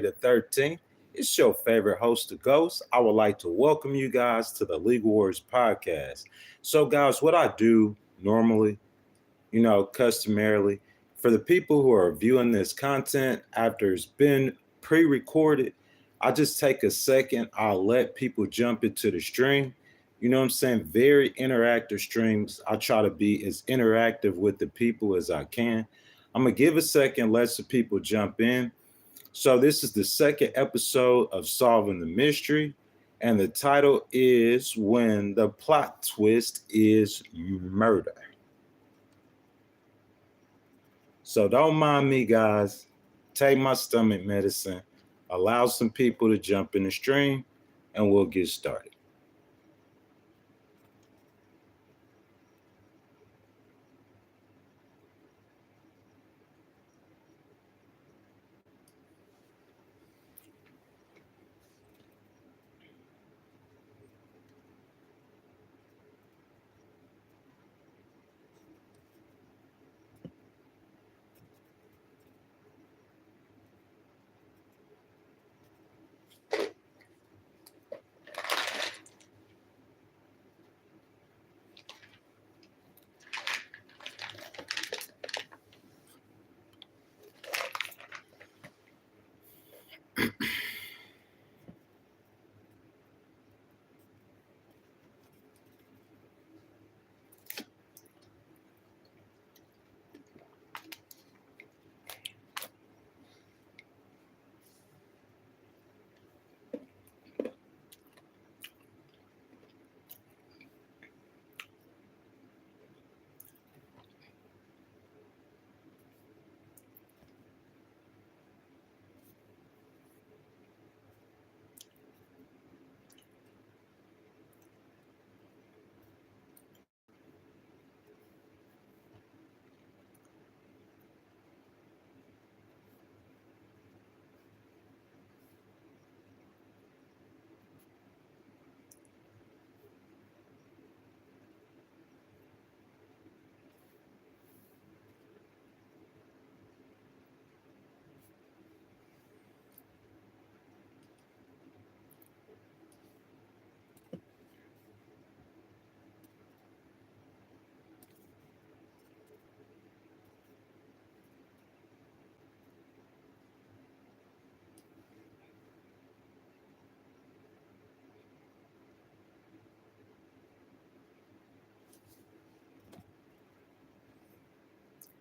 the 13th. It's your favorite host, the Ghost. I would like to welcome you guys to the Legal Wars podcast. So, guys, what I do normally, customarily, for the people who are viewing this content after it's been pre recorded, I just take a second. I'll let people jump into the stream. You know what I'm saying? Very interactive streams. I try to be as interactive with the people as I can. I'm going to give a second, let some people jump in. So this is the second episode of Solving the Mystery, and the title is When the Plot Twist is Murder. So don't mind me, guys. Take my stomach medicine, allow some people to jump in the stream, and we'll get started.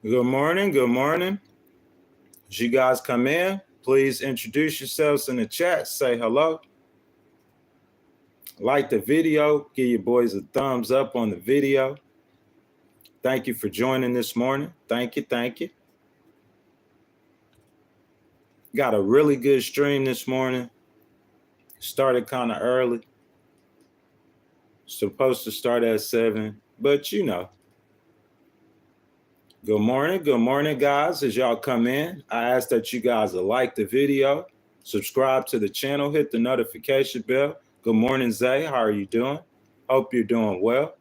Good morning. Good morning. As you guys come in, please introduce yourselves in the chat. Say hello. Like the video. Give your boys a thumbs up on the video. Thank you for joining this morning. Thank you. Thank you. Got a really good stream this morning. Started kind of early. Supposed to start at 7, but you know. Good morning. Good morning, guys. As y'all come in, I ask that you guys will like the video, subscribe to the channel, hit the notification bell. Good morning, Zay. How are you doing? Hope you're doing well.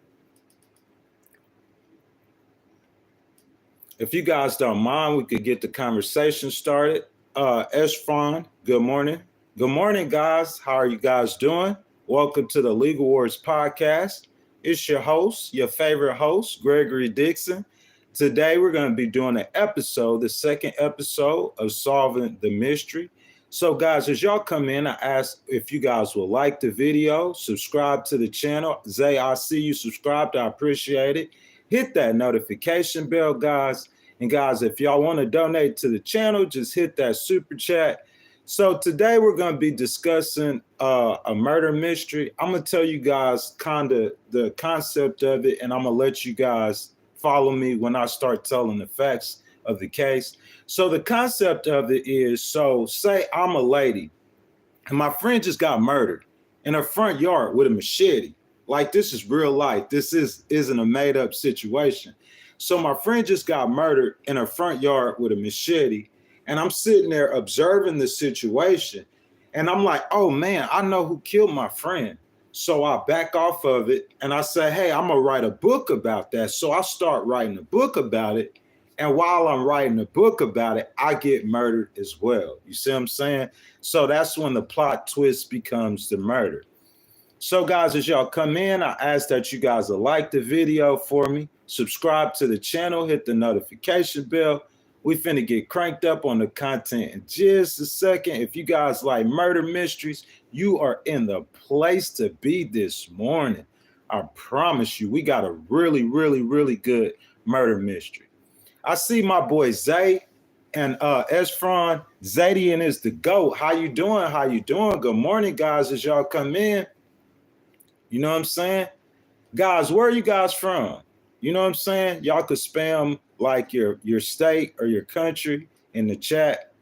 If you guys don't mind, we could get the conversation started. Eshfron, good morning. Good morning, guys. How are you guys doing? Welcome to the Legal Wars podcast. It's your host, your favorite host, Gregory Dixon. Today, we're going to be doing the second episode of Solving the Mystery. So, guys, as y'all come in, I ask if you guys will like the video, subscribe to the channel. Zay, I see you subscribed. I appreciate it. Hit that notification bell, guys. And, guys, if y'all want to donate to the channel, just hit that super chat. So, today, we're going to be discussing a murder mystery. I'm going to tell you guys kind of the concept of it, and I'm going to let you guys follow me when I start telling the facts of the case. So the concept of it is, so say I'm a lady and my friend just got murdered in her front yard with a machete. Like, this is real life. This isn't a made up situation. So my friend just got murdered in her front yard with a machete, and I'm sitting there observing the situation, and I'm like, oh man, I know who killed my friend. So I back off of it and I say, hey, I'm going to write a book about that. So I start writing a book about it. And while I'm writing a book about it, I get murdered as well. You see what I'm saying? So that's when the plot twist becomes the murder. So guys, as y'all come in, I ask that you guys will like the video for me, subscribe to the channel, hit the notification bell. We finna get cranked up on the content in just a second. If you guys like murder mysteries, you are in the place to be this morning. I promise you, we got a really, really, really good murder mystery. I see my boy Zay and Esfron. Zadian is the GOAT. How you doing? How you doing? Good morning, guys, as y'all come in. You know what I'm saying? Guys, where are you guys from? You know what I'm saying? Y'all could spam like your state or your country in the chat.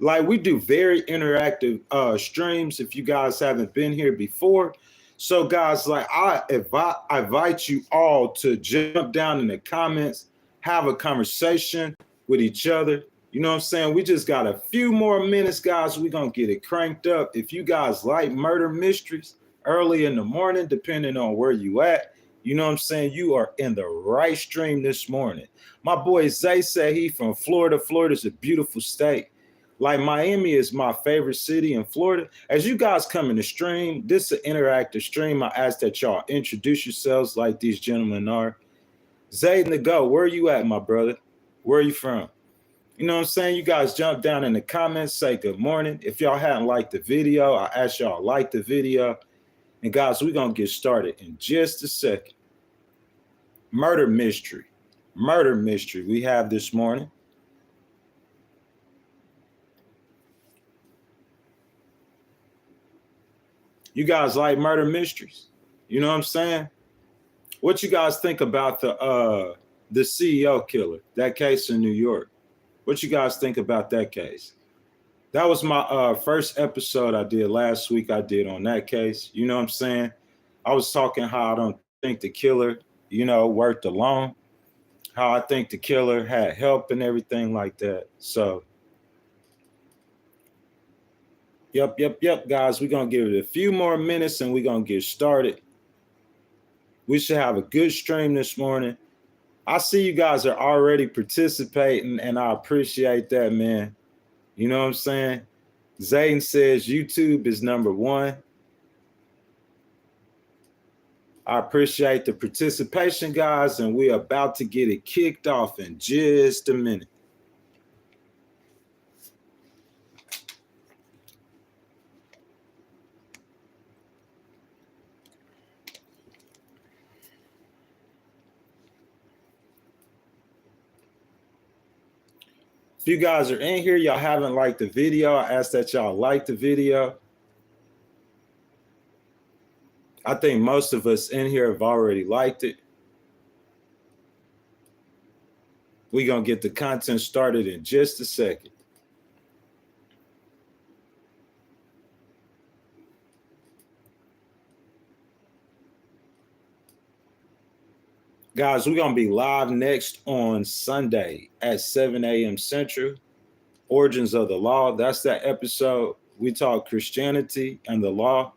Like, we do very interactive streams if you guys haven't been here before. So guys, like I invite you all to jump down in the comments, have a conversation with each other. You know what I'm saying? We just got a few more minutes, guys. We're going to get it cranked up. If you guys like murder mysteries early in the morning, depending on where you at, you know what I'm saying? You are in the right stream this morning. My boy Zay said he from Florida. Florida's a beautiful state. Like Miami is my favorite city in Florida. As you guys come in the stream, this is an interactive stream. I ask that y'all introduce yourselves like these gentlemen are. Zayd Nago, where are you at, my brother? Where are you from? You know what I'm saying? You guys jump down in the comments, say good morning. If y'all hadn't liked the video, I ask y'all to like the video. And guys, we're going to get started in just a second. Murder mystery we have this morning. You guys like murder mysteries? You know what I'm saying? What you guys think about the CEO killer, that case in New York? What you guys think about that case? That was my first episode I did last week. I did on that case. You know what I'm saying? I was talking how I don't think the killer, worked alone, how I think the killer had help and everything like that. So, yep, guys. We're going to give it a few more minutes and we're going to get started. We should have a good stream this morning. I see you guys are already participating, and I appreciate that, man. You know what I'm saying? Zayden says YouTube is number one. I appreciate the participation, guys, and we're about to get it kicked off in just a minute. If you guys are in here, y'all haven't liked the video, I ask that y'all like the video. I think most of us in here have already liked it. We're going to get the content started in just a second. Guys, we're going to be live next on Sunday at 7 a.m. Central. Origins of the Law. That's that episode. We talk Christianity and the law,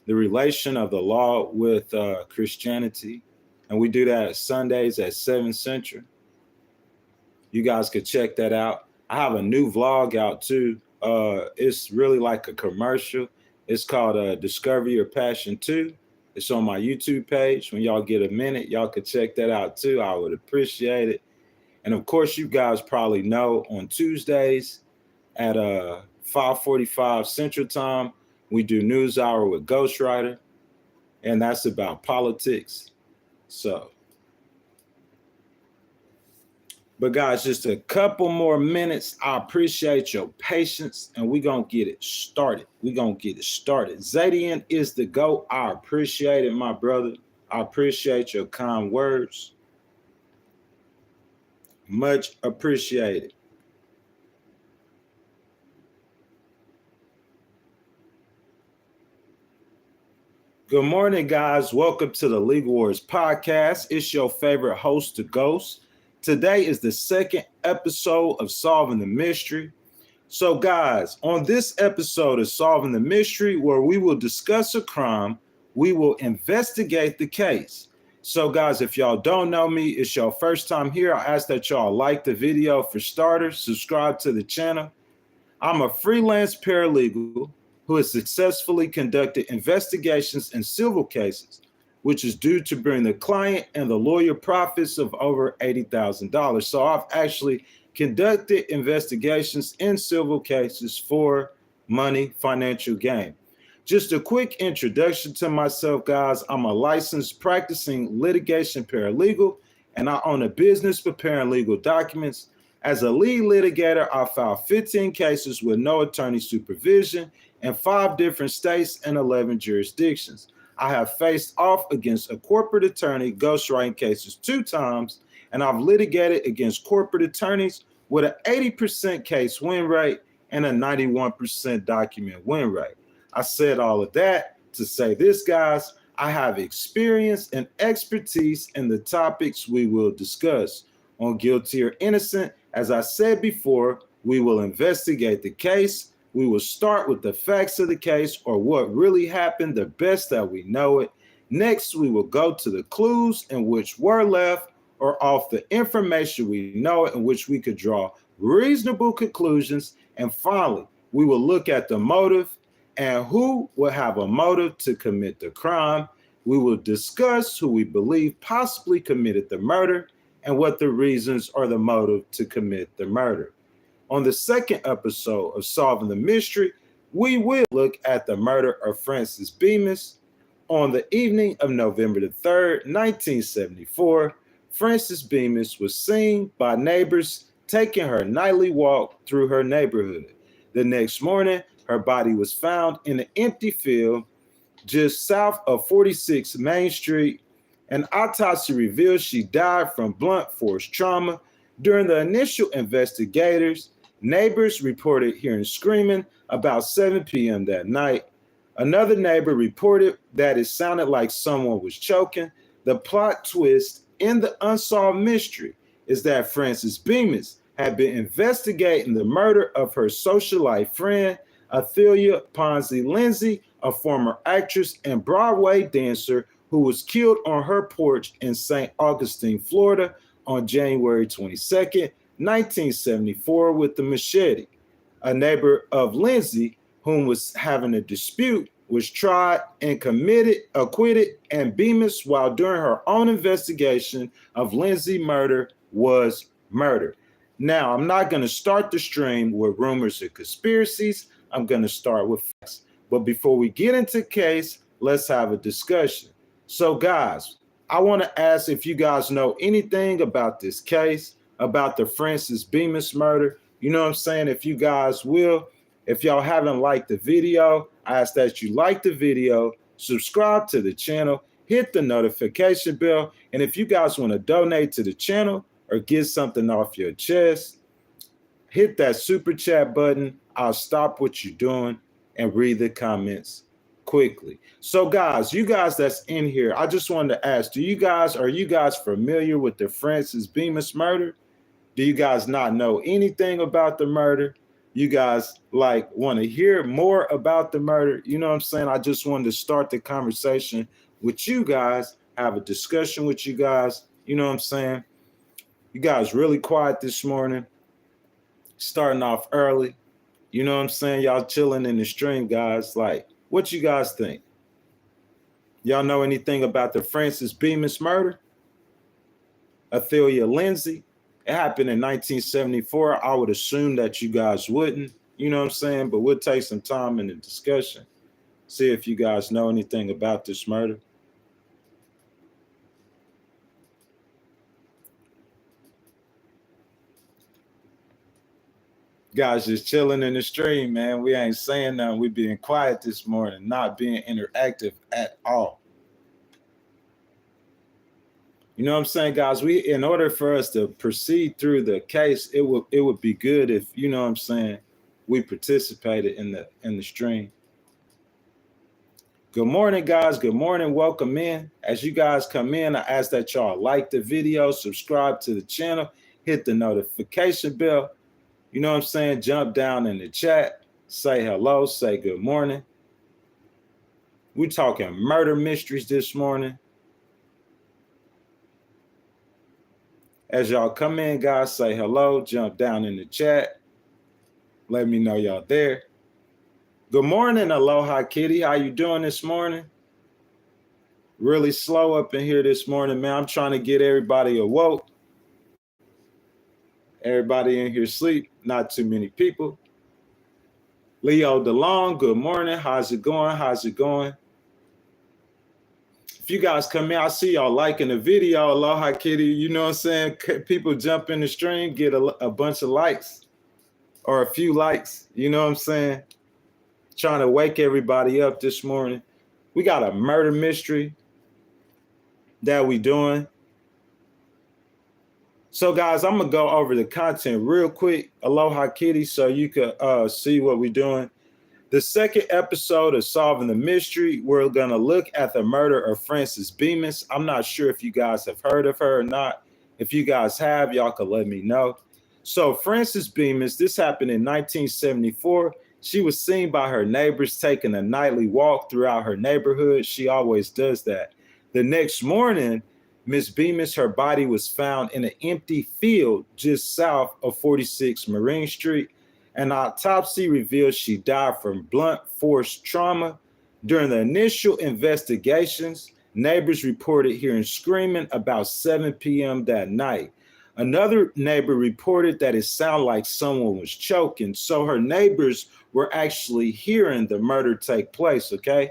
the relation of the law with Christianity. And we do that Sundays at 7 Central. You guys could check that out. I have a new vlog out too. It's really like a commercial. It's called Discover Your Passion 2. It's on my YouTube page. When y'all get a minute, y'all could check that out too. I would appreciate it. And of course, you guys probably know on Tuesdays at 5:45 Central Time, we do News Hour with Ghostwriter, and that's about politics. So, but guys, just a couple more minutes. I appreciate your patience, and we're going to get it started. Zadian is the GOAT. I appreciate it, my brother. I appreciate your kind words. Much appreciated. Good morning, guys. Welcome to the Legal Wars podcast. It's your favorite host, the Ghost. Today is the second episode of Solving the Mystery. So, guys, on this episode of Solving the Mystery, where we will discuss a crime, we will investigate the case. So guys, if y'all don't know me, it's your first time here, I ask that y'all like the video for starters, subscribe to the channel. I'm a freelance paralegal who has successfully conducted investigations in civil cases, which is due to bring the client and the lawyer profits of over $80,000. So I've actually conducted investigations in civil cases for money, financial gain. Just a quick introduction to myself, guys. I'm a licensed practicing litigation paralegal, and I own a business preparing legal documents. As a lead litigator, I filed 15 cases with no attorney supervision in 5 different states and 11 jurisdictions. I have faced off against a corporate attorney ghostwriting cases 2 times, and I've litigated against corporate attorneys with an 80% case win rate and a 91% document win rate. I said all of that to say this, guys. I have experience and expertise in the topics we will discuss. On guilty or innocent, as I said before, we will investigate the case. We will start with the facts of the case or what really happened, the best that we know it. Next, we will go to the clues in which were left or off the information we know in which we could draw reasonable conclusions. And finally, we will look at the motive and who will have a motive to commit the crime. We will discuss who we believe possibly committed the murder and what the reasons or the motive to commit the murder. On the second episode of Solving the Mystery, we will look at the murder of Francis Bemis. On the evening of November the 3rd, 1974, Francis Bemis was seen by neighbors taking her nightly walk through her neighborhood. The next morning, her body was found in an empty field just south of 46 Main Street. An autopsy revealed she died from blunt force trauma. During the initial investigators, neighbors reported hearing screaming about 7 p.m. that night. Another neighbor reported that it sounded like someone was choking. The plot twist in the unsolved mystery is that Francis Bemis had been investigating the murder of her socialite friend, Athelia Ponsell Lindsey, a former actress and Broadway dancer who was killed on her porch in St Augustin, Florida on January 22nd, 1974 with the machete. A neighbor of Lindsey, whom was having a dispute, was tried and acquitted, and Bemis, while during her own investigation of Lindsey murder, was murdered. Now, I'm not going to start the stream with rumors or conspiracies. I'm going to start with facts. But before we get into the case, let's have a discussion. So, guys, I want to ask if you guys know anything about this case, about the Francis Bemis murder. You know what I'm saying? If you guys will, if y'all haven't liked the video, I ask that you like the video, subscribe to the channel, hit the notification bell. And if you guys want to donate to the channel or get something off your chest, hit that super chat button. I'll stop what you're doing and read the comments quickly. So guys, you guys that's in here, I just wanted to ask, are you guys familiar with the Francis Bemis murder? Do you guys not know anything about the murder? You guys want to hear more about the murder? You know what I'm saying? I just wanted to start the conversation with you guys, have a discussion with you guys. You know what I'm saying? You guys really quiet this morning, starting off early. You know what I'm saying? Y'all chilling in the stream, guys. What you guys think? Y'all know anything about the Francis Bemis murder? Athelia Lindsey? It happened in 1974. I would assume that you guys wouldn't. You know what I'm saying? But we'll take some time in the discussion. See if you guys know anything about this murder. Guys just chilling in the stream, man. We ain't saying nothing. We being quiet this morning, not being interactive at all. You know what I'm saying, guys? In order for us to proceed through the case, it would be good if, you know what I'm saying, we participated in the stream. Good morning, guys. Good morning. Welcome in. As you guys come in, I ask that y'all like the video, subscribe to the channel, hit the notification bell. You know what I'm saying? Jump down in the chat, say hello, say good morning. We're talking murder mysteries this morning. As y'all come in, guys, say hello, jump down in the chat. Let me know y'all there. Good morning, Aloha Kitty. How you doing this morning? Really slow up in here this morning, man. I'm trying to get everybody awoke. Everybody in here sleep. Not too many people. Leo DeLong, good morning. How's it going? How's it going? If you guys come in, I see y'all liking the video. Aloha Kitty, you know what I'm saying? People jump in the stream, get a bunch of likes or a few likes. You know what I'm saying? Trying to wake everybody up this morning. We got a murder mystery that we doing. So guys, I'm gonna go over the content real quick. Aloha Kitty, so you can see what we're doing. The second episode of Solving the Mystery, we're gonna look at the murder of Francis Bemis. I'm not sure if you guys have heard of her or not. If you guys have, y'all can let me know. So Francis Bemis, this happened in 1974. She was seen by her neighbors taking a nightly walk throughout her neighborhood. She always does that. The next morning, Miss Bemis, her body was found in an empty field just south of 46 Marine Street. An autopsy revealed she died from blunt force trauma. During the initial investigations, neighbors reported hearing screaming about 7 p.m. that night. Another neighbor reported that it sounded like someone was choking. So her neighbors were actually hearing the murder take place, okay?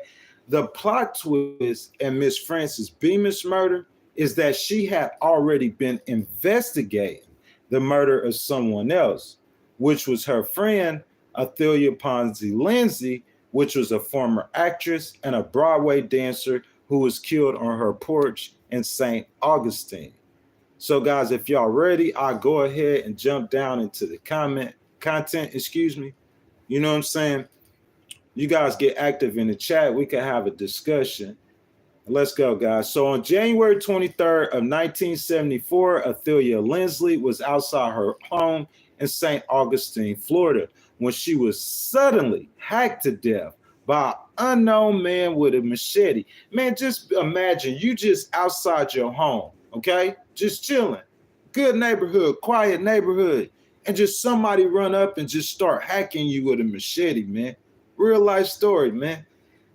The plot twist in Miss Francis Bemis' murder is that she had already been investigating the murder of someone else, which was her friend, Athelia Ponsell Lindsey, which was a former actress and a Broadway dancer who was killed on her porch in St Augustin. So guys, if y'all ready, I'll go ahead and jump down into the content, You know what I'm saying? You guys get active in the chat. We can have a discussion. Let's go, guys. So on January 23rd of 1974, Athelia Lindsey was outside her home in St. Augustine, Florida, when she was suddenly hacked to death by an unknown man with a machete. Man, just imagine you just outside your home, okay? Just chilling. Good neighborhood, quiet neighborhood. And just somebody run up and just start hacking you with a machete, man. Real life story, man.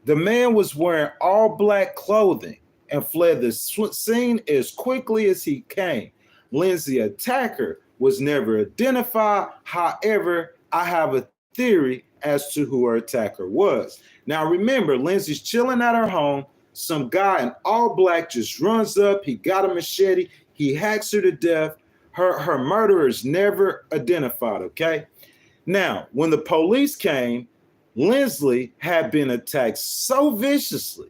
The man was wearing all black clothing and fled the scene as quickly as he came. Lindsey's attacker was never identified. However, I have a theory as to who her attacker was. Now remember, Lindsey's chilling at her home. Some guy in all black just runs up. He got a machete. He hacks her to death. Her murderer is never identified, okay? Now, when the police came, Lindsey had been attacked so viciously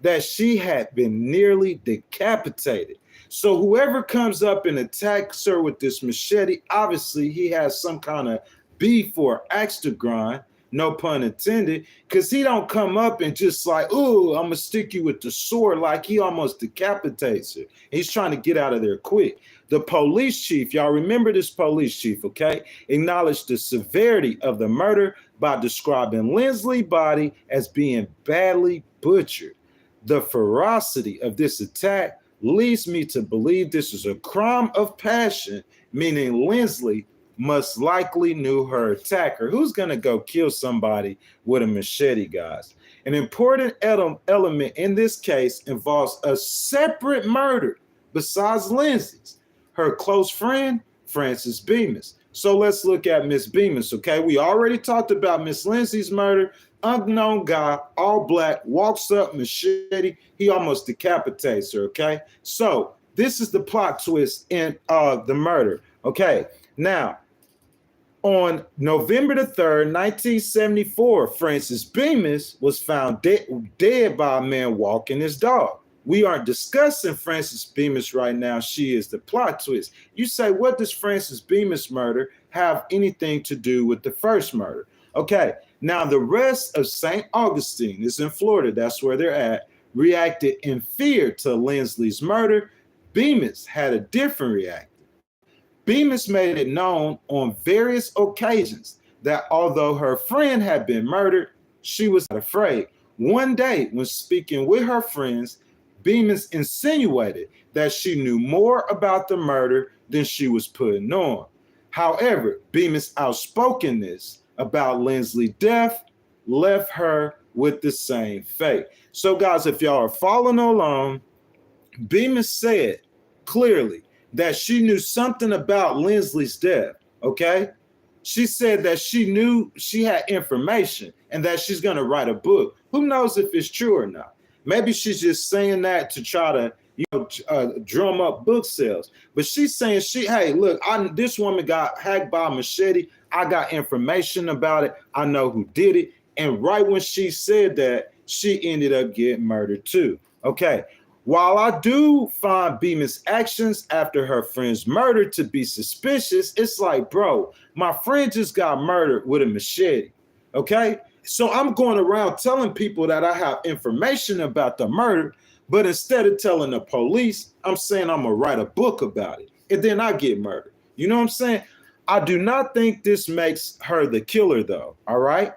that she had been nearly decapitated. So whoever comes up and attacks her with this machete, obviously he has some kind of beef or axe to grind, no pun intended, because he don't come up and just like, ooh, I'm going to stick you with the sword, like he almost decapitates her. He's trying to get out of there quick. The police chief, y'all remember this police chief, okay, acknowledged the severity of the murder by describing Lindsey's body as being badly butchered. The ferocity of this attack leads me to believe this is a crime of passion, meaning Lindsey most likely knew her attacker. Who's going to go kill somebody with a machete, guys? An important element in this case involves a separate murder besides Lindsey's. Her close friend, Francis Bemis. So let's look at Miss Bemis, okay? We already talked about Miss Lindsey's murder. Unknown guy, all black, walks up, machete. He almost decapitates her, okay? So this is the plot twist in the murder, okay? Now, on November the 3rd, 1974, Francis Bemis was found dead by a man walking his dog. We aren't discussing Francis Bemis right now. She is the plot twist. You say, what does Francis Bemis murder have anything to do with the first murder? Okay, now the rest of St. Augustine is in Florida. That's where they're at. Reacted in fear to Lindsey's murder. Bemis had a different reaction. Bemis made it known on various occasions that although her friend had been murdered, she was not afraid. One day, when speaking with her friends, Bemis insinuated that she knew more about the murder than she was putting on. However, Bemis' outspokenness about Lindsey's death left her with the same fate. So, guys, if y'all are following along, Bemis said clearly that she knew something about Lindsey's death, okay? She said that she knew she had information and that she's going to write a book. Who knows if it's true or not? Maybe she's just saying that to try to, drum up book sales. But she's saying, hey, look, this woman got hacked by a machete. I got information about it. I know who did it. And right when she said that, she ended up getting murdered too. Okay. While I do find Bemis' actions after her friend's murder to be suspicious, it's like, bro, my friend just got murdered with a machete, okay? So I'm going around telling people that I have information about the murder, but instead of telling the police, I'm saying I'm gonna write a book about it, and then I get murdered. You know what I'm saying? I do not think this makes her the killer, though, all right?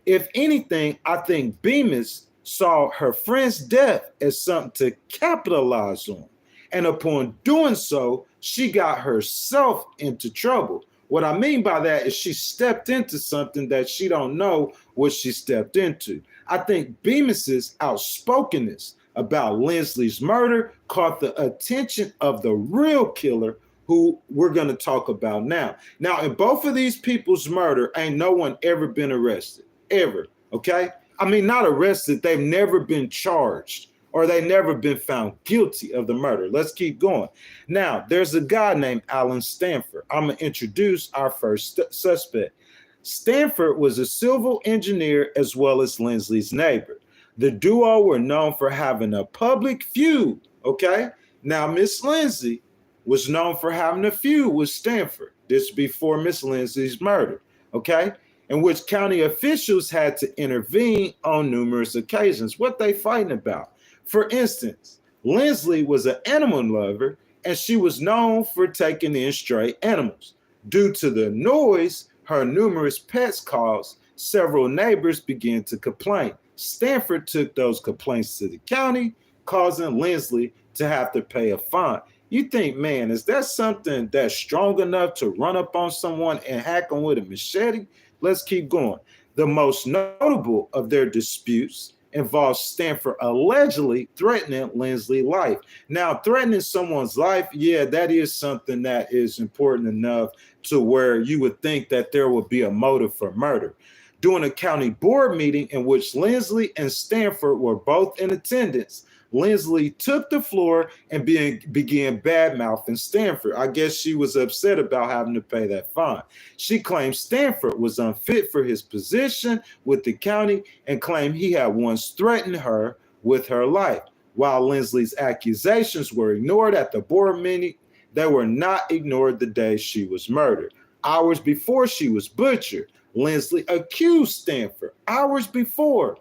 If anything, I think Bemis saw her friend's death as something to capitalize on. And upon doing so, she got herself into trouble. What I mean by that is she stepped into something that she don't know what she stepped into. I think Bemis's outspokenness about Lindsey's murder caught the attention of the real killer, who we're going to talk about now. Now, in both of these people's murder, ain't no one ever been arrested, ever, okay? I mean, not arrested. They've never been charged or they've never been found guilty of the murder. Let's keep going. Now, there's a guy named Alan Stanford. I'm going to introduce our first suspect. Stanford was a civil engineer as well as Lindsey's neighbor. The duo were known for having a public feud, okay? Now, Miss Lindsey was known for having a feud with Stanford. This before Miss Lindsey's murder, okay? In which county officials had to intervene on numerous occasions. What they fighting about? For instance, Lindsey was an animal lover, and she was known for taking in stray animals. Due to the noise her numerous pets caused, several neighbors began to complain. Stanford took those complaints to the county, causing Lindsey to have to pay a fine. You think, man, is that something that's strong enough to run up on someone and hack them with a machete? Let's keep going. The most notable of their disputes involves Stanford allegedly threatening Lindsey's life. Now, threatening someone's life, yeah, that is something that is important enough to where you would think that there would be a motive for murder. During a county board meeting in which Lindsey and Stanford were both in attendance, Lindsey took the floor and began bad-mouthing Stanford. I guess she was upset about having to pay that fine. She claimed Stanford was unfit for his position with the county and claimed he had once threatened her with her life. While Lindsey's accusations were ignored at the board meeting, they were not ignored the day she was murdered. Hours before she was butchered, Lindsey accused Stanford. Hours before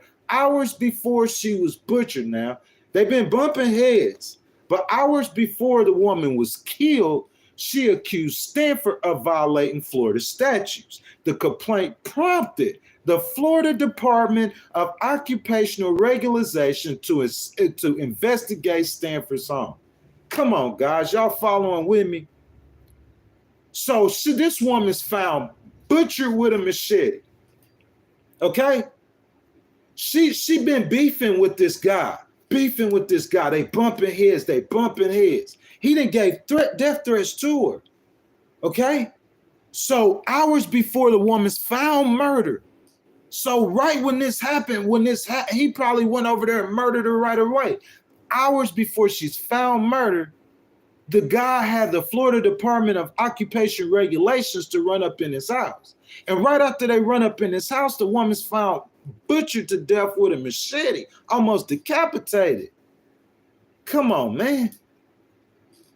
she was butchered now. They've been bumping heads, but hours before the woman was killed, she accused Stanford of violating Florida statutes. The complaint prompted the Florida Department of Occupational Regularization to investigate Stanford's home. Come on, guys, y'all following with me? So this woman's found butchered with a machete, okay? She been beefing with this guy. They bumping heads. He done gave death threats to her. Okay? So hours before the woman's found murdered. So right when this happened, he probably went over there and murdered her right away. Hours before she's found murdered, the guy had the Florida Department of Occupation Regulations to run up in his house. And right after they run up in his house, the woman's found butchered to death with a machete, almost decapitated. Come on, man.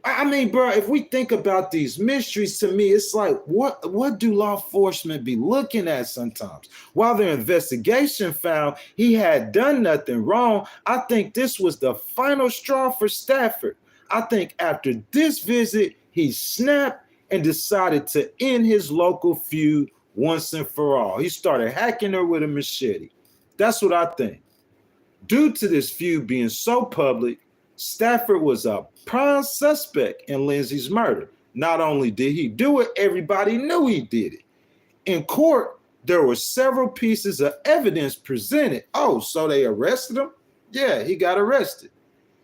I mean, bro, if we think about these mysteries, to me, it's like, what do law enforcement be looking at sometimes? While their investigation found he had done nothing wrong, I think this was the final straw for Stafford. I think after this visit, he snapped and decided to end his local feud once and for all. He started hacking her with a machete. That's what I think. Due to this feud being so public, Stafford was a prime suspect in Lindsey's murder. Not only did he do it, everybody knew he did it. In court, there were several pieces of evidence presented. Oh, so they arrested him? Yeah, he got arrested.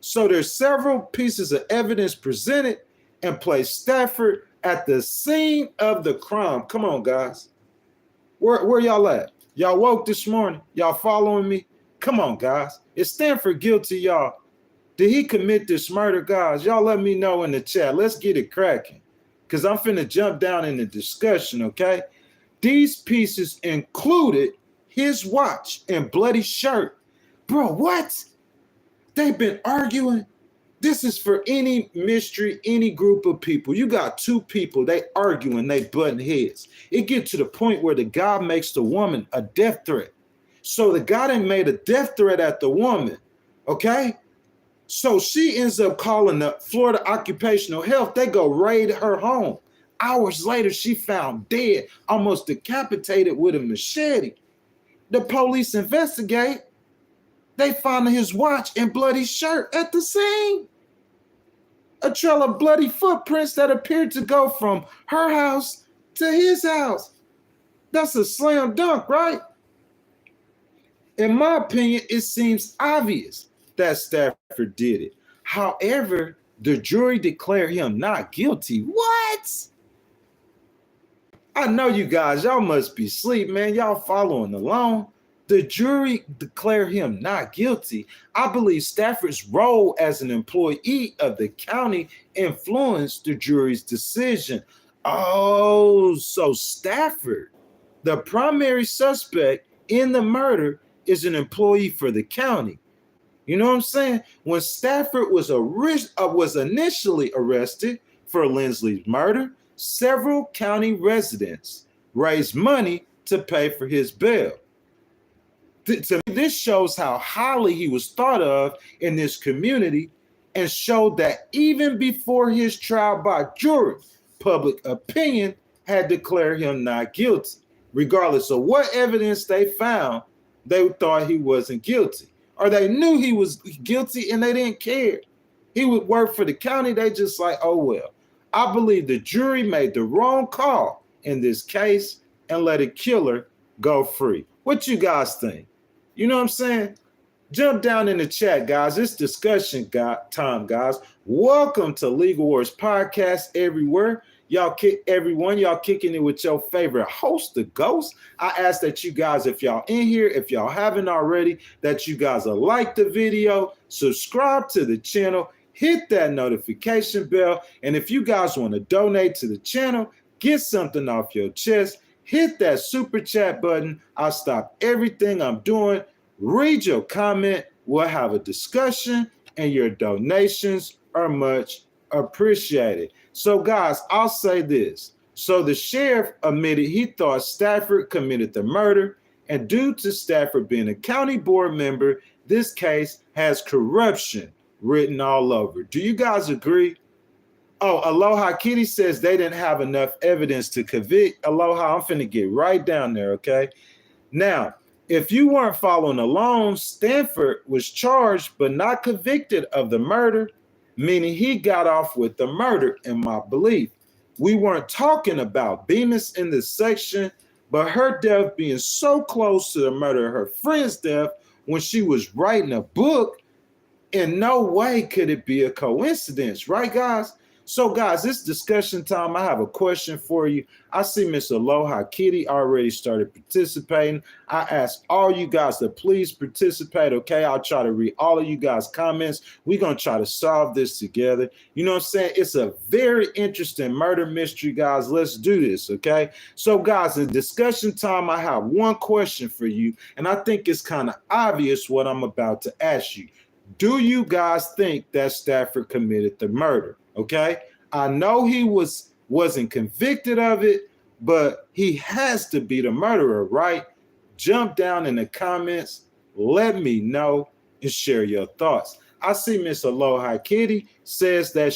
So there's several pieces of evidence presented and placed Stafford at the scene of the crime. Come on, guys. Where y'all at? Y'all woke this morning? Y'all following me? Come on, guys. Is Stafford guilty, y'all? Did he commit this murder, guys? Y'all let me know in the chat. Let's get it cracking, because I'm finna jump down in the discussion, okay? These pieces included his watch and bloody shirt. Bro, what? They've been arguing. This is for any mystery, any group of people. You got two people, they arguing, they butting heads. It gets to the point where the guy makes the woman a death threat. So the guy done made a death threat at the woman, okay? So she ends up calling the Florida Occupational Health. They go raid her home. Hours later, she found dead, almost decapitated with a machete. The police investigate. They find his watch and bloody shirt at the scene. A trail of bloody footprints that appeared to go from her house to his house. That's a slam dunk, right? In my opinion, it seems obvious that Stafford did it. However, the jury declared him not guilty. What? I know you guys, y'all must be asleep, man. Y'all following along. The jury declared him not guilty. I believe Stafford's role as an employee of the county influenced the jury's decision. Oh, so Stafford, the primary suspect in the murder, is an employee for the county. You know what I'm saying? When Stafford was initially arrested for Lindsey's murder, several county residents raised money to pay for his bail. To me, this shows how highly he was thought of in this community, and showed that even before his trial by jury, public opinion had declared him not guilty. Regardless of what evidence they found, they thought he wasn't guilty. Or they knew he was guilty and they didn't care. He would work for the county. They just like, oh, well. I believe the jury made the wrong call in this case and let a killer go free. What you guys think? You know what I'm saying? Jump down in the chat, guys. It's discussion time, guys. Welcome to Legal Wars Podcast everywhere. Y'all kicking it with your favorite host, the Ghost. I ask that you guys, if y'all in here, if y'all haven't already, that you guys will like the video, subscribe to the channel, hit that notification bell. And if you guys want to donate to the channel, get something off your chest, hit that super chat button. I'll stop everything I'm doing. Read your comment. We'll have a discussion, and your donations are much appreciated. So, guys, I'll say this. So the sheriff admitted he thought Stafford committed the murder, and due to Stafford being a county board member, this case has corruption written all over. Do you guys agree? Oh, Aloha Kitty says they didn't have enough evidence to convict. Aloha, I'm finna get right down there, okay? Now, if you weren't following along, Stafford was charged but not convicted of the murder, meaning he got off with the murder, in my belief. We weren't talking about Bemis in this section, but her death being so close to the murder of her friend's death when she was writing a book, in no way could it be a coincidence, right, guys? So, guys, it's discussion time. I have a question for you. I see Miss Aloha Kitty already started participating. I ask all you guys to please participate, okay? I'll try to read all of you guys' comments. We're going to try to solve this together. You know what I'm saying? It's a very interesting murder mystery, guys. Let's do this, okay? So, guys, in discussion time, I have one question for you, and I think it's kind of obvious what I'm about to ask you. Do you guys think that Stafford committed the murder? Okay, I know he wasn't convicted of it, but he has to be the murderer, right? Jump down in the comments, let me know, and share your thoughts. I see Miss Aloha Kitty says that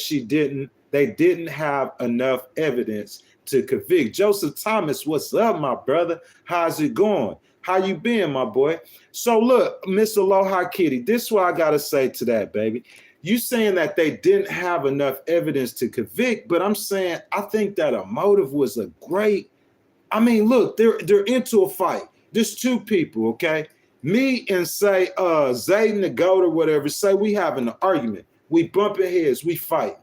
they didn't have enough evidence to convict. Joseph Thomas, what's up, my brother? How's it going? How you been, my boy? So look, Miss Aloha Kitty, this is what I gotta say to that, baby. You saying that they didn't have enough evidence to convict, but I'm saying I think that a motive was a great. I mean, look, they're into a fight. There's two people, okay? Me and say Zayden the goat or whatever, say we having an argument. We bumping heads, we fight.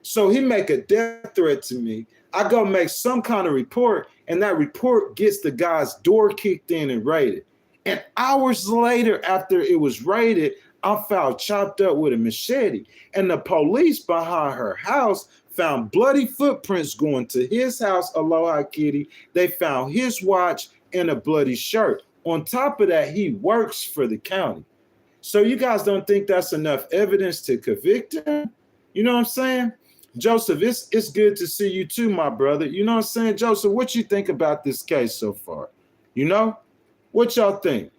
So he make a death threat to me. I go make some kind of report, and that report gets the guy's door kicked in and raided. And hours later, after it was raided, I'm found chopped up with a machete. And the police behind her house found bloody footprints going to his house, Aloha Kitty. They found his watch and a bloody shirt. On top of that, he works for the county. So you guys don't think that's enough evidence to convict him? You know what I'm saying? Joseph, it's good to see you too, my brother. You know what I'm saying? Joseph, what you think about this case so far? You know? What y'all think?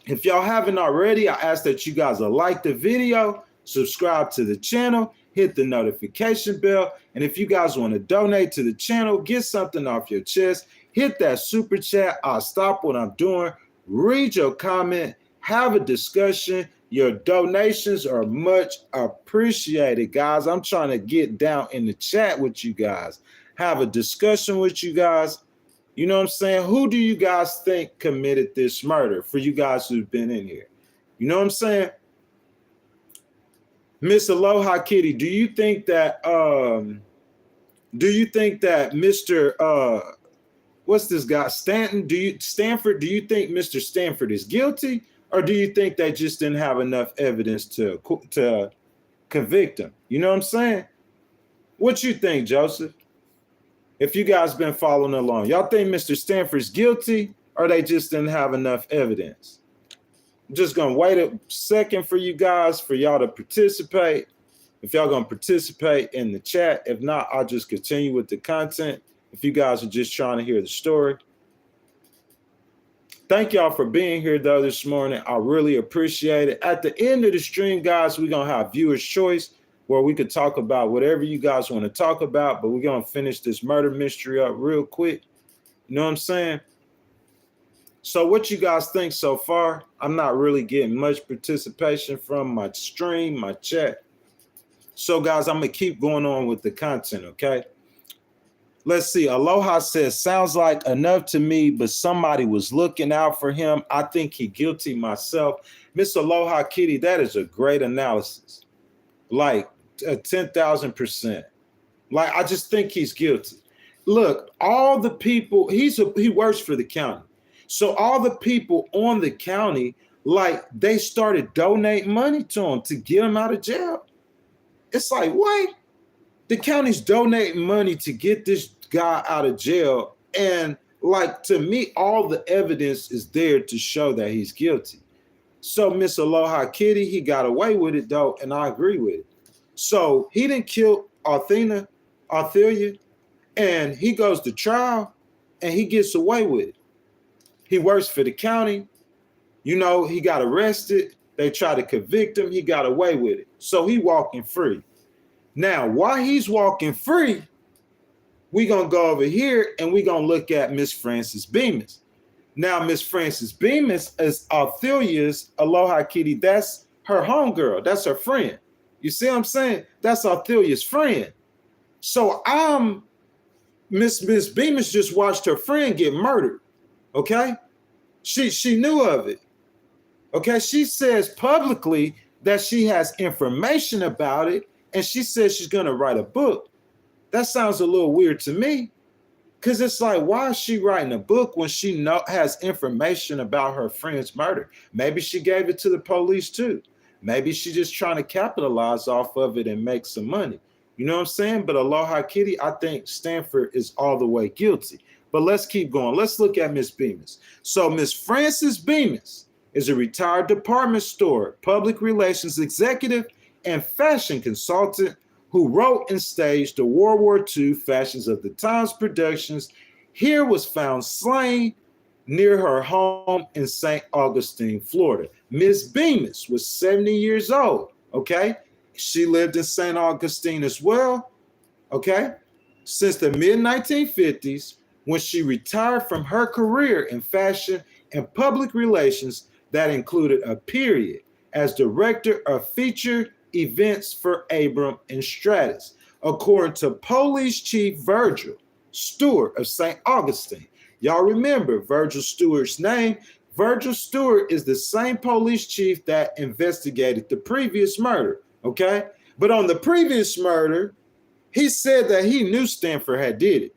If y'all haven't already, I ask that you guys will like the video, subscribe to the channel, hit the notification bell, and if you guys want to donate to the channel, get something off your chest, hit that super chat. I'll stop what I'm doing, read your comment, have a discussion. Your donations are much appreciated, guys. I'm trying to get down in the chat with you guys, have a discussion with you guys. You know what I'm saying? Who do you guys think committed this murder, for you guys who've been in here? You know what I'm saying? Miss Aloha Kitty, do you think that Mr. What's this guy? Stanford, do you think Mr. Stanford is guilty, or do you think they just didn't have enough evidence to convict him? You know what I'm saying? What you think, Joseph? If you guys been following along, y'all think Mr. Stanford's guilty, or they just didn't have enough evidence? I'm just gonna wait a second for you guys, for y'all to participate. If y'all gonna participate in the chat, if not, I'll just continue with the content. If you guys are just trying to hear the story. Thank y'all for being here though this morning. I really appreciate it. At the end of the stream, guys, we're gonna have viewer's choice, where we could talk about whatever you guys want to talk about, but we're going to finish this murder mystery up real quick. You know what I'm saying? So what you guys think so far? I'm not really getting much participation from my stream, my chat. So guys, I'm going to keep going on with the content, okay? Let's see. Aloha says, sounds like enough to me, but somebody was looking out for him. I think he guilty myself. Miss Aloha Kitty, that is a great analysis. Like, 10,000%. Like, I just think he's guilty. Look, all the people, he works for the county. So all the people on the county, like, they started donating money to him to get him out of jail. It's like, what? The county's donating money to get this guy out of jail. And like, to me, all the evidence is there to show that he's guilty. So Miss Aloha Kitty, he got away with it though, and I agree with it. So he didn't kill Athelia, and he goes to trial, and he gets away with it. He works for the county. You know, he got arrested. They tried to convict him. He got away with it. So he walking free. Now, while he's walking free, we're going to go over here, and we're going to look at Miss Francis Bemis. Now, Miss Francis Bemis is Athelia's Aloha Kitty. That's her homegirl. That's her friend. You see what I'm saying? That's Athelia's friend. So Miss Bemis just watched her friend get murdered. Okay? She knew of it. Okay? She says publicly that she has information about it, and she says she's gonna write a book. That sounds a little weird to me. Because it's like, why is she writing a book when she has information about her friend's murder? Maybe she gave it to the police too. Maybe she's just trying to capitalize off of it and make some money. You know what I'm saying? But Aloha Kitty, I think Stanford is all the way guilty. But let's keep going. Let's look at Miss Bemis. So Miss Francis Bemis is a retired department store, public relations executive, and fashion consultant who wrote and staged the World War II Fashions of the Times productions. Here was found slain near her home in St. Augustin, Florida. Miss Bemis was 70 years old, okay? She lived in St. Augustine as well, okay? Since the mid-1950s, when she retired from her career in fashion and public relations that included a period as director of featured events for Abram and Stratus, according to Police Chief Virgil Stewart of St. Augustin. Y'all remember Virgil Stewart's name? Virgil Stewart is the same police chief that investigated the previous murder, okay? But on the previous murder, he said that he knew Stanford had did it.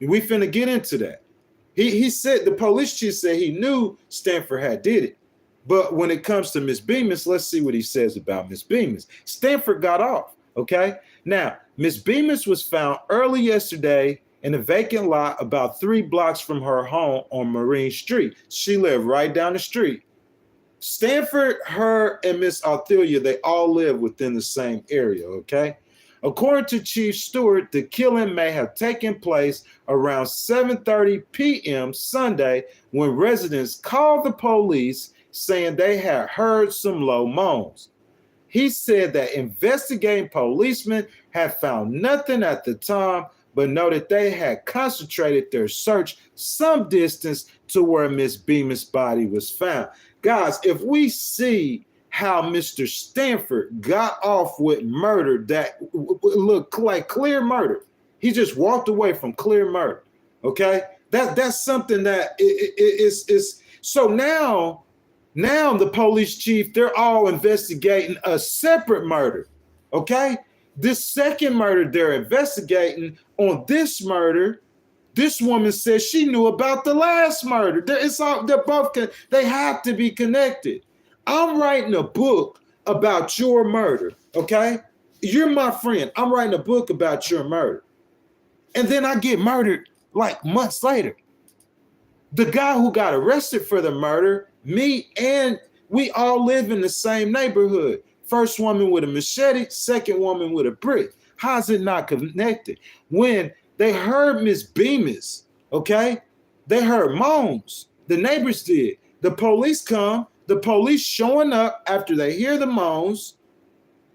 We finna get into that. He said, the police chief said he knew Stanford had did it. But when it comes to Miss Bemis, let's see what he says about Miss Bemis. Stanford got off, okay? Now, Miss Bemis was found early yesterday in a vacant lot about 3 blocks from her home on Marine Street. She lived right down the street. Stanford, her, and Miss Athelia, they all live within the same area, okay? According to Chief Stewart, the killing may have taken place around 7:30 p.m. Sunday when residents called the police saying they had heard some low moans. He said that investigating policemen had found nothing at the time, but noted they had concentrated their search some distance to where Miss Bemis' body was found. Guys, if we see how Mr. Stanford got off with murder that looked like clear murder, he just walked away from clear murder, okay? That's something that is so now the police chief, they're all investigating a separate murder, okay? This second murder they're investigating, on this murder, this woman says she knew about the last murder. They have to be connected. I'm writing a book about your murder, okay? You're my friend. I'm writing a book about your murder. And then I get murdered like months later. The guy who got arrested for the murder, me and we all live in the same neighborhood. First woman with a machete, second woman with a brick. How's it not connected? When they heard Miss Bemis, okay, they heard moans. The neighbors did. The police come, the police showing up after they hear the moans.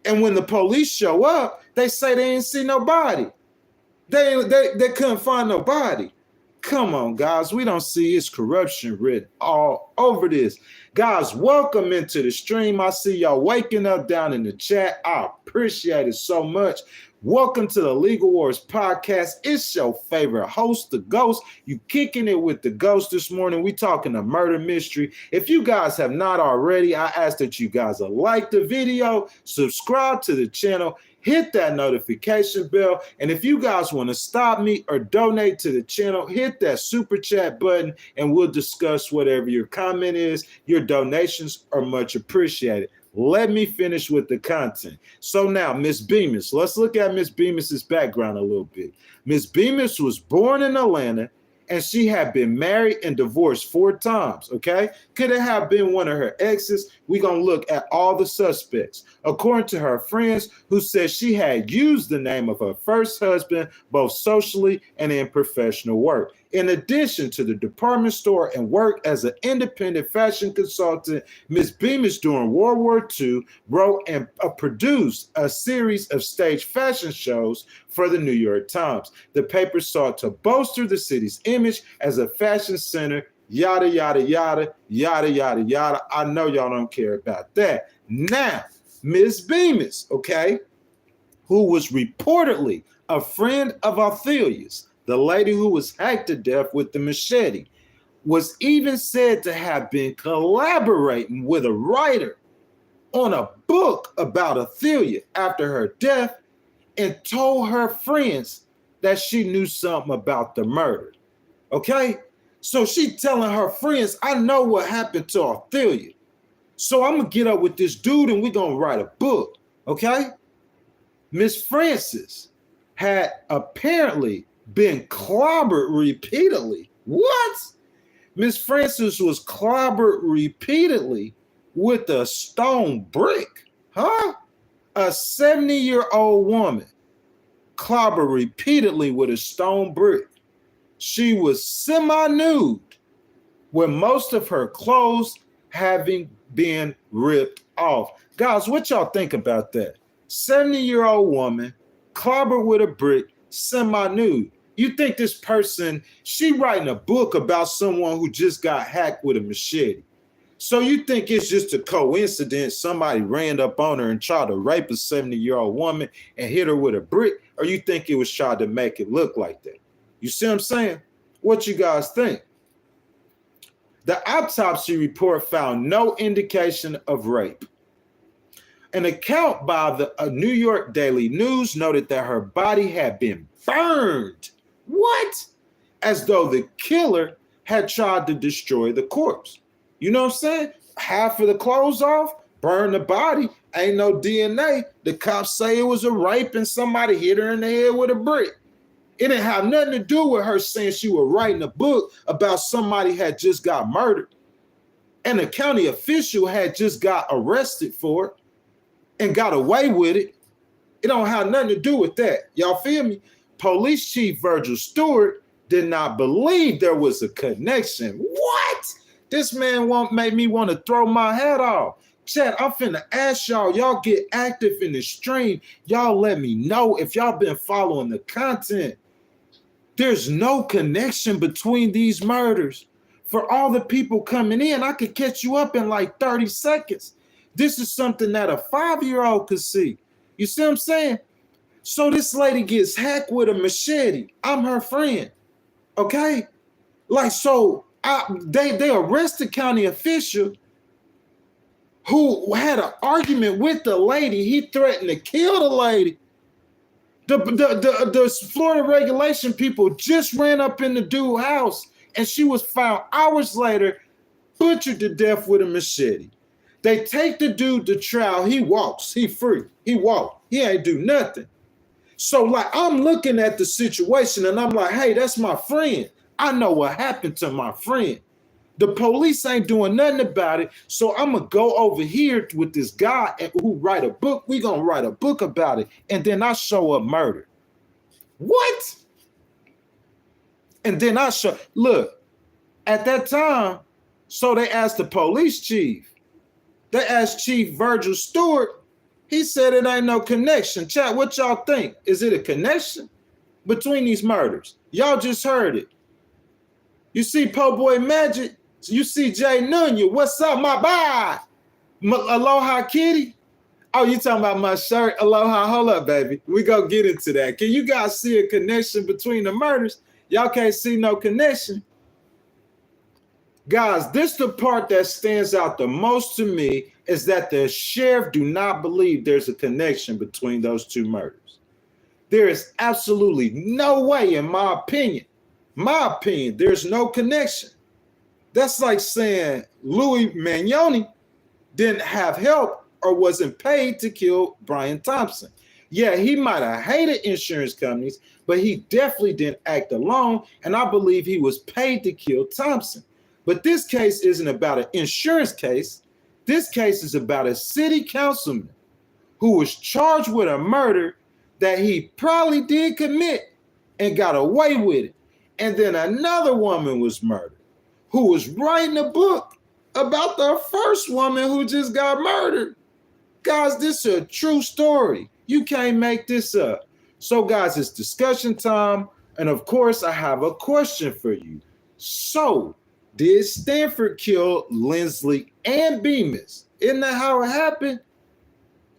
And when the police show up, they say they didn't see nobody. They couldn't find nobody. Come on, guys. We don't see it's corruption written all over this. Guys, welcome into the stream. I see y'all waking up down in the chat. I appreciate it so much. Welcome to the Legal Wars podcast. It's your favorite host, the Ghost. You kicking it with the Ghost this morning. We talking a murder mystery. If you guys have not already, I ask that you guys like the video, subscribe to the channel, hit that notification bell. And if you guys want to stop me or donate to the channel, hit that super chat button and we'll discuss whatever your comment is. Your donations are much appreciated. Let me finish with the content. So now, Miss Bemis, let's look at Miss Bemis's background a little bit. Miss Bemis was born in Atlanta, and she had been married and divorced 4 times, okay? Could it have been one of her exes? We're going to look at all the suspects. According to her friends, who said she had used the name of her first husband, both socially and in professional work. In addition to the department store and work as an independent fashion consultant, Ms. Bemis during World War II wrote and produced a series of stage fashion shows for the New York Times. The paper sought to bolster the city's image as a fashion center, yada, yada, yada, yada, yada, yada. I know y'all don't care about that. Now, Ms. Bemis, okay, who was reportedly a friend of Athelia's, the lady who was hacked to death with the machete, was even said to have been collaborating with a writer on a book about Athelia after her death and told her friends that she knew something about the murder. Okay? So she telling her friends, I know what happened to Athelia. So I'm going to get up with this dude and we're going to write a book. Okay? Miss Francis had apparently been clobbered repeatedly. What? Miss Francis was clobbered repeatedly with a stone brick. Huh? A 70-year-old woman clobbered repeatedly with a stone brick. She was semi-nude with most of her clothes having been ripped off. Guys, what y'all think about that? 70-year-old woman clobbered with a brick, semi-nude. You think this person, she writing a book about someone who just got hacked with a machete. So you think it's just a coincidence somebody ran up on her and tried to rape a 70-year-old woman and hit her with a brick, or you think it was tried to make it look like that? You see what I'm saying? What you guys think? The autopsy report found no indication of rape. An account by the New York Daily News noted that her body had been burned. What? As though the killer had tried to destroy the corpse. You know what I'm saying? Half of the clothes off, burn the body, ain't no DNA. The cops say it was a rape and somebody hit her in the head with a brick. It didn't have nothing to do with her saying she was writing a book about somebody had just got murdered. And a county official had just got arrested for it and got away with it. It don't have nothing to do with that. Y'all feel me? Police Chief Virgil Stewart did not believe there was a connection. What? This man made me want to throw my hat off. Chat, I'm finna ask y'all get active in the stream. Y'all let me know if y'all been following the content. There's no connection between these murders. For all the people coming in, I could catch you up in like 30 seconds. This is something that a 5-year-old could see. You see what I'm saying? So this lady gets hacked with a machete. I'm her friend. Okay? Like, so they arrest the county official who had an argument with the lady. He threatened to kill the lady. The Florida regulation people just ran up in the dude's house, and she was found hours later, butchered to death with a machete. They take the dude to trial. He walks. He free. He walked. He ain't do nothing. So, like, I'm looking at the situation, and I'm like, hey, that's my friend. I know what happened to my friend. The police ain't doing nothing about it, so I'm going to go over here with this guy who write a book. We going to write a book about it, and then I show up murder. What? And then I show, look, at that time, so they asked the police chief. They asked Chief Virgil Stewart. He said it ain't no connection. Chat, what y'all think? Is it a connection between these murders? Y'all just heard it. You see Po' Boy Magic. You see Jay Nunya. What's up, my boy? Aloha Kitty. Oh, you talking about my shirt? Aloha. Hold up, baby. We gonna get into that. Can you guys see a connection between the murders? Y'all can't see no connection. Guys, this the part that stands out the most to me is that the sheriff do not believe there's a connection between those two murders. There is absolutely no way, in my opinion, there's no connection. That's like saying Louis Magnoni didn't have help or wasn't paid to kill Brian Thompson. Yeah, he might have hated insurance companies, but he definitely didn't act alone, and I believe he was paid to kill Thompson. But this case isn't about an insurance case. This case is about a city councilman who was charged with a murder that he probably did commit and got away with it. And then another woman was murdered who was writing a book about the first woman who just got murdered. Guys, this is a true story. You can't make this up. So, guys, it's discussion time. And, of course, I have a question for you. So, did Stanford kill Lindsey and Bemis? Isn't that how it happened?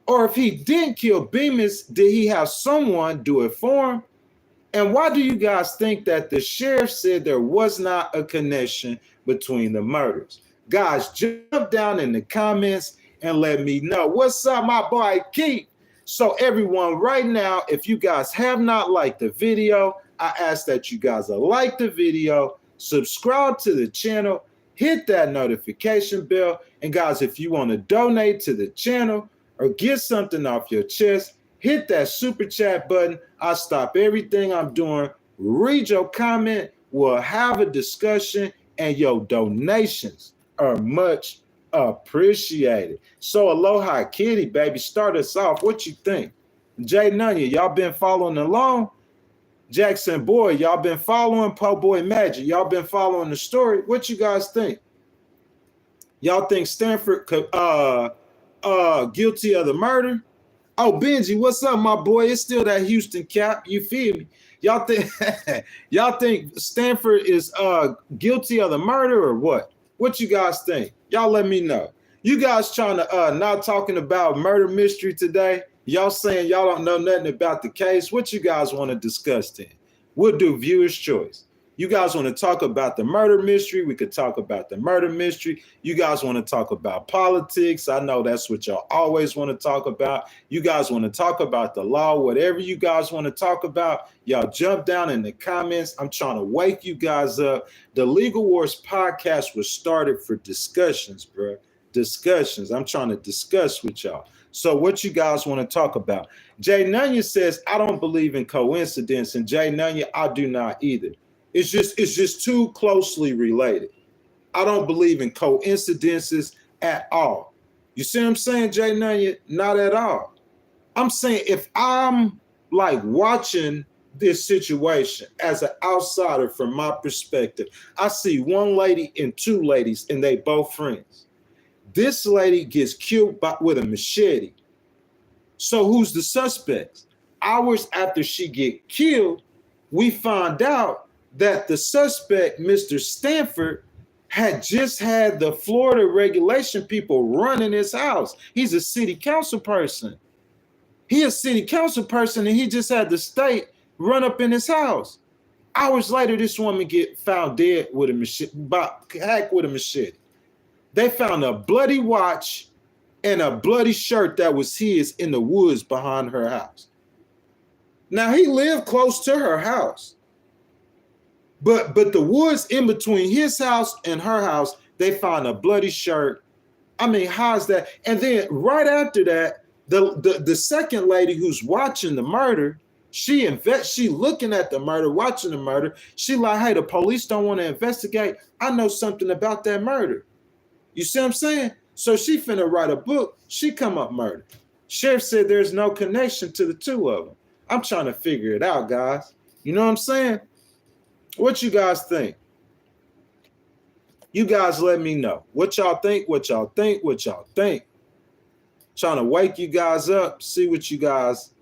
Or if he didn't kill Bemis, did he have someone do it for him? And why do you guys think that the sheriff said there was not a connection between the murders? Guys, jump down in the comments and let me know. What's up, my boy Keith? So everyone, right now, if you guys have not liked the video, I ask that you guys like the video, subscribe to the channel, hit that notification bell. And guys, if you want to donate to the channel or get something off your chest, hit that super chat button. I'll stop everything I'm doing, read your comment, we'll have a discussion, and your donations are much appreciated. So Aloha Kitty, baby, start us off. What you think? Jay Nunya, y'all been following along? Jackson Boy, y'all been following? Po' Boy Magic, y'all been following the story? What you guys think? Y'all think Stanford guilty of the murder? Oh, Benji, what's up, my boy? It's still that Houston cap. You feel me? Y'all think Stanford is guilty of the murder or what? What you guys think? Y'all let me know. You guys trying to not talking about murder mystery today? Y'all saying y'all don't know nothing about the case? What you guys want to discuss then? We'll do viewer's choice. You guys want to talk about the murder mystery? We could talk about the murder mystery. You guys want to talk about politics? I know that's what y'all always want to talk about. You guys want to talk about the law? Whatever you guys want to talk about, y'all jump down in the comments. I'm trying to wake you guys up. The Legal Wars podcast was started for discussions, bro. Discussions. I'm trying to discuss with y'all. So what you guys want to talk about? Jay Nunya says, I don't believe in coincidence. And Jay Nunya, I do not either. It's just too closely related. I don't believe in coincidences at all. You see what I'm saying, Jay Nunya? Not at all. I'm saying if I'm like watching this situation as an outsider from my perspective, I see one lady and two ladies and they both friends. This lady gets killed with a machete. So who's the suspects? Hours after she get killed, we find out that the suspect, Mr. Stanford, had just had the Florida regulation people run in his house. He's a city council person. He a city council person, and he just had the state run up in his house. Hours later, this woman get found dead with a machete, hacked with a machete. They found a bloody watch and a bloody shirt that was his in the woods behind her house. Now, he lived close to her house. But the woods in between his house and her house, they found a bloody shirt. I mean, how's that? And then right after that, the second lady who's watching the murder, she looking at the murder, watching the murder. She like, hey, the police don't want to investigate. I know something about that murder. You see what I'm saying? So she finna write a book. She come up murder. Sheriff said there's no connection to the two of them. I'm trying to figure it out, guys. You know what I'm saying? What you guys think? You guys let me know. What y'all think? What y'all think? What y'all think? Trying to wake you guys up. See what you guys.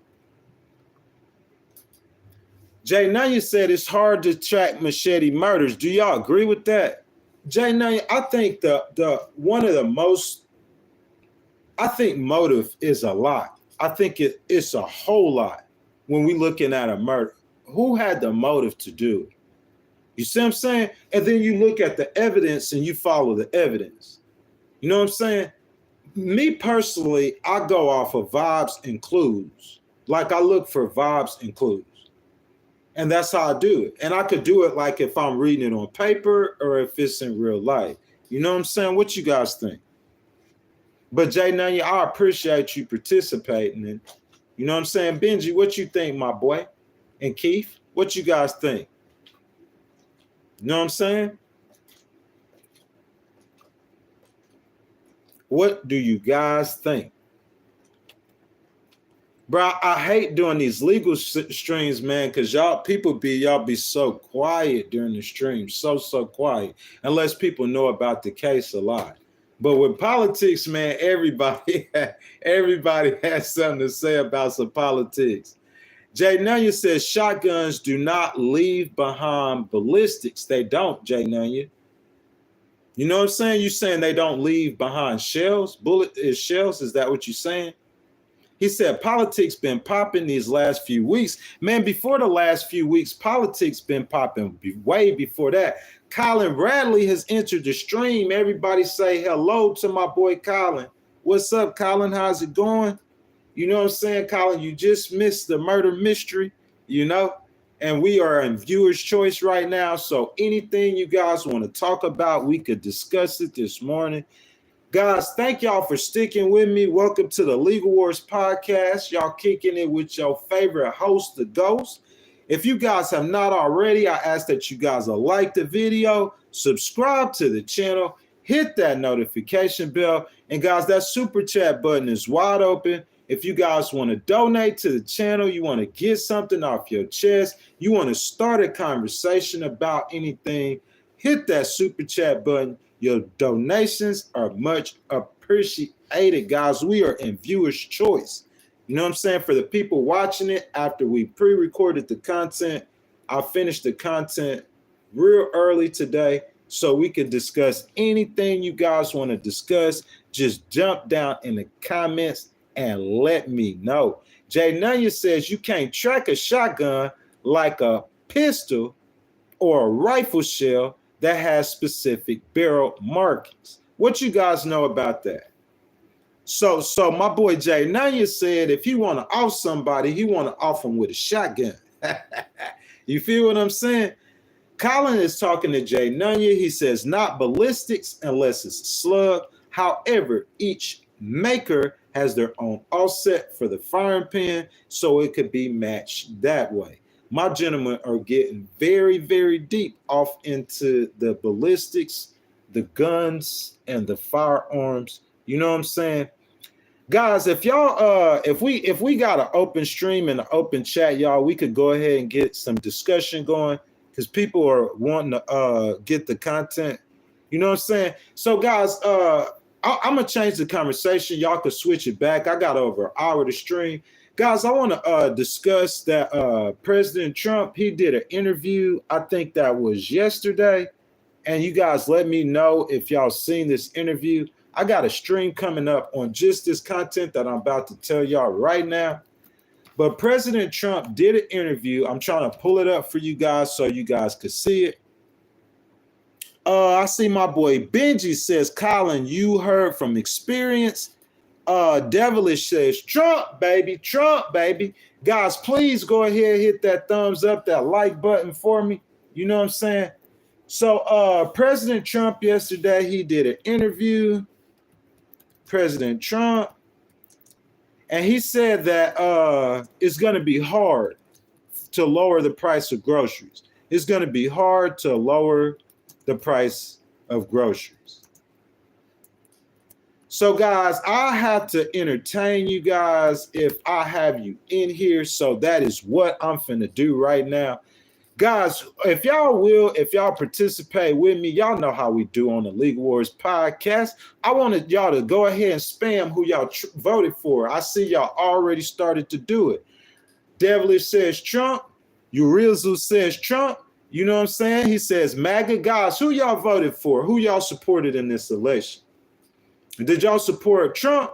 Jay Nunya said it's hard to track machete murders. Do y'all agree with that? Jay Nunya, I think the one of the most. I think motive is a lot. I think it's a whole lot when we looking at a murder. Who had the motive to do it? You see what I'm saying? And then you look at the evidence and you follow the evidence. You know what I'm saying? Me personally, I go off of vibes and clues. Like I look for vibes and clues. And that's how I do it. And I could do it like if I'm reading it on paper or if it's in real life. You know what I'm saying? What you guys think? But Jay Nunya, I appreciate you participating. And you know what I'm saying? Benji, what you think, my boy? And Keith, what you guys think? You know what I'm saying? What do you guys think? Bro, I hate doing these legal streams, man, because y'all be so quiet during the stream. So quiet. Unless people know about the case a lot. But with politics, man, everybody has something to say about some politics. Jay Nunya says shotguns do not leave behind ballistics. They don't, Jay Nunya. You know what I'm saying? You saying they don't leave behind shells? Shells? Is that what you're saying? He said politics been popping these last few weeks. Man, before the last few weeks, politics been popping way before that. Colin Bradley has entered the stream. Everybody say hello to my boy Colin. What's up, Colin? How's it going? You know what I'm saying, Colin? You just missed the murder mystery, you know? And we are in viewer's choice right now. So anything you guys want to talk about, we could discuss it this morning. Guys, thank y'all for sticking with me. Welcome to the Legal Wars podcast. Y'all kicking it with your favorite host, The Ghost. If you guys have not already, I ask that you guys will like the video, subscribe to the channel, hit that notification bell. And guys, that super chat button is wide open. If you guys want to donate to the channel, you want to get something off your chest, you want to start a conversation about anything, hit that super chat button. Your donations are much appreciated, guys. We are in viewer's choice. You know what I'm saying? For the people watching it, after we pre-recorded the content, I finished the content real early today. so we can discuss anything you guys want to discuss. Just jump down in the comments and let me know. Jay Nunya says you can't track a shotgun like a pistol or a rifle shell that has specific barrel markings. What you guys know about that? So my boy Jay Nunya said if he want to off somebody, he want to off him with a shotgun. You feel what I'm saying? Colin is talking to Jay Nunya. He says not ballistics unless it's a slug. However, each maker has their own offset for the firing pin, so it could be matched that way. My gentlemen are getting very, very deep off into the ballistics, the guns, and the firearms. You know what I'm saying? Guys, if y'all if we got an open stream and an open chat, y'all, we could go ahead and get some discussion going because people are wanting to get the content. You know what I'm saying? So guys, I'm gonna change the conversation. Y'all could switch it back. I got over an hour to stream. Guys, I want to discuss that President Trump, he did an interview. I think that was yesterday. And you guys let me know if y'all seen this interview. I got a stream coming up on just this content that I'm about to tell y'all right now. But President Trump did an interview. I'm trying to pull it up for you guys so you guys could see it. I see my boy Benji says, Colin, you heard from experience. Devilish says, Trump, baby. Guys, please go ahead and hit that thumbs up, that like button for me. You know what I'm saying? So President Trump yesterday, he did an interview. President Trump. And he said that it's going to be hard to lower the price of groceries. It's going to be hard to lower the price of groceries. So guys, I have to entertain you guys if I have you in here. So that is what I'm finna do right now. Guys, if y'all participate with me, y'all know how we do on the Legal Wars podcast. I wanted y'all to go ahead and spam who y'all voted for. I see y'all already started to do it. Devilish says Trump. Urizu says Trump. You know what I'm saying? He says MAGA. Guys, who y'all voted for? Who y'all supported in this election? Did y'all support Trump?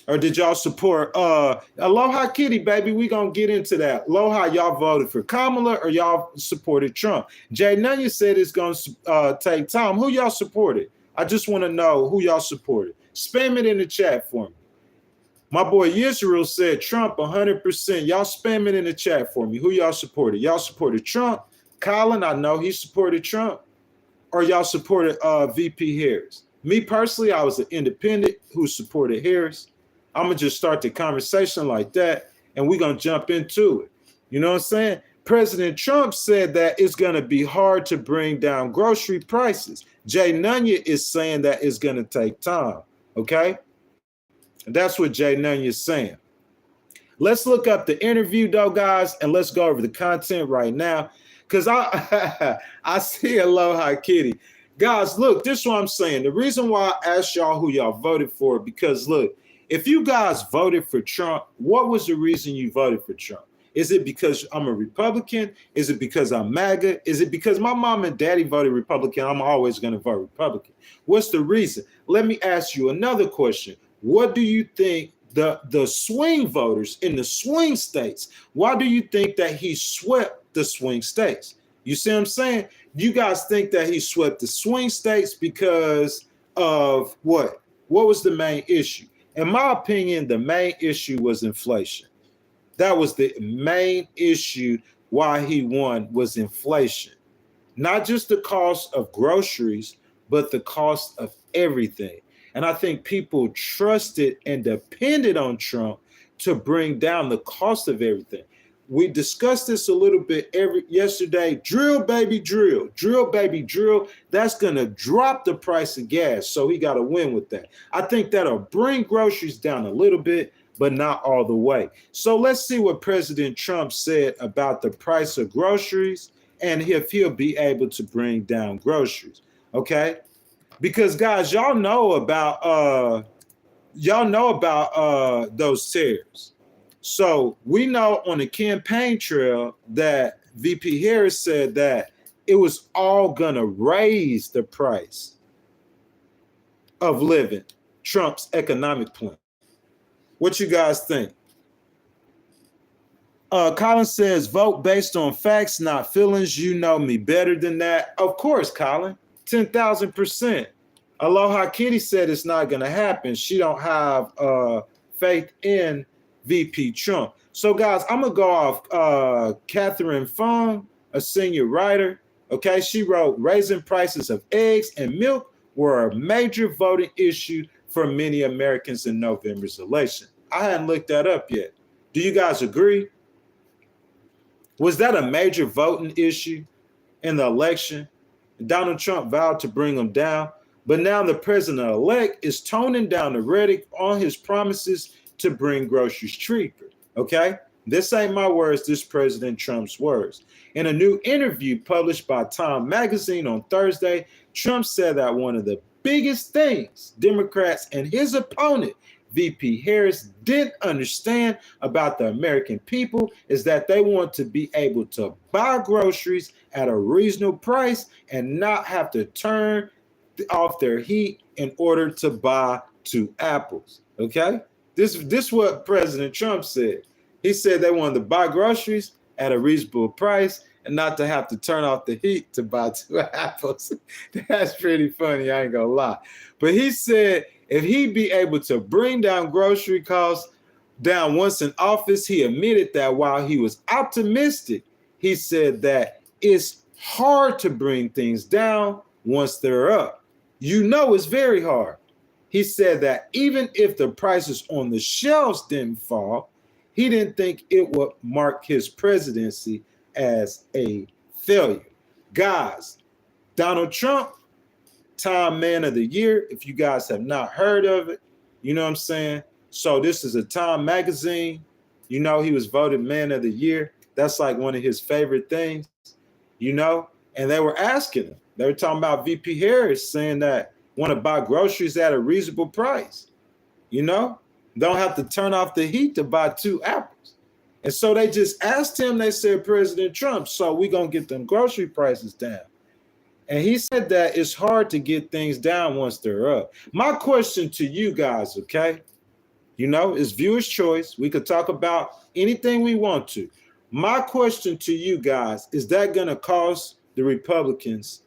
Or did y'all support Aloha Kitty, baby? We gonna get into that. Aloha, y'all voted for Kamala or y'all supported Trump? Jay Nunya said it's gonna take time. Who y'all supported? I just want to know who y'all supported. Spam it in the chat for me. My boy Yisrael said Trump 100%. Y'all spam it in the chat for me. Who y'all supported? Y'all supported Trump. Colin, I know he supported Trump. Or y'all supported VP Harris. Me personally, I was an independent who supported Harris. I'm going to just start the conversation like that, and we're going to jump into it. You know what I'm saying? President Trump said that it's going to be hard to bring down grocery prices. Jay Nunya is saying that it's going to take time, okay? And that's what Jay Nunya is saying. Let's look up the interview, though, guys, and let's go over the content right now, because I see Aloha Kitty. Guys, look, this is what I'm saying. The reason why I asked y'all who y'all voted for, because, look, if you guys voted for Trump, what was the reason you voted for Trump? Is it because I'm a Republican? Is it because I'm MAGA? Is it because my mom and daddy voted Republican? I'm always going to vote Republican. What's the reason? Let me ask you another question. What do you think the swing voters in the swing states, why do you think that he swept the swing states? You see what I'm saying? You guys think that he swept the swing states because of what? What was the main issue? In my opinion, the main issue was inflation. That was the main issue why he won was inflation. Not just the cost of groceries, but the cost of everything. And I think people trusted and depended on Trump to bring down the cost of everything. We discussed this a little bit yesterday. Drill, baby, drill. Drill, baby, drill. That's going to drop the price of gas. So he got to win with that. I think that'll bring groceries down a little bit, but not all the way. So let's see what President Trump said about the price of groceries and if he'll be able to bring down groceries. Okay? Because, guys, y'all know about those tariffs. So we know on the campaign trail that VP Harris said that it was all gonna raise the price of living. Trump's economic plan. What you guys think? Colin says, vote based on facts, not feelings. You know me better than that. Of course, Colin, 10,000%. Aloha Kitty said it's not going to happen. She don't have faith in VP Trump. So, guys, I'm going to go off Catherine Fong, a senior writer. Okay, she wrote, raising prices of eggs and milk were a major voting issue for many Americans in November's election. I hadn't looked that up yet. Do you guys agree? Was that a major voting issue in the election? Donald Trump vowed to bring them down, but now the president-elect is toning down the rhetoric on his promises to bring groceries cheaper, okay? This ain't my words, this President Trump's words. In a new interview published by Time magazine on Thursday, Trump said that one of the biggest things Democrats and his opponent, VP Harris, didn't understand about the American people is that they want to be able to buy groceries at a reasonable price and not have to turn off their heat in order to buy 2 apples. Okay? This what President Trump said. He said they wanted to buy groceries at a reasonable price and not to have to turn off the heat to buy 2 apples. That's pretty funny, I ain't gonna lie. But he said if he'd be able to bring down grocery costs down once in office, he admitted that while he was optimistic, he said that it's hard to bring things down once they're up. You know it's very hard. He said that even if the prices on the shelves didn't fall, he didn't think it would mark his presidency as a failure. Guys, Donald Trump, Time Man of the Year. If you guys have not heard of it, you know what I'm saying? So this is a Time magazine. You know, he was voted Man of the Year. That's like one of his favorite things, you know? And they were asking him. They were talking about VP Harris saying that want to buy groceries at a reasonable price, you know? Don't have to turn off the heat to buy 2 apples. And so they just asked him, they said, President Trump, so we going to get them grocery prices down. And he said that it's hard to get things down once they're up. My question to you guys, okay? You know, it's viewer's choice. We could talk about anything we want to. My question to you guys, is that going to cost the Republicans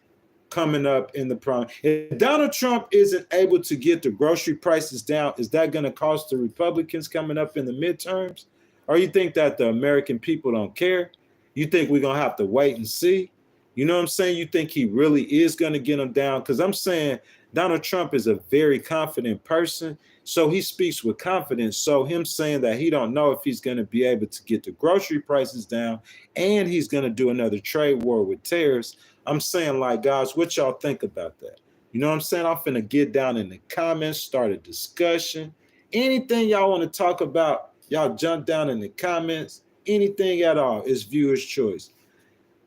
coming up in the primary? If Donald Trump isn't able to get the grocery prices down, is that going to cost the Republicans coming up in the midterms? Or you think that the American people don't care? You think we're going to have to wait and see? You know what I'm saying? You think he really is going to get them down? Because I'm saying Donald Trump is a very confident person. So he speaks with confidence. So him saying that he don't know if he's going to be able to get the grocery prices down and he's going to do another trade war with tariffs. I'm saying, like, guys, what y'all think about that? You know what I'm saying? I'm finna get down in the comments, start a discussion. Anything y'all want to talk about, y'all jump down in the comments. Anything at all is viewer's choice.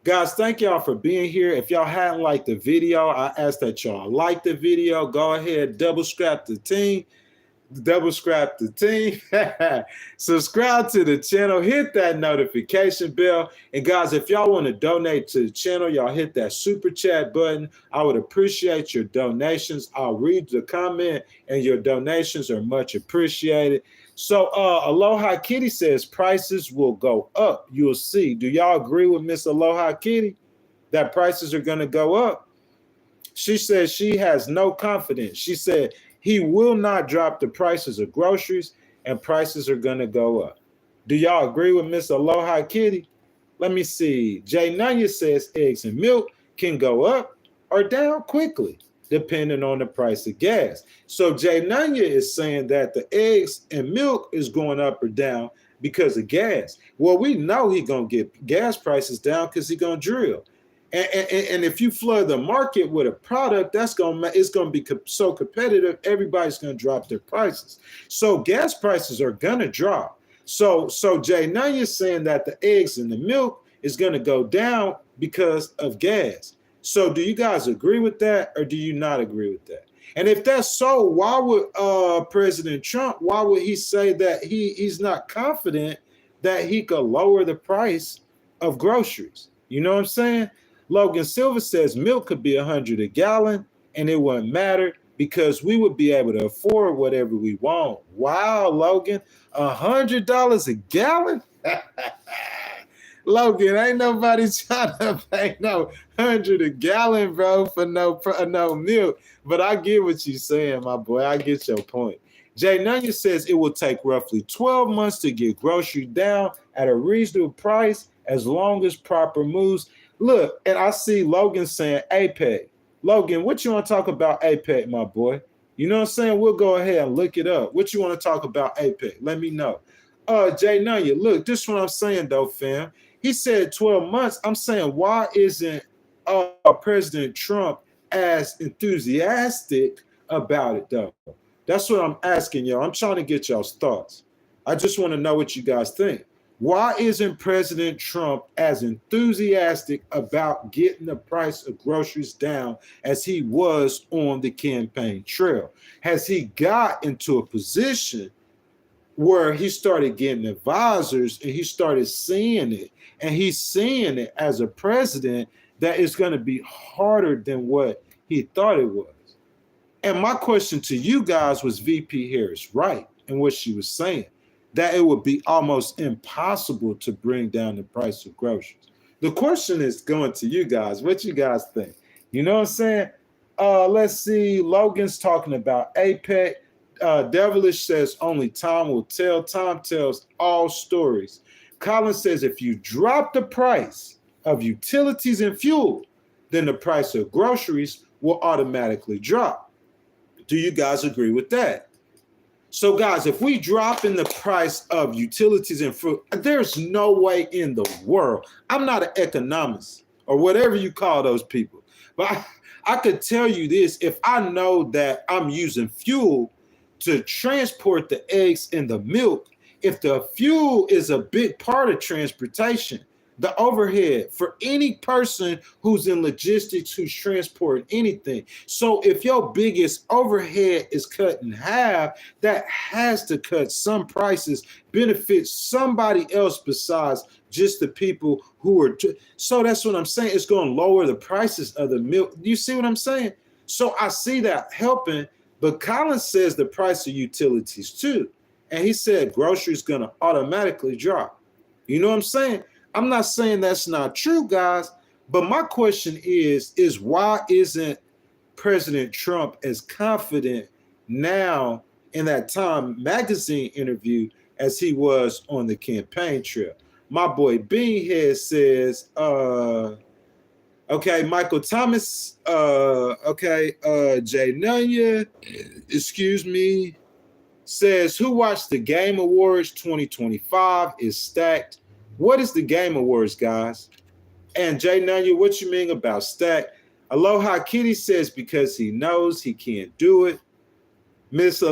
Guys, thank y'all for being here. If y'all hadn't liked the video, I ask that y'all like the video. Go ahead, double scrap the team. Subscribe to the channel, hit that notification bell. And guys, if y'all want to donate to the channel, y'all hit that super chat button. I would appreciate your donations. I'll read the comment and your donations are much appreciated. So Aloha Kitty says prices will go up. You'll see. Do y'all agree with Miss Aloha Kitty that prices are going to go up? She says she has no confidence. She said he will not drop the prices of groceries and prices are going to go up. Do y'all agree with Miss Aloha Kitty? Let me see. Jay Nunya says eggs and milk can go up or down quickly, depending on the price of gas. So Jay Nunya is saying that the eggs and milk is going up or down because of gas. Well, we know he's going to get gas prices down because he's going to drill. And if you flood the market with a product, it's going to be so competitive, everybody's going to drop their prices. So gas prices are going to drop. So Jay Nunya is saying that the eggs and the milk is going to go down because of gas. So do you guys agree with that or do you not agree with that? And if that's so, why would President Trump, why would he say that he's not confident that he could lower the price of groceries? You know what I'm saying? Logan Silva says milk could be $100 a gallon and it wouldn't matter because we would be able to afford whatever we want. Wow, Logan, $100 a gallon? Logan, ain't nobody trying to pay no 100 a gallon, bro, for no milk. But I get what you're saying, my boy. I get your point. Jay Nunya says it will take roughly 12 months to get groceries down at a reasonable price as long as proper moves. Look, and I see Logan saying APEC. Logan, what you want to talk about APEC, my boy? You know what I'm saying? We'll go ahead and look it up. What you want to talk about APEC? Let me know. Jay Nunya, look, this is what I'm saying, though, fam. He said 12 months. I'm saying, why isn't President Trump as enthusiastic about it, though? That's what I'm asking y'all. I'm trying to get y'all's thoughts. I just want to know what you guys think. Why isn't President Trump as enthusiastic about getting the price of groceries down as he was on the campaign trail? Has he got into a position where he started getting advisors and he started seeing it, and he's seeing it as a president that is going to be harder than what he thought it was? And my question to you guys was VP Harris right in what she was saying, that it would be almost impossible to bring down the price of groceries. The question is going to you guys. What you guys think? You know what I'm saying? Let's see. Logan's talking about APEC. Devilish says only time will tell. Time tells all stories. Colin says if you drop the price of utilities and fuel, then the price of groceries will automatically drop. Do you guys agree with that? So, guys, if we drop in the price of utilities and fruit, there's no way in the world. I'm not an economist or whatever you call those people, but I could tell you this. If I know that I'm using fuel to transport the eggs and the milk, if the fuel is a big part of transportation, the overhead for any person who's in logistics, who's transporting anything. So if your biggest overhead is cut in half, that has to cut some prices, benefit somebody else besides just the people who are. So that's what I'm saying. It's going to lower the prices of the milk. You see what I'm saying? So I see that helping, but Collins says the price of utilities too. And he said groceries going to automatically drop. You know what I'm saying? I'm not saying that's not true, guys, but my question is why isn't President Trump as confident now in that Time magazine interview as he was on the campaign trail? My boy Beanhead says, okay, Michael Thomas, Jay Nunya, excuse me, says, who watched the Game Awards 2025 is stacked. What is the Game Awards, guys? And Jay Nunya, what you mean about stacked? Aloha Kitty says because he knows he can't do it. Miss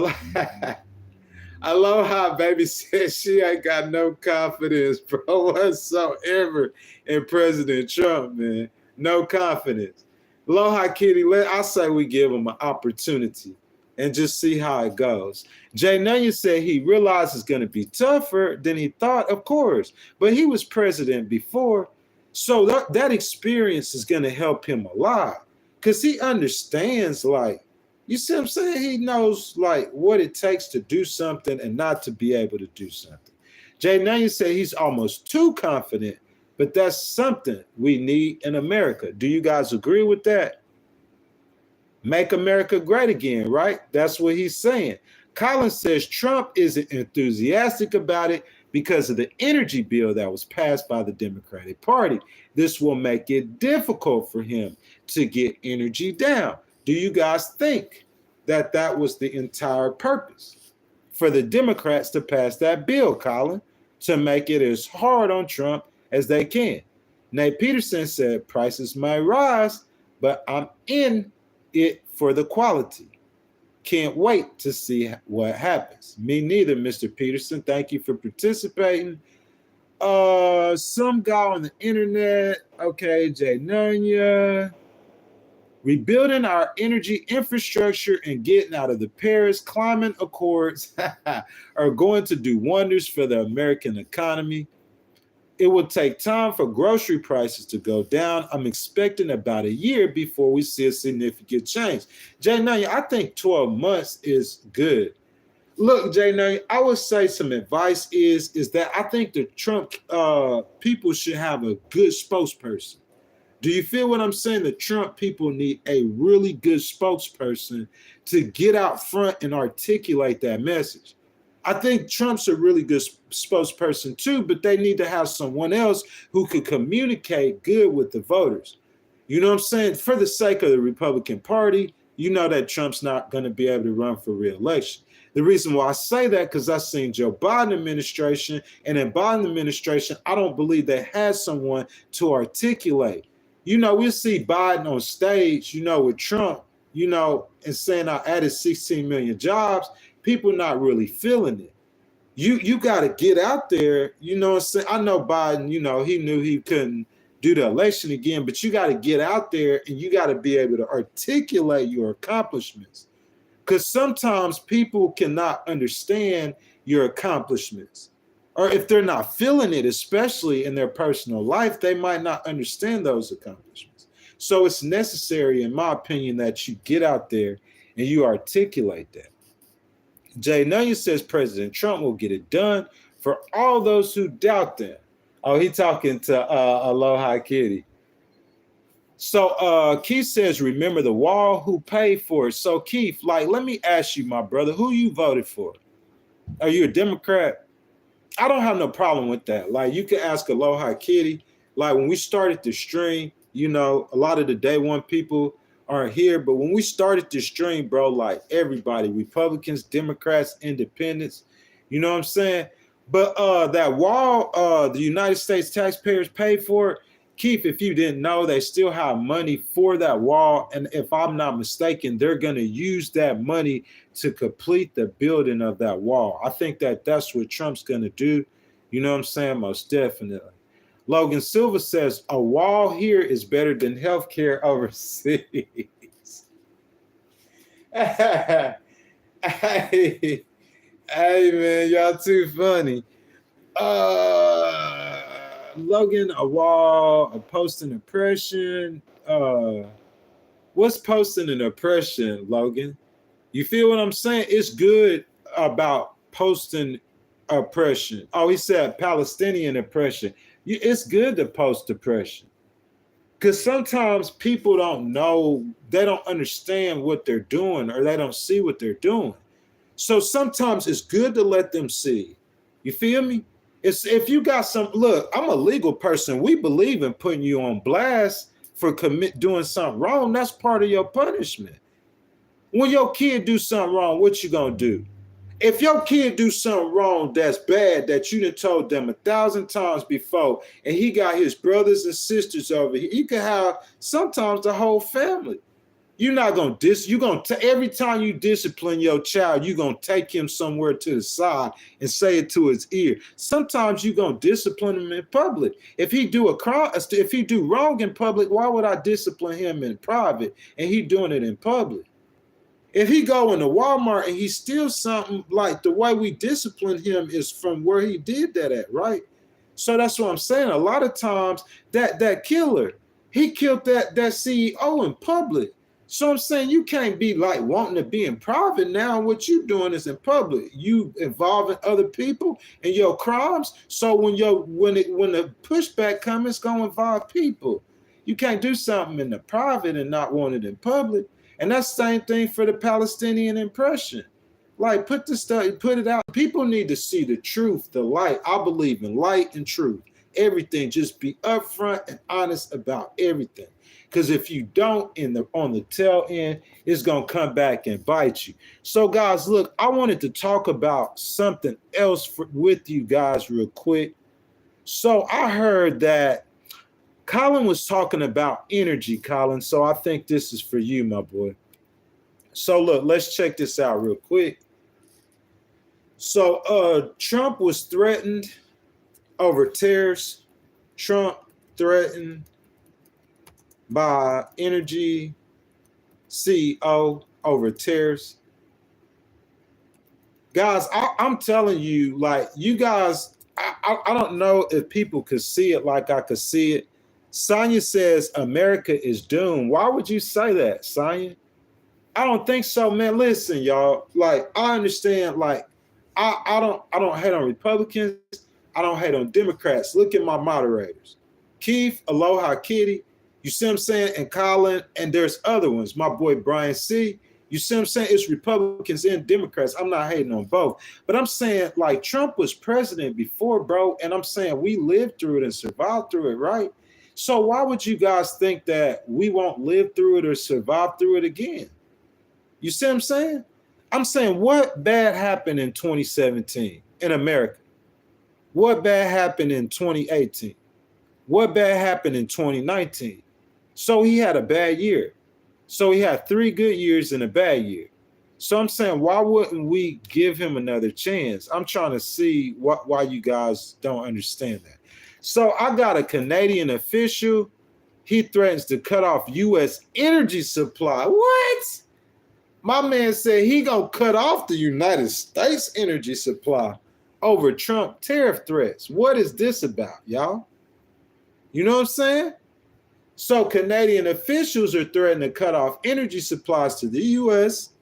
Aloha Baby says she ain't got no confidence, bro, whatsoever in President Trump, man. No confidence. Aloha Kitty, I say we give him an opportunity and just see how it goes. Jay Nunya said he realized it's going to be tougher than he thought, of course, but he was president before. So that experience is going to help him a lot because he understands, like, you see what I'm saying? He knows, like, what it takes to do something and not to be able to do something. Jay Nunya said he's almost too confident, but that's something we need in America. Do you guys agree with that? Make America great again, right? That's what he's saying. Collins says Trump isn't enthusiastic about it because of the energy bill that was passed by the Democratic Party. This will make it difficult for him to get energy down. Do you guys think that that was the entire purpose for the Democrats to pass that bill, Colin, to make it as hard on Trump as they can? Nate Peterson said prices might rise, but I'm in it for the quality. Can't wait to see what happens. Me neither, Mr. Peterson. Thank you for participating. Some guy on the internet. Okay, Jay Nunya. Rebuilding our energy infrastructure and getting out of the Paris Climate Accords are going to do wonders for the American economy. It will take time for grocery prices to go down. I'm expecting about a year before we see a significant change. Jay Nunn, I think 12 months is good. Look, Jay Nunn, I would say some advice is that I think the Trump people should have a good spokesperson. Do you feel what I'm saying? The Trump people need a really good spokesperson to get out front and articulate that message. I think Trump's a really good spokesperson too, but they need to have someone else who could communicate good with the voters. You know what I'm saying? For the sake of the Republican Party, you know that Trump's not going to be able to run for re-election. The reason why I say that, because I've seen Joe Biden administration, and in Biden administration, I don't believe they had someone to articulate. You know, we'll see Biden on stage, you know, with Trump, you know, and saying I added 16 million jobs. People not really feeling it. You got to get out there, you know what I'm saying? I know Biden, you know, he knew he couldn't do the election again, but you got to get out there and you got to be able to articulate your accomplishments. Because sometimes people cannot understand your accomplishments. Or if they're not feeling it, especially in their personal life, they might not understand those accomplishments. So it's necessary, in my opinion, that you get out there and you articulate that. Jay Nunn says President Trump will get it done for all those who doubt them. Oh, he talking to Aloha Kitty. So Keith says, remember the wall, who paid for it? So Keith, like, let me ask you, my brother, who you voted for? Are you a Democrat? I don't have no problem with that. Like, you can ask Aloha Kitty. Like, when we started the stream, you know, a lot of the day one people aren't here, but when we started the stream, bro, like everybody, Republicans, Democrats, Independents, you know what I'm saying? But that wall, the United States taxpayers paid for it. Keith, if you didn't know, they still have money for that wall. And if I'm not mistaken, they're going to use that money to complete the building of that wall. I think that that's what Trump's going to do. You know what I'm saying? Most definitely. Logan Silva says, a wall here is better than healthcare overseas. Hey, man, y'all too funny. Logan, a wall, a posting oppression. What's posting an oppression, Logan? You feel what I'm saying? It's good about posting oppression. Oh, he said Palestinian oppression. It's good to post oppression. Because sometimes people don't know, they don't understand what they're doing, or they don't see what they're doing. So sometimes it's good to let them see. You feel me? It's if you got some, look, I'm a legal person. We believe in putting you on blast for doing something wrong. That's part of your punishment. When your kid do something wrong, what you gonna do? If your kid do something wrong that's bad, that you done told them 1,000 times before, and he got his brothers and sisters over here, you can have sometimes the whole family. You're not gonna every time you discipline your child, you're gonna take him somewhere to the side and say it to his ear. Sometimes you're gonna discipline him in public. If he do wrong in public, why would I discipline him in private and he doing it in public? If he go into Walmart and he steals something, like the way we discipline him is from where he did that at, right? So that's what I'm saying. A lot of times that killer, he killed that CEO in public. So I'm saying you can't be like wanting to be in private now. What you doing is in public. You involving other people in your crimes. So when the pushback comes, it's gonna involve people. You can't do something in the private and not want it in public. And that's the same thing for the Palestinian oppression. Like, put it out. People need to see the truth, the light. I believe in light and truth. Everything, just be upfront and honest about everything. Because if you don't, on the tail end, it's going to come back and bite you. So, guys, look, I wanted to talk about something else with you guys real quick. So I heard that Colin was talking about energy, Colin. So I think this is for you, my boy. So look, let's check this out real quick. So Trump was threatened over tariffs. Trump threatened by energy CEO over tariffs. Guys, I'm telling you, like, you guys, I don't know if people could see it like I could see it. Sonya says America is doomed. Why would you say that, Sonya? I don't think so, man. Listen, y'all. Like, I understand. Like, I don't hate on Republicans. I don't hate on Democrats. Look at my moderators, Keith, Aloha Kitty. You see what I'm saying? And Colin, and there's other ones. My boy Brian C. You see what I'm saying? It's Republicans and Democrats. I'm not hating on both, but I'm saying like Trump was president before, bro, and I'm saying we lived through it and survived through it, right? So why would you guys think that we won't live through it or survive through it again? You see what I'm saying? I'm saying what bad happened in 2017 in America? What bad happened in 2018? What bad happened in 2019? So he had a bad year. So he had 3 good years and a bad year. So I'm saying, why wouldn't we give him another chance? I'm trying to see why you guys don't understand that. So I got a Canadian official. He threatens to cut off U.S. energy supply. What? My man said he gonna cut off the United States energy supply over Trump tariff threats. What is this about, y'all? You know what I'm saying? So Canadian officials are threatening to cut off energy supplies to the U.S.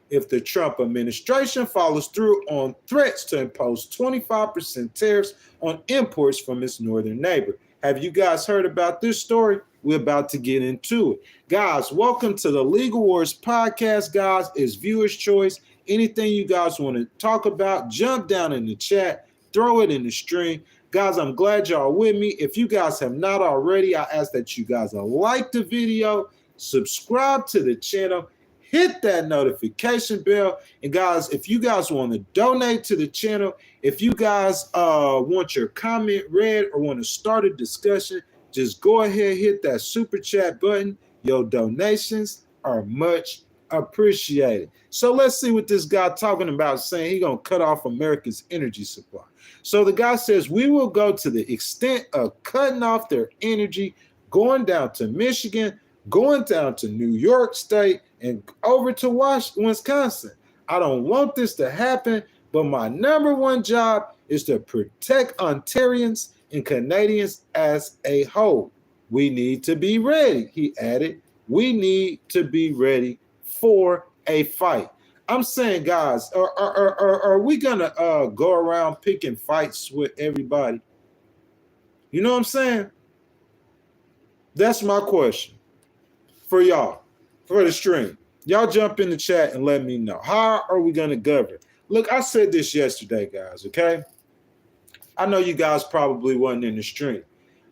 if the Trump administration follows through on threats to impose 25% tariffs on imports from its northern neighbor. Have you guys heard about this story? We're about to get into it. Guys, welcome to the Legal Wars podcast, guys. It's viewer's choice. Anything you guys want to talk about, jump down in the chat, throw it in the stream. Guys, I'm glad y'all with me. If you guys have not already, I ask that you guys like the video, subscribe to the channel, hit that notification bell. And guys, if you guys want to donate to the channel, if you guys want your comment read or want to start a discussion, just go ahead, hit that super chat button. Your donations are much appreciated. So let's see what this guy talking about, saying he gonna cut off America's energy supply. So the guy says we will go to the extent of cutting off their energy, going down to Michigan, going down to New York State, and over to Wisconsin. I don't want this to happen, but my number one job is to protect Ontarians and Canadians as a whole. We need to be ready, he added. We need to be ready for a fight. I'm saying, guys, are we gonna go around picking fights with everybody? You know what I'm saying? That's my question for y'all, for the stream. Y'all jump in the chat and let me know. How are we gonna govern? Look, I said this yesterday, guys, okay? I know you guys probably wasn't in the stream,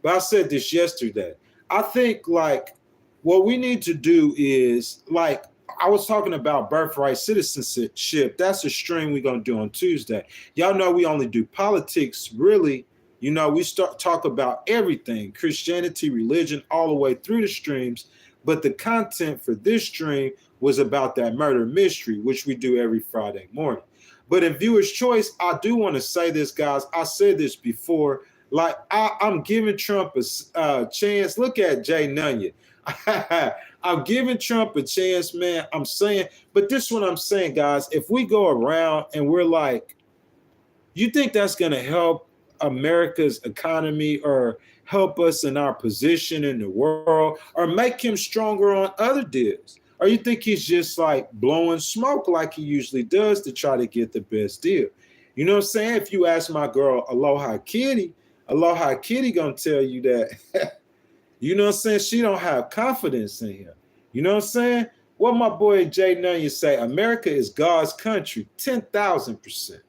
but I said this yesterday. I think, like, what we need to do is, like, I was talking about birthright citizenship. That's a stream we're going to do on Tuesday. Y'all know we only do politics, really. You know, we talk about everything, Christianity, religion, all the way through the streams. But the content for this stream was about that murder mystery, which we do every Friday morning. But in viewer's choice, I do want to say this, guys. I said this before. Like, I'm giving Trump a chance. Look at Jay Nunya. I'm giving Trump a chance, man. I'm saying, but this is what I'm saying, guys. If we go around and we're like, you think that's going to help America's economy or help us in our position in the world or make him stronger on other deals? Or you think he's just like blowing smoke like he usually does to try to get the best deal? You know what I'm saying? If you ask my girl, Aloha Kitty gonna tell you that, you know what I'm saying? She don't have confidence in him. You know what I'm saying? What my boy Jay Nunya say, America is God's country, 10,000%.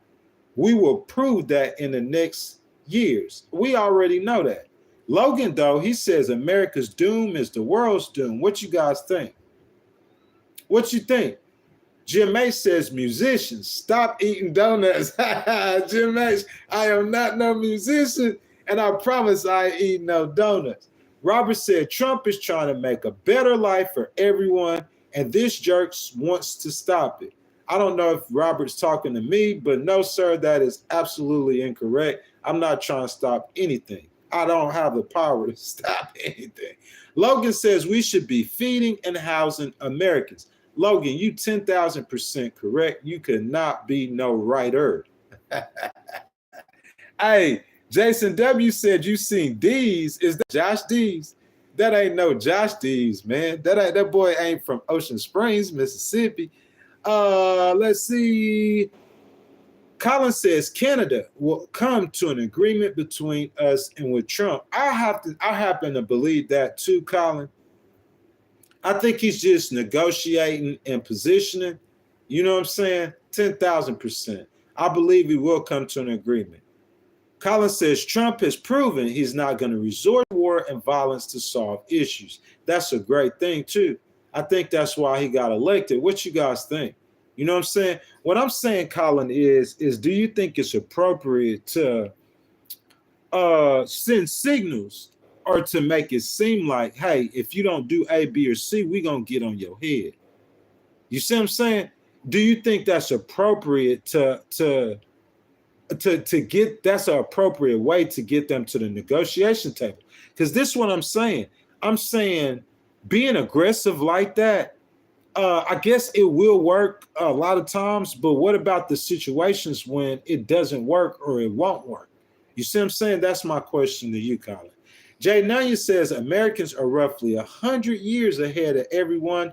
We will prove that in the next years. We already know that. Logan, though, he says America's doom is the world's doom. What you guys think? What you think? Jim A says, musicians, stop eating donuts. Jim H, I am not no musician, and I promise I ain't eating no donuts. Robert said, Trump is trying to make a better life for everyone, and this jerk wants to stop it. I don't know if Robert's talking to me, but no, sir, that is absolutely incorrect. I'm not trying to stop anything. I don't have the power to stop anything. Logan says we should be feeding and housing Americans. Logan, you 10,000% correct. You could not be no writer. Hey, Jason W said you seen Dees. Is that Josh Dees? That ain't no Josh Dees, man. That boy ain't from Ocean Springs, Mississippi. Let's see. Colin says Canada will come to an agreement between us and with Trump. I happen to believe that too, Colin. I think he's just negotiating and positioning. You know what I'm saying? 10,000%. I believe he will come to an agreement. Colin says Trump has proven he's not going to resort to war and violence to solve issues. That's a great thing too. I think that's why he got elected. What you guys think? You know what I'm saying? What I'm saying, Colin, is do you think it's appropriate to send signals or to make it seem like, hey, if you don't do A, B, or C, we're going to get on your head? You see what I'm saying? Do you think that's appropriate to get, that's an appropriate way to get them to the negotiation table? Because this is what I'm saying. I'm saying being aggressive like that, I guess it will work a lot of times, but what about the situations when it doesn't work or it won't work? You see what I'm saying? That's my question to you, Colin. Jay Nunya says Americans are roughly 100 years ahead of everyone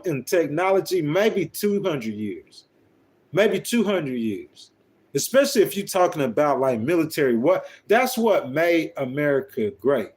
in technology, maybe 200 years. Maybe 200 years. Especially if you're talking about like military, that's what made America great.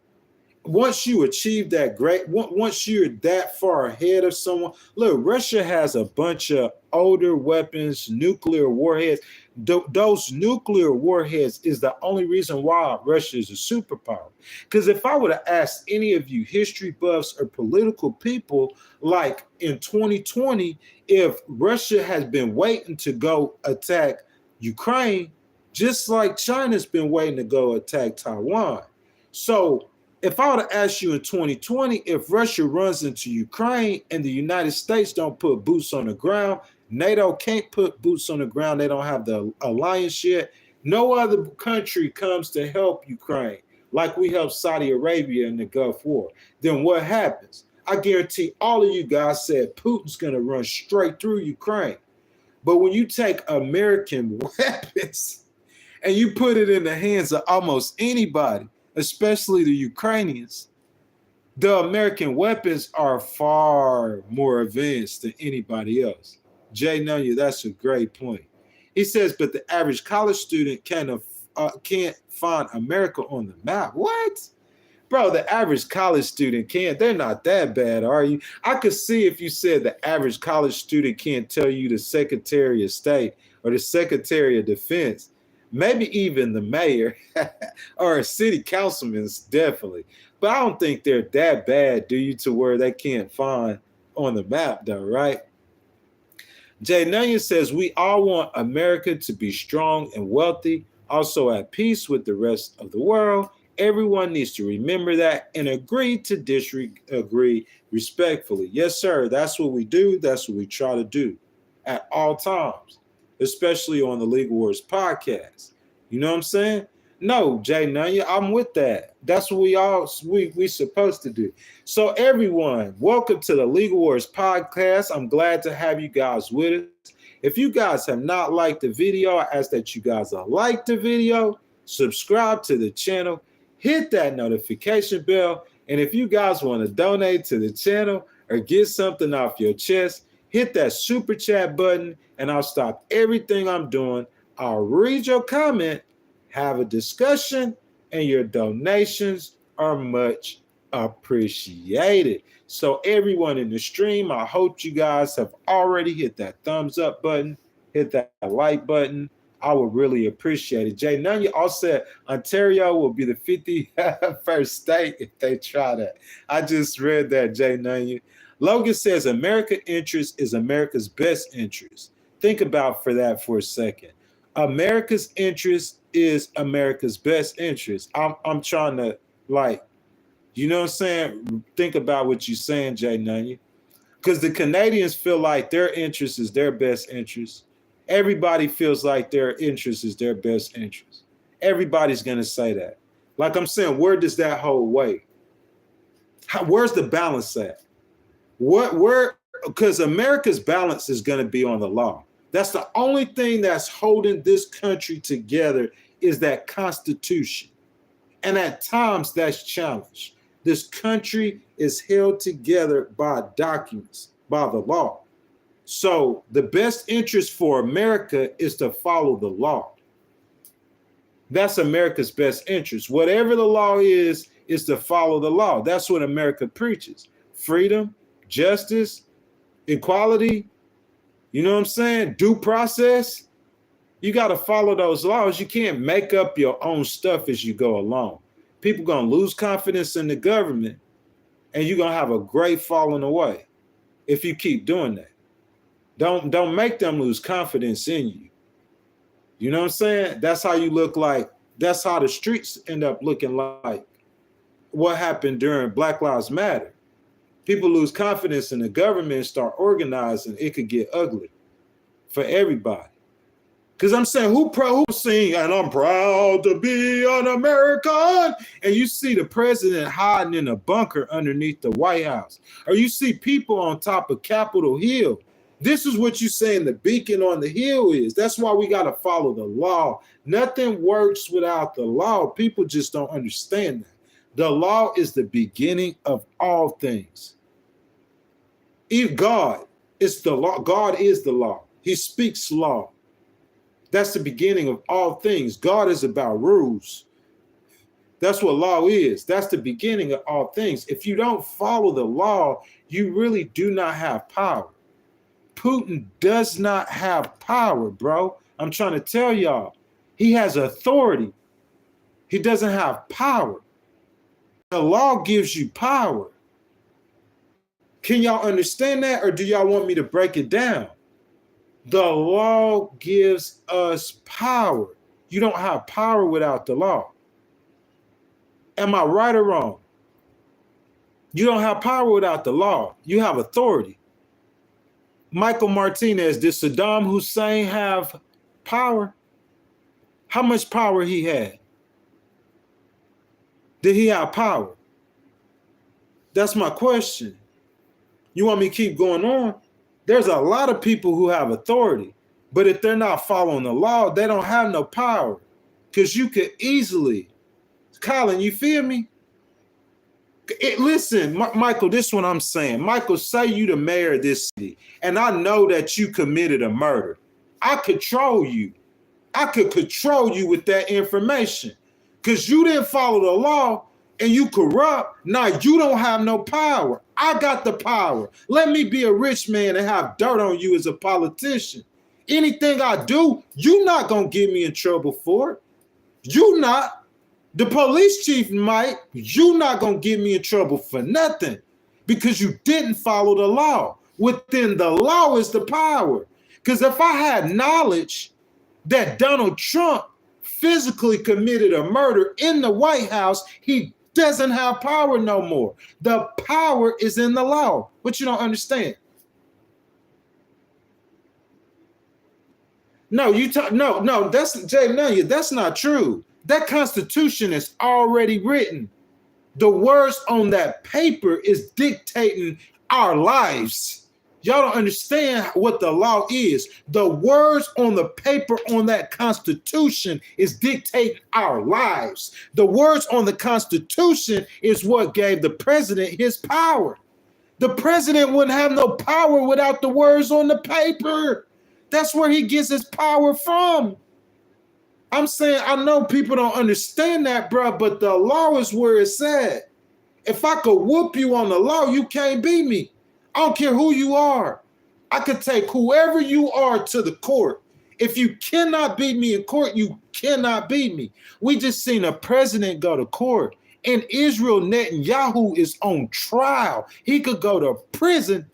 Once you achieve that once you're that far ahead of someone, look, Russia has a bunch of older weapons, nuclear warheads. Those nuclear warheads is the only reason why Russia is a superpower. Because if I would have asked any of you history buffs or political people, like in 2020, if Russia has been waiting to go attack Ukraine, just like China's been waiting to go attack Taiwan. So if I were to ask you in 2020, if Russia runs into Ukraine and the United States don't put boots on the ground, NATO can't put boots on the ground, they don't have the alliance yet, no other country comes to help Ukraine like we helped Saudi Arabia in the Gulf War, then what happens? I guarantee all of you guys said Putin's going to run straight through Ukraine. But when you take American weapons and you put it in the hands of almost anybody, especially the Ukrainians, the American weapons are far more advanced than anybody else. Jay Nunya, that's a great point. He says, but the average college student can't find America on the map. What? Bro, the average college student can't. They're not that bad, are you? I could see if you said the average college student can't tell you the Secretary of State or the Secretary of Defense, maybe even the mayor or a city councilman, definitely. But I don't think they're that bad, do you, to where they can't find on the map, though, right? Jay Nunya says, we all want America to be strong and wealthy, also at peace with the rest of the world. Everyone needs to remember that and agree to disagree respectfully. Yes, sir. That's what we do. That's what we try to do at all times, especially on the Legal Wars podcast. You know what I'm saying? No, Jay Nunya, I'm with that. That's what we supposed to do. So everyone, welcome to the Legal Wars podcast. I'm glad to have you guys with us. If you guys have not liked the video, I ask that you guys like the video, subscribe to the channel, hit that notification bell. And if you guys want to donate to the channel or get something off your chest, hit that super chat button and I'll stop everything I'm doing. I'll read your comment, have a discussion, and your donations are much appreciated. So everyone in the stream, I hope you guys have already hit that thumbs up button, hit that like button. I would really appreciate it. Jay Nunya also said Ontario will be the 51st state if they try that. I just read that, Jay Nunya. Logan says America's interest is America's best interest. Think about that for a second. America's interest is America's best interest. I'm trying to, like, you know what I'm saying? Think about what you're saying, Jay Nunya. Because the Canadians feel like their interest is their best interest. Everybody feels like their interest is their best interest. Everybody's going to say that. Like I'm saying, where does that hold weight? Where's the balance at? Because America's balance is going to be on the law. That's the only thing that's holding this country together is that Constitution. And at times that's challenged. This country is held together by documents, by the law. So the best interest for America is to follow the law. That's America's best interest. Whatever the law is to follow the law. That's what America preaches. Freedom, justice, equality, you know what I'm saying? Due process. You got to follow those laws. You can't make up your own stuff as you go along. People going to lose confidence in the government, and you're going to have a great falling away if you keep doing that. Don't make them lose confidence in you. You know what I'm saying? That's how you look like. That's how the streets end up looking like what happened during Black Lives Matter. People lose confidence in the government and start organizing. It could get ugly for everybody. Because I'm saying, who sing, and I'm proud to be an American, and you see the president hiding in a bunker underneath the White House, or you see people on top of Capitol Hill. This is what you saying the beacon on the hill is. That's why we got to follow the law. Nothing works without the law. People just don't understand that. The law is the beginning of all things. If God is the law, God is the law. He speaks law. That's the beginning of all things. God is about rules. That's what law is. That's the beginning of all things. If you don't follow the law, you really do not have power. Putin does not have power, bro. I'm trying to tell y'all. He has authority. He doesn't have power. The law gives you power. Can y'all understand that, or do y'all want me to break it down? The law gives us power. You don't have power without the law. Am I right or wrong? You don't have power without the law. You have authority. Michael Martinez, did Saddam Hussein have power? How much power he had? Did he have power? That's my question. You want me to keep going on? There's a lot of people who have authority, but if they're not following the law, they don't have no power. Because you could easily, Colin, you feel me? Listen, Michael, this is what I'm saying. Michael, say you the mayor of this city, and I know that you committed a murder. I control you. I could control you with that information. Because you didn't follow the law and you corrupt. Now you don't have no power. I got the power. Let me be a rich man and have dirt on you as a politician. Anything I do, you're not going to get me in trouble for it. You not. The police chief might. You're not going to get me in trouble for nothing because you didn't follow the law. Within the law is the power. Because if I had knowledge that Donald Trump physically committed a murder in the White House, he doesn't have power no more. The power is in the law. But you don't understand. No, that's Jay. No, that's not true. That Constitution is already written. The words on that paper is dictating our lives. Y'all don't understand what the law is. The words on the paper on that Constitution is dictating our lives. The words on the Constitution is what gave the president his power. The president wouldn't have no power without the words on the paper. That's where he gets his power from. I'm saying, I know people don't understand that, bro, but the law is where it's at. If I could whoop you on the law, you can't beat me. I don't care who you are. I could take whoever you are to the court. If you cannot beat me in court, you cannot beat me. We just seen a president go to court. And Israel Netanyahu is on trial. He could go to prison.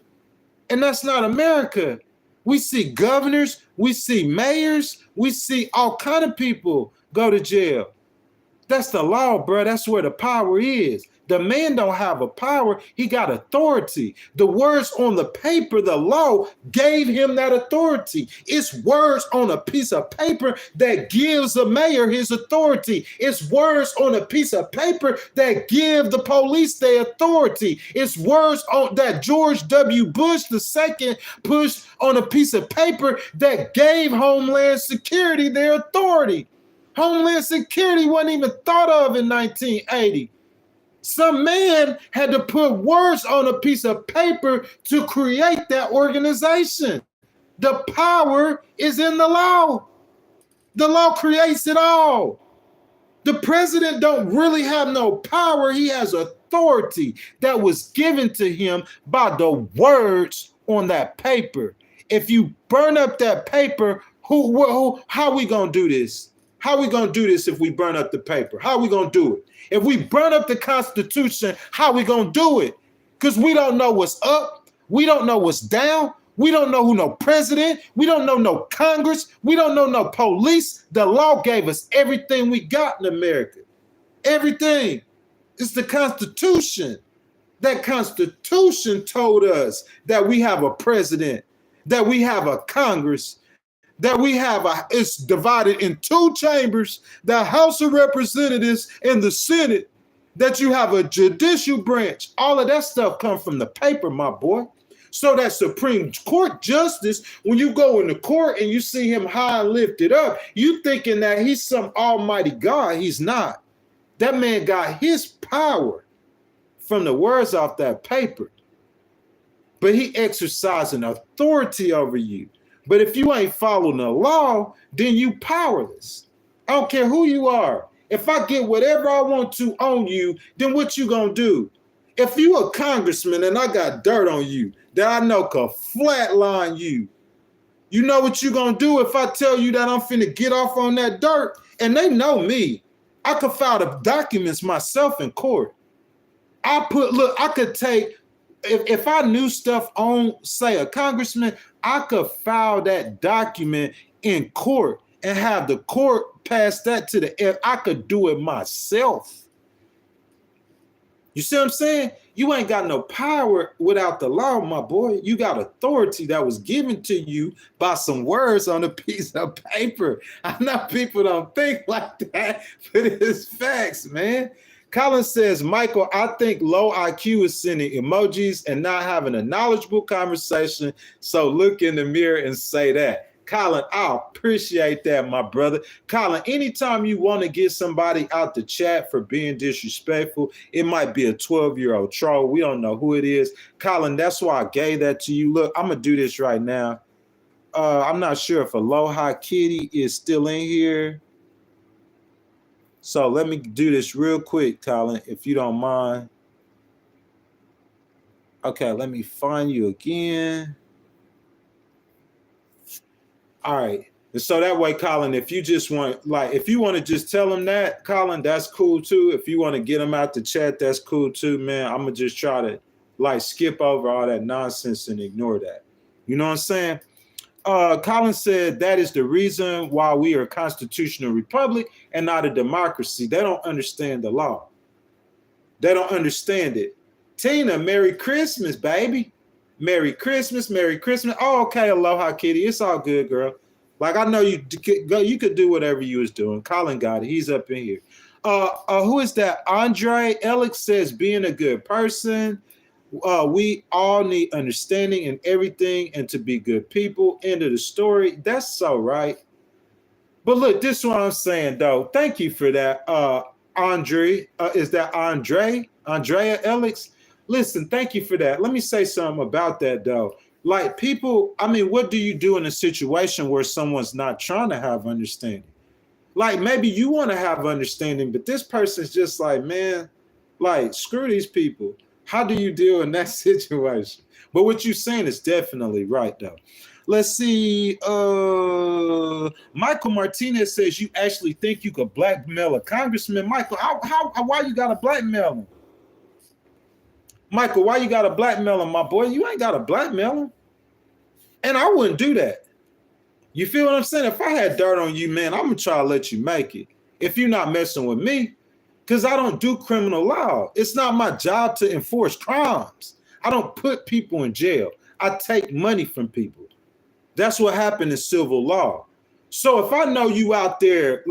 And that's not America. We see governors, we see mayors, we see all kind of people go to jail. That's the law, bro. That's where the power is. The man don't have a power. He got authority. The words on the paper, the law gave him that authority. It's words on a piece of paper that gives the mayor his authority. It's words on a piece of paper that give the police their authority. It's words on that George W. Bush II pushed on a piece of paper that gave Homeland Security their authority. Homeland Security wasn't even thought of in 1980. Some man had to put words on a piece of paper to create that organization. The power is in the law. The law creates it all. The president don't really have no power. He has authority that was given to him by the words on that paper. If you burn up that paper, how we gonna do this? How we gonna do this if we burn up the paper? How we gonna do it? If we burn up the Constitution, how we gonna do it? Because we don't know what's up. We don't know what's down. We don't know who no president. We don't know no Congress. We don't know no police. The law gave us everything we got in America. Everything. It's the Constitution. That Constitution told us that we have a president, that we have a Congress, that it's divided in two chambers, the House of Representatives and the Senate, that you have a judicial branch. All of that stuff comes from the paper, my boy. So that Supreme Court justice, when you go into court and you see him high and lifted up, you thinking that he's some almighty God. He's not. That man got his power from the words off that paper. But he exercising authority over you. But if you ain't following the law, then you powerless. I don't care who you are. If I get whatever I want to on you, then what you gonna do? If you a congressman and I got dirt on you that I know could flatline you, you know what you gonna do if I tell you that I'm finna get off on that dirt? And they know me. I could file the documents myself in court. I could take, if I knew stuff on, say, a congressman, I could file that document in court and have the court pass that to the, I could do it myself. You see what I'm saying? You ain't got no power without the law, my boy. You got authority that was given to you by some words on a piece of paper. I know people don't think like that, but it's facts, man. Colin says, Michael, I think low IQ is sending emojis and not having a knowledgeable conversation. So look in the mirror and say that. Colin, I appreciate that, my brother. Colin, anytime you want to get somebody out the chat for being disrespectful, it might be a 12-year-old troll. We don't know who it is. Colin, that's why I gave that to you. Look, I'm going to do this right now. I'm not sure if Aloha Kitty is still in here. So let me do this real quick, Colin, if you don't mind. Okay, let me find you again. All right. And so that way, Colin, if you just want, if you want to just tell them that, Colin, that's cool too. If you want to get them out the chat, that's cool too, man. I'm going to just try to skip over all that nonsense and ignore that. You know what I'm saying? Colin said that is the reason why we are a constitutional republic and not a democracy. They don't understand the law. They don't understand it. Tina, Merry Christmas, baby. Merry Christmas, Merry Christmas. Oh, okay, Aloha Kitty. It's all good, girl. I know you could do whatever you was doing. Colin got it. He's up in here. Who is that? Andre Alex says being a good person. We all need understanding in everything and to be good people. End of the story. That's so right. But look, this is what I'm saying, though. Thank you for that, Andre. Is that Andre? Andrea Alex? Listen, thank you for that. Let me say something about that, though. People, what do you do in a situation where someone's not trying to have understanding? Maybe you want to have understanding, but this person's just man, screw these people. How do you deal in that situation? But what you're saying is definitely right, though. Let's see. Michael Martinez says you actually think you could blackmail a congressman. Michael, why you got to blackmail him? Michael, why you got to blackmail him, my boy? You ain't got to blackmail him. And I wouldn't do that. You feel what I'm saying? If I had dirt on you, man, I'm going to try to let you make it. If you're not messing with me, because I don't do criminal law. It's not my job to enforce crimes. I don't put people in jail. I take money from people. That's what happened in civil law. So if I know you out there,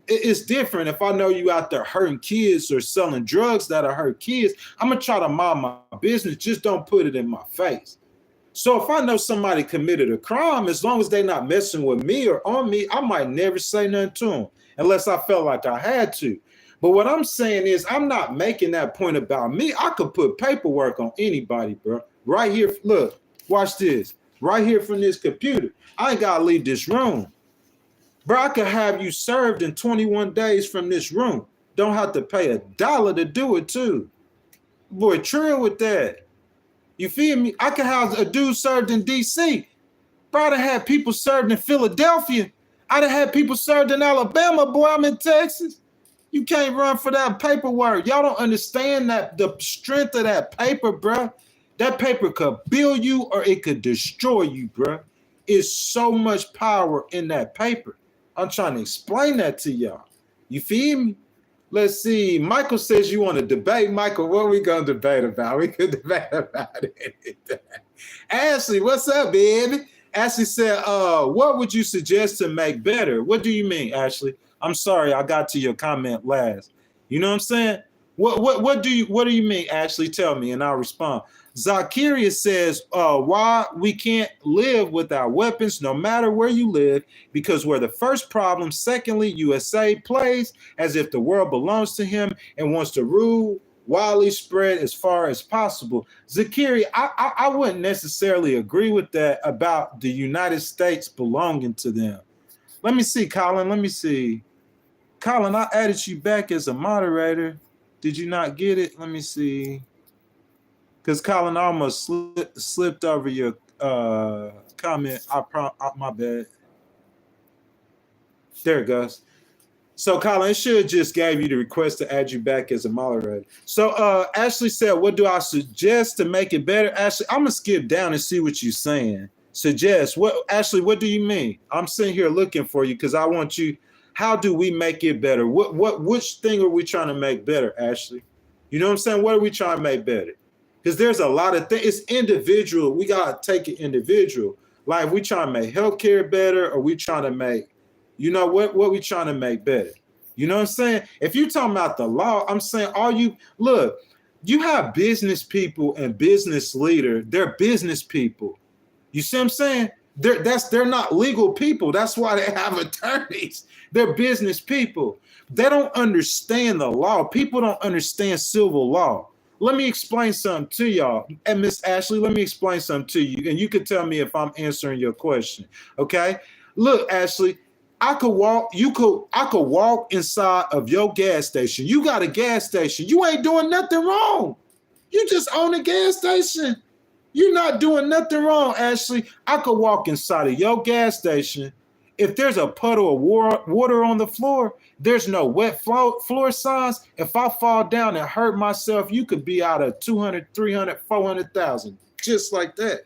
it's different. If I know you out there hurting kids or selling drugs that'll hurt kids, I'm going to try to mind my business. Just don't put it in my face. So if I know somebody committed a crime, as long as they're not messing with me or on me, I might never say nothing to them unless I felt like I had to. But what I'm saying is I'm not making that point about me. I could put paperwork on anybody, bro. Right here, look, watch this. Right here from this computer. I ain't got to leave this room. Bro, I could have you served in 21 days from this room. Don't have to pay $1 to do it, too. Boy, trill with that. You feel me? I could have a dude served in D.C. Bro, I'd have had people served in Philadelphia. I'd have had people served in Alabama. Boy, I'm in Texas. You can't run for that paperwork. Y'all don't understand that the strength of that paper, bro. That paper could build you or it could destroy you, bro. It's so much power in that paper. I'm trying to explain that to y'all. You feel me? Let's see. Michael says you want to debate. Michael, what are we going to debate about? We could debate about anything. Ashley, what's up, baby? Ashley said, what would you suggest to make better? What do you mean, Ashley? I'm sorry, I got to your comment last. You know what I'm saying? What do you mean, Ashley? Tell me, and I'll respond. Zacharias says, why we can't live without weapons no matter where you live, because we're the first problem. Secondly, USA plays as if the world belongs to him and wants to rule widely spread as far as possible. Zacharias, I wouldn't necessarily agree with that about the United States belonging to them. Let me see, Colin. Let me see. Colin, I added you back as a moderator. Did you not get it? Let me see. Because Colin almost slipped over your comment. My bad. There it goes. So, Colin, it should just gave you the request to add you back as a moderator. So, Ashley said, what do I suggest to make it better? Ashley, I'm going to skip down and see what you're saying. Suggest. Ashley, what do you mean? I'm sitting here looking for you because I want you. How do we make it better? Which thing are we trying to make better, Ashley? You know what I'm saying? What are we trying to make better? Because there's a lot of things. It's individual. We got to take it individual. Like, we trying to make healthcare better, or we trying to make, you know, what we trying to make better? You know what I'm saying? If you're talking about the law, I'm saying, you have business people and business leaders. They're business people. You see what I'm saying? They're not legal people. That's why they have attorneys. They're business people. They don't understand the law. People don't understand civil law. Let me explain something to y'all. And Miss Ashley, let me explain something to you. And you can tell me if I'm answering your question. Okay? Look, Ashley, I could walk inside of your gas station. You got a gas station. You ain't doing nothing wrong. You just own a gas station. You're not doing nothing wrong, Ashley. I could walk inside of your gas station. If there's a puddle of water on the floor, there's no wet floor signs. If I fall down and hurt myself, you could be out of 200, 300, 400,000, just like that.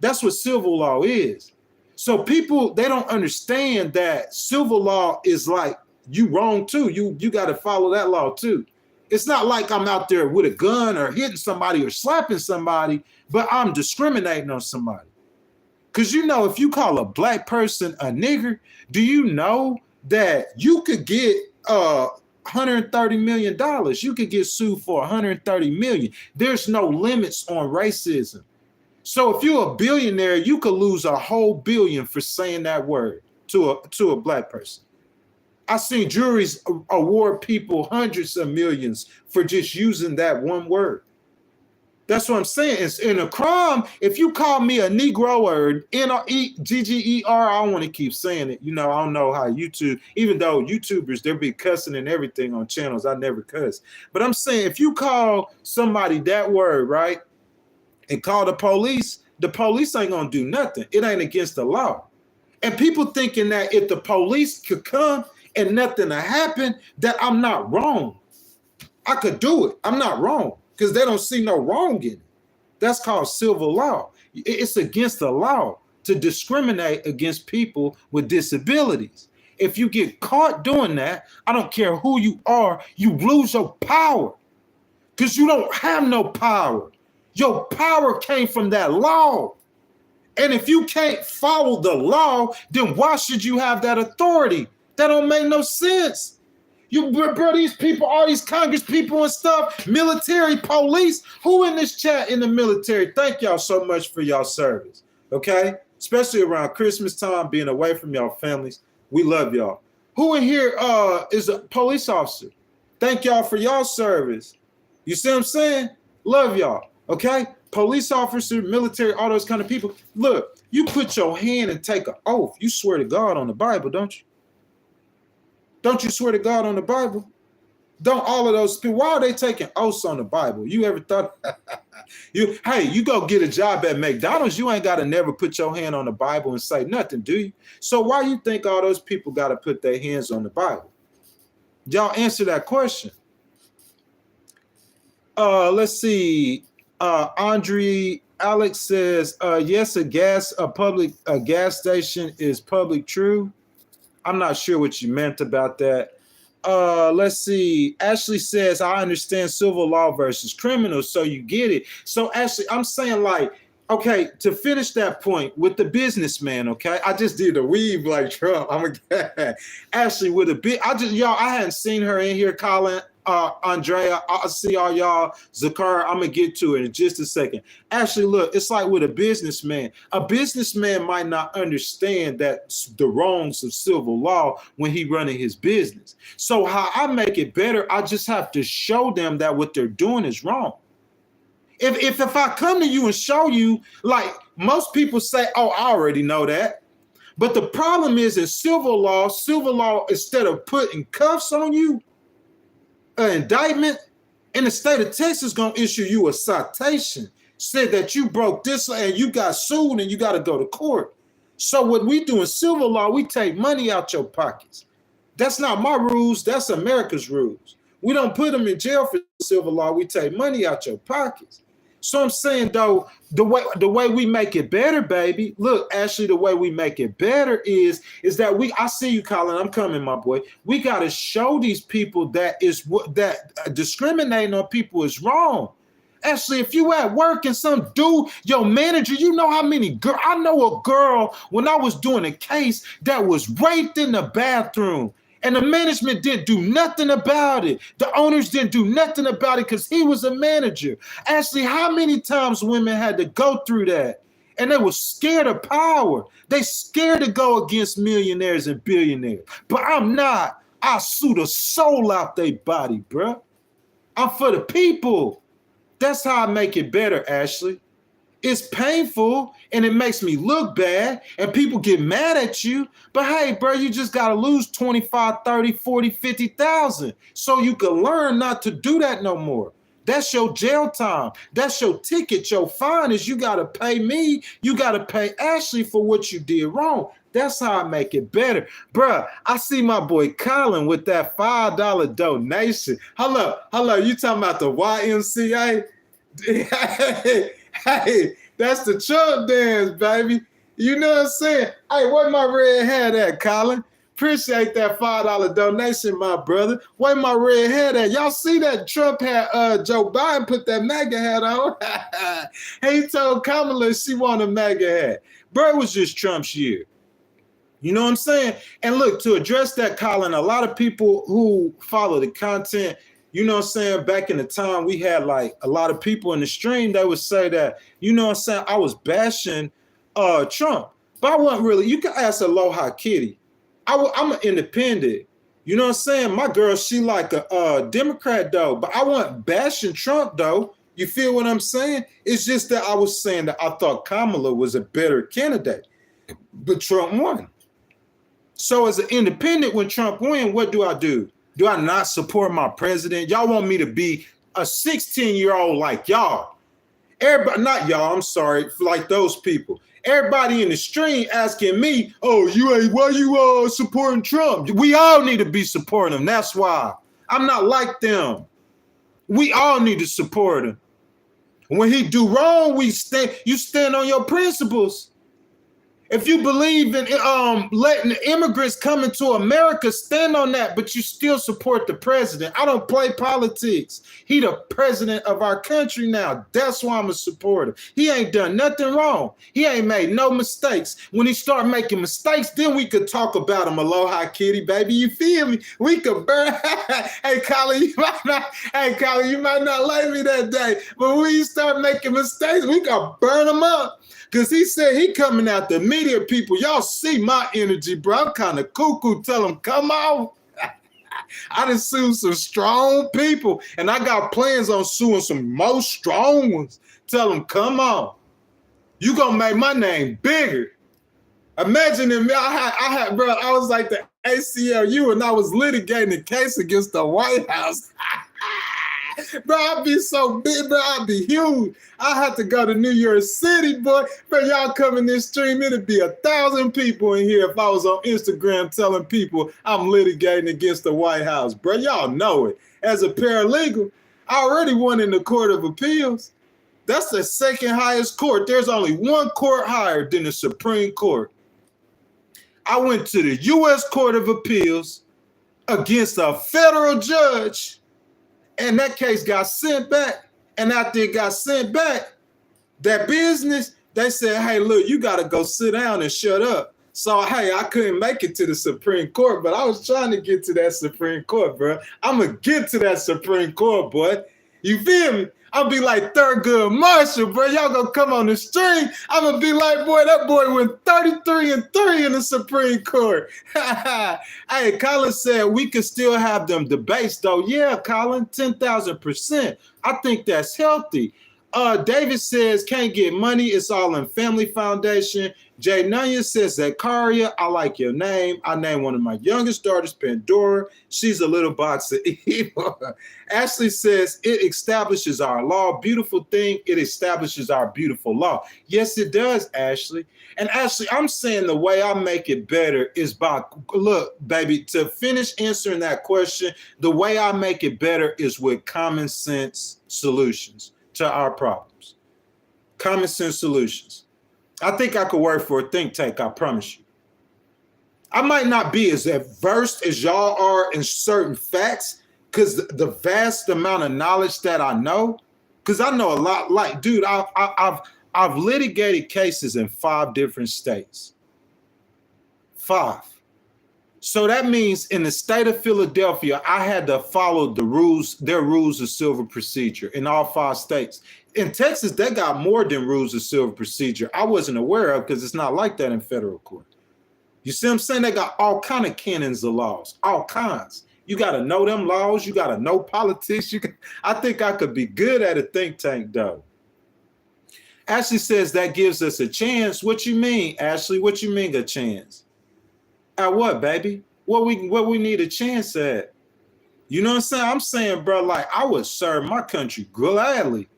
That's what civil law is. So people, they don't understand that civil law is like, you wrong too. You got to follow that law too. It's not like I'm out there with a gun or hitting somebody or slapping somebody, but I'm discriminating on somebody. Because, you know, if you call a black person a nigger, do you know that you could get $130 million? You could get sued for $130 million. There's no limits on racism. So if you're a billionaire, you could lose a whole billion for saying that word to a black person. I've seen juries award people hundreds of millions for just using that one word. That's what I'm saying. It's in a crime. If you call me a Negro or N-E-G-G-E-R, I don't want to keep saying it. You know, I don't know how YouTube, even though YouTubers, they'll be cussing and everything on channels. I never cuss. But I'm saying if you call somebody that word, right, and call the police ain't going to do nothing. It ain't against the law. And people thinking that if the police could come and nothing to happen, that I'm not wrong. I could do it. I'm not wrong because they don't see no wrong in it. That's called civil law. It's against the law to discriminate against people with disabilities. If you get caught doing that, I don't care who you are, you lose your power because you don't have no power. Your power came from that law. And if you can't follow the law, then why should you have that authority? That don't make no sense. Bro, these people, all these Congress people and stuff, military, police, who in this chat in the military? Thank y'all so much for y'all service, okay? Especially around Christmas time, being away from y'all families. We love y'all. Who in here is a police officer? Thank y'all for y'all service. You see what I'm saying? Love y'all, okay? Police officer, military, all those kind of people. Look, you put your hand and take an oath. You swear to God on the Bible, don't you? Don't you swear to God on the Bible? Don't all of those people, why are they taking oaths on the Bible? You ever thought, hey, you go get a job at McDonald's, you ain't got to never put your hand on the Bible and say nothing, do you? So why you think all those people got to put their hands on the Bible? Y'all answer that question. Let's see. Andre Alex says, yes, a gas station is public true. I'm not sure what you meant about that. Let's see. Ashley says, I understand civil law versus criminal, so you get it. So Ashley, I'm saying like, okay, to finish that point with the businessman, okay? I just did a weave like Trump. Ashley with a bit. I hadn't seen her in here, Colin. Andrea, I see all y'all. Zakar, I'm gonna get to it in just a second. Actually, look, it's like with a businessman. A businessman might not understand that the wrongs of civil law when he running his business. So how I make it better, I just have to show them that what they're doing is wrong. If I come to you and show you, like most people say, oh, I already know that. But the problem is in civil law, instead of putting cuffs on you, an indictment in the state of Texas gonna issue you a citation, said that you broke this and you got sued and you got to go to court. So what we do in civil law, we take money out your pockets. That's not my rules. That's America's rules. We don't put them in jail for civil law. We take money out your pockets. So I'm saying though, the way we make it better, baby. Look, Ashley, the way we make it better is that I see you, Colin. I'm coming, my boy. We got to show these people that discriminating on people is wrong. Ashley, if you at work and some dude, your manager, you know how many girls. I know a girl when I was doing a case that was raped in the bathroom. And the management didn't do nothing about it. The owners didn't do nothing about it because he was a manager. Ashley, how many times women had to go through that? And they were scared of power. They scared to go against millionaires and billionaires. But I'm not. I sue the soul out their body, bro. I'm for the people. That's how I make it better, Ashley. It's painful and it makes me look bad and people get mad at you. But hey, bro, you just got to lose 25, 30, 40, 50,000 so you can learn not to do that no more. That's your jail time. That's your ticket. Your fine is you got to pay me. You got to pay Ashley for what you did wrong. That's how I make it better. Bruh, I see my boy Colin with that $5 donation. Hello, you talking about the YMCA? Hey, that's the Trump dance, baby. You know what I'm saying? Hey, where my red hat at, Colin? Appreciate that $5 donation, my brother. Where my red hat at? Y'all see that Trump hat? Joe Biden put that MAGA hat on. He told Kamala she wanted a MAGA hat. Bro, it was just Trump's year. You know what I'm saying? And look, to address that, Colin, a lot of people who follow the content, you know what I'm saying, back in the time we had like a lot of people in the stream that would say that, you know what I'm saying, I was bashing Trump. But I wasn't really, you can ask Aloha Kitty. I'm an independent. You know what I'm saying? My girl, she like a Democrat though, but I wasn't bashing Trump though. You feel what I'm saying? It's just that I was saying that I thought Kamala was a better candidate, but Trump won. So as an independent, when Trump win, what do? Do I not support my president? Y'all want me to be a 16-year-old like y'all. Everybody, not y'all, I'm sorry, like those people. Everybody in the stream asking me, oh, why you supporting Trump? We all need to be supporting him. That's why. I'm not like them. We all need to support him. When he do wrong, you stand on your principles. If you believe in letting the immigrants come into America, stand on that, but you still support the president. I don't play politics. He the president of our country now. That's why I'm a supporter. He ain't done nothing wrong. He ain't made no mistakes. When he start making mistakes, then we could talk about him. Aloha kitty, baby. You feel me? We could burn. Hey, Colin, you might not like me that day, but when you start making mistakes, we can burn them up. Because he said he coming out the media people. Y'all see my energy, bro. I'm kind of cuckoo. Tell them, come on. I done sued some strong people. And I got plans on suing some most strong ones. Tell them, come on. You going to make my name bigger. Imagine if I was like the ACLU and I was litigating a case against the White House. Bro, I'd be so big, bro. I'd be huge. I had to go to New York City, boy. For y'all coming this stream, it'd be 1,000 people in here if I was on Instagram telling people I'm litigating against the White House, bro. Y'all know it. As a paralegal, I already won in the Court of Appeals. That's the second highest court. There's only one court higher than the Supreme Court. I went to the U.S. Court of Appeals against a federal judge. And that case got sent back. And after it got sent back, that business, they said, hey, look, you got to go sit down and shut up. So, hey, I couldn't make it to the Supreme Court, but I was trying to get to that Supreme Court, bro. I'm going to get to that Supreme Court, boy. You feel me? I'll be like Thurgood Marshall, bro. Y'all gonna come on the stream. I'm gonna be like, boy, that boy went 33-3 in the Supreme Court. Hey, Colin said we could still have them debates, though. Yeah, Colin, 10,000%. I think that's healthy. David says, can't get money. It's all in Family Foundation. Jay Nunya says, Zakaria, I like your name. I named one of my youngest daughters, Pandora. She's a little box of evil. Ashley says, it establishes our law. Beautiful thing. It establishes our beautiful law. Yes, it does, Ashley. And Ashley, I'm saying the way I make it better is by, look, baby, to finish answering that question, the way I make it better is with common sense solutions to our problems. Common sense solutions. I think I could work for a think tank, I promise you. I might not be as versed as y'all are in certain facts, because the vast amount of knowledge that I know, because I know a lot, like, dude, I've litigated cases in 5 different states. 5. So that means in the state of Philadelphia, I had to follow the rules, their rules of civil procedure in all 5 states. In Texas, they got more than rules of civil procedure I wasn't aware of, because it's not like that in federal court. You see what I'm saying? They got all kind of canons of laws, all kinds. You got to know them laws. You got to know politics. I think I could be good at a think tank, though. Ashley says that gives us a chance. What you mean, Ashley? What you mean a chance? At what, baby? What we need a chance at? You know what I'm saying? I'm saying, bro, like, I would serve my country gladly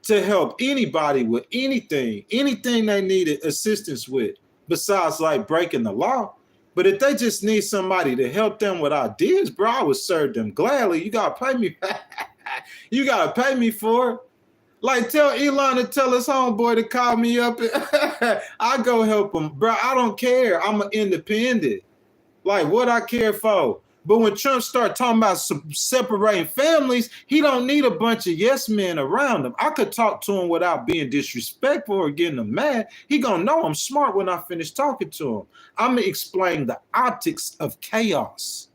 to help anybody with anything they needed assistance with, besides like breaking the law. But if they just need somebody to help them with ideas, bro, I would serve them gladly. You gotta pay me. You gotta pay me for it. Like, tell Elon to tell his homeboy to call me up. I go help him, bro. I don't care. I'm an independent. Like, what I care for? But when Trump start talking about separating families, he don't need a bunch of yes men around him. I could talk to him without being disrespectful or getting him mad. He gonna know I'm smart when I finish talking to him. I'm gonna explain the optics of chaos.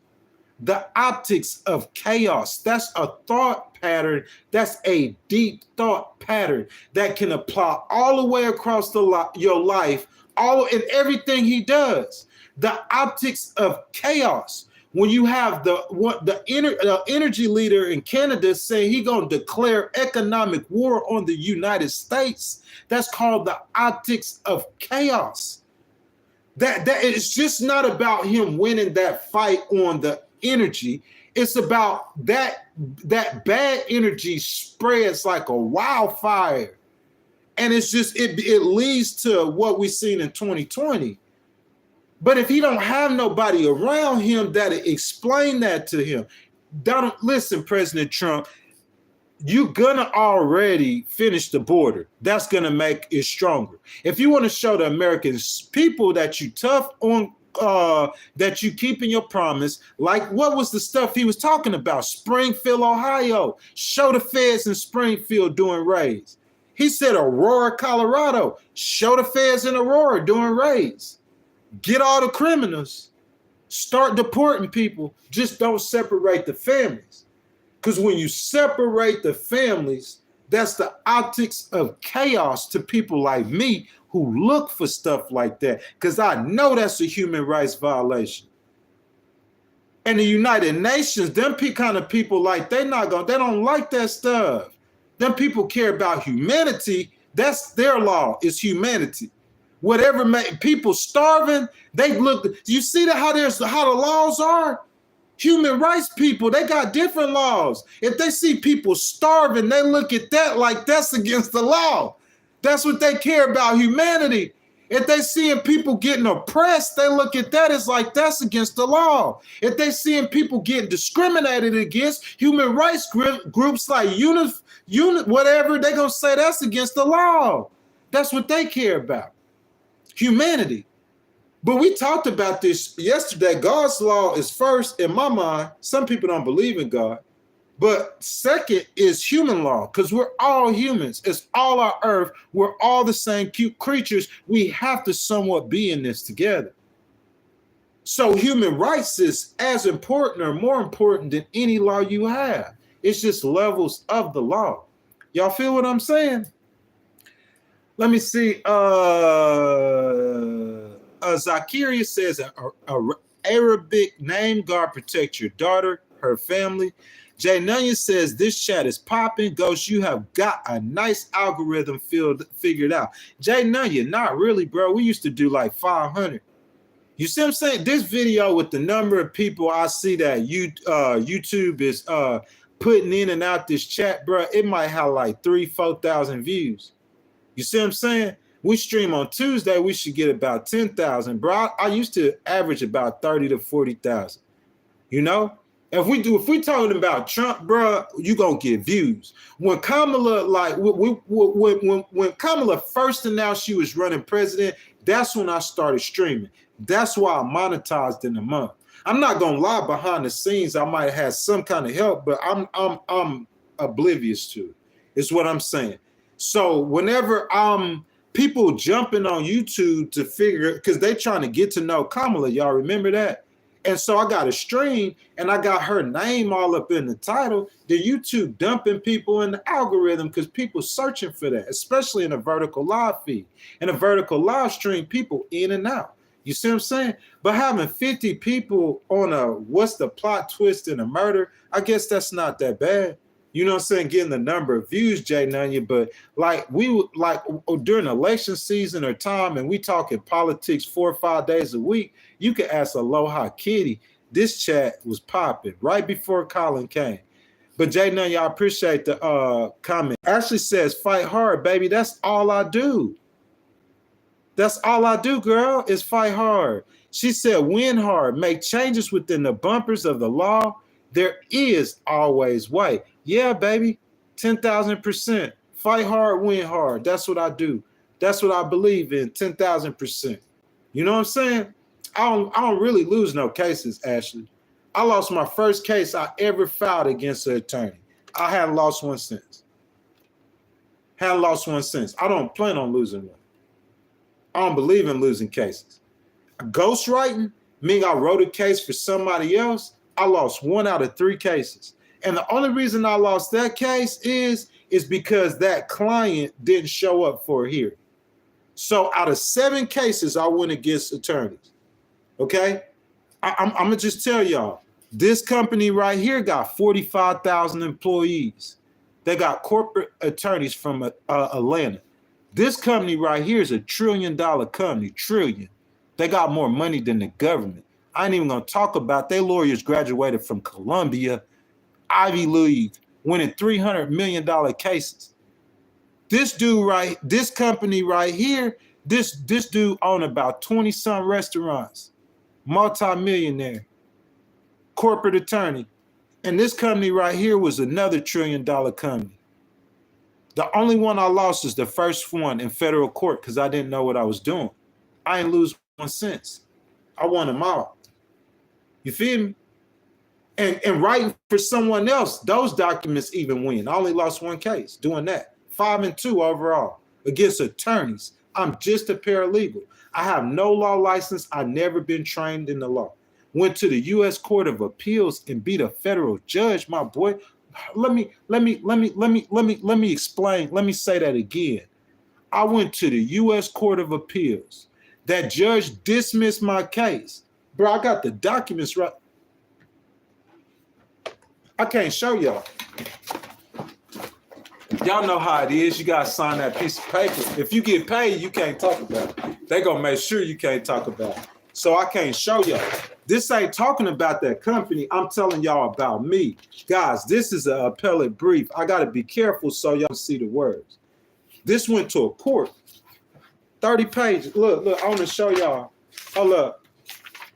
The optics of chaos. That's a thought pattern. That's a deep thought pattern that can apply all the way across your life, all in everything he does. The optics of chaos. When you have the energy leader in Canada saying he's going to declare economic war on the United States, that's called the optics of chaos. That it's just not about him winning that fight on the energy. It's about that bad energy spreads like a wildfire. And it's just, it leads to what we've seen in 2020. But if he don't have nobody around him that'll explain that to him, listen, President Trump, you're gonna already finish the border. That's gonna make it stronger. If you want to show the American people that you tough on, that you keeping your promise, like what was the stuff he was talking about? Springfield, Ohio. Show the feds in Springfield doing raids. He said Aurora, Colorado. Show the feds in Aurora doing raids. Get all the criminals. Start deporting people. Just don't separate the families. Because when you separate the families, that's the optics of chaos to people like me who look for stuff like that. Because I know that's a human rights violation. And the United Nations, them kind of people like, they don't like that stuff. Them people care about humanity. That's their law, is humanity. Whatever people starving, they look. You see how the laws are? Human rights people, they got different laws. If they see people starving, they look at that like that's against the law. That's what they care about, humanity. If they seeing people getting oppressed, they look at that as like that's against the law. If they seeing people getting discriminated against, human rights groups like unit whatever, they gonna say that's against the law. That's what they care about, humanity. But we talked about this yesterday. God's law is first in my mind. Some people don't believe in God. But second is human law, because we're all humans. It's all our earth. We're all the same cute creatures. We have to somewhat be in this together. So human rights is as important or more important than any law you have. It's just levels of the law. Y'all feel what I'm saying? Let me see. Zakaria says, Arabic name, God protect your daughter, her family. Jay Nunya says, this chat is popping. Ghost, you have got a nice algorithm figured out. Jay Nunya, not really, bro. We used to do like 500. You see what I'm saying? This video with the number of people I see that YouTube is putting in and out this chat, bro, it might have like 3,000-4,000 views. You see what I'm saying? We stream on Tuesday, we should get about 10,000, bro. I used to average about 30 to 40,000. You know? If we talking about Trump, bro, you gonna get views. When Kamala, like when Kamala first announced she was running president, that's when I started streaming. That's why I monetized in a month. I'm not gonna lie, behind the scenes, I might have some kind of help, but I'm oblivious to it. Is what I'm saying. So whenever people jumping on YouTube to figure, because they trying to get to know Kamala, y'all remember that? And so I got a stream and I got her name all up in the title. The YouTube dumping people in the algorithm because people searching for that, especially in a vertical live feed. In a vertical live stream, people in and out. You see what I'm saying? But having 50 people on a what's the plot twist in a murder, I guess that's not that bad. You know what I'm saying? Getting the number of views, Jay Nunya, but like we would like during election season or time, and we talking politics 4 or 5 days a week, you can ask Aloha Kitty. This chat was popping right before Colin came. But Jay Nunya, I appreciate the comment. Ashley says, fight hard, baby. That's all I do. That's all I do, girl, is fight hard. She said, win hard, make changes within the bumpers of the law. There is always way. Yeah, baby, 10,000%. Fight hard, win hard. That's what I do. That's what I believe in, 10,000%. You know what I'm saying? I don't really lose no cases, Ashley. I lost my first case I ever filed against an attorney. I haven't lost one since. I don't plan on losing one. I don't believe in losing cases. Ghostwriting, meaning I wrote a case for somebody else, I lost 1 out of 3 cases. And the only reason I lost that case is because that client didn't show up for a hearing. So out of 7 cases, I went against attorneys. Okay? I'm going to just tell y'all, this company right here got 45,000 employees. They got corporate attorneys from Atlanta. This company right here is $1 trillion company, trillion. They got more money than the government. I ain't even going to talk about their lawyers graduated from Columbia, Ivy League, winning $300 million cases. This company right here, this dude owned about 20-some restaurants, multi-millionaire, corporate attorney. And this company right here was another $1 trillion company. The only one I lost is the first one in federal court because I didn't know what I was doing. I ain't lose 1 cent. I won them all. You feel me? And writing for someone else, those documents even win. I only lost 1 case doing that. 5-2 overall against attorneys. I'm just a paralegal. I have no law license. I've never been trained in the law. Went to the U.S. Court of Appeals and beat a federal judge, my boy. Let me explain. Let me say that again. I went to the U.S. Court of Appeals. That judge dismissed my case. Bro, I got the documents right. I can't show y'all. Y'all know how it is. You got to sign that piece of paper. If you get paid, you can't talk about it. They going to make sure you can't talk about it. So I can't show y'all. This ain't talking about that company. I'm telling y'all about me. Guys, this is an appellate brief. I got to be careful so y'all see the words. This went to a court. 30 pages. Look, I want to show y'all. Hold up.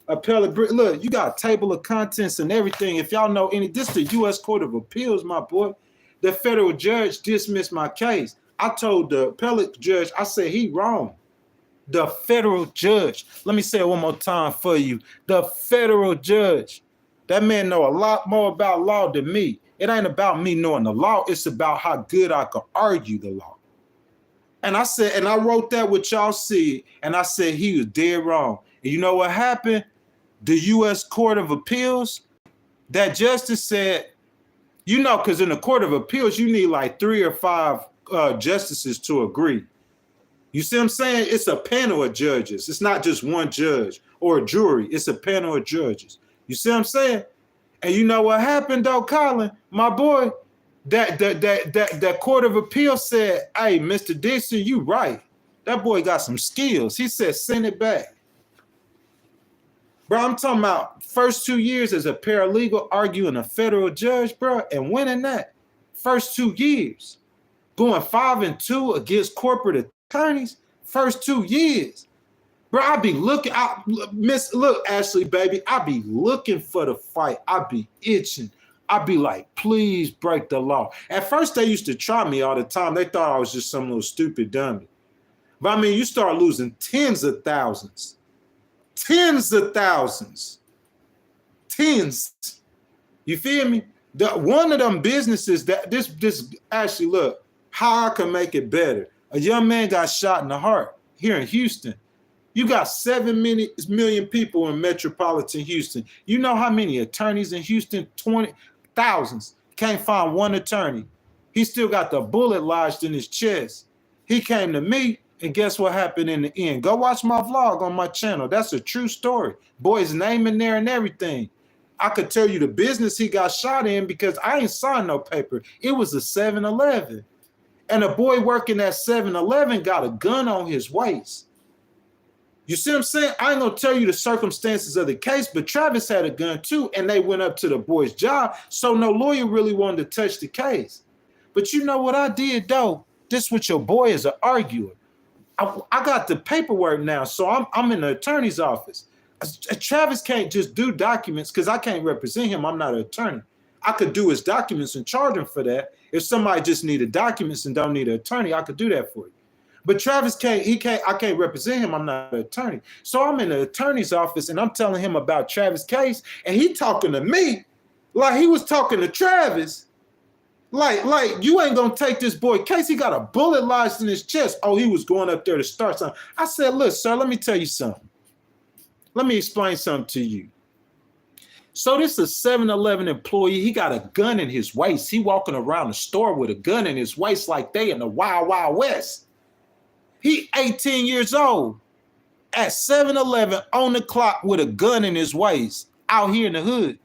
Appellate brief. Look, you got a table of contents and everything. If y'all know any, this is the U.S. Court of Appeals, my boy. The federal judge dismissed my case. I told the appellate judge, I said, he wrong. The federal judge. Let me say it one more time for you. The federal judge. That man know a lot more about law than me. It ain't about me knowing the law. It's about how good I can argue the law. And I said, and I wrote that what y'all see, and I said he was dead wrong. And you know what happened? The U.S. Court of Appeals, that justice said, you know, because in the Court of Appeals, you need like 3 or 5 justices to agree. You see what I'm saying? It's a panel of judges. It's not just one judge or a jury. It's a panel of judges. You see what I'm saying? And you know what happened, though, Colin? My boy, that Court of Appeals said, hey, Mr. Dixon, you right. That boy got some skills. He said, send it back. Bro, I'm talking about first 2 years as a paralegal arguing a federal judge, bro, and winning that. First 2 years. Going 5-2 against corporate attorneys. First 2 years. Bro, I be looking, look, Ashley, baby, I be looking for the fight. I be itching. I be like, please break the law. At first, they used to try me all the time. They thought I was just some little stupid dummy. But I mean, you start losing tens of thousands. Tens of thousands. Tens. You feel me? One of them businesses that this actually, look, how I can make it better. A young man got shot in the heart here in Houston. You got 7 million people in metropolitan Houston. You know how many attorneys in Houston? 20,000. Can't find one attorney. He still got the bullet lodged in his chest. He came to me, and guess what happened in the end? Go watch my vlog on my channel. That's a true story. Boy's name in there and everything. I could tell you the business he got shot in because I ain't signed no paper. It was a 7-Eleven. And a boy working at 7-Eleven got a gun on his waist. You see what I'm saying? I ain't gonna tell you the circumstances of the case, but Travis had a gun too, and they went up to the boy's job, so no lawyer really wanted to touch the case. But you know what I did though? This with your boy is an arguer. I got the paperwork now, so I'm in the attorney's office. Travis can't just do documents because I can't represent him. I'm not an attorney. I could do his documents and charge him for that. If somebody just needed documents and don't need an attorney, I could do that for you. But Travis can't, I can't represent him. I'm not an attorney. So I'm in the attorney's office and I'm telling him about Travis' case, and he talking to me like he was talking to Travis. Like you ain't gonna take this boy case. He got a bullet lodged in his chest. Oh, he was going up there to start something. I said, look, sir, let me tell you something. Let me explain something to you. So this is a 7-Eleven employee. He got a gun in his waist. He walking around the store with a gun in his waist like they in the Wild Wild West. He 18 years old at 7-Eleven on the clock with a gun in his waist out here in the hood.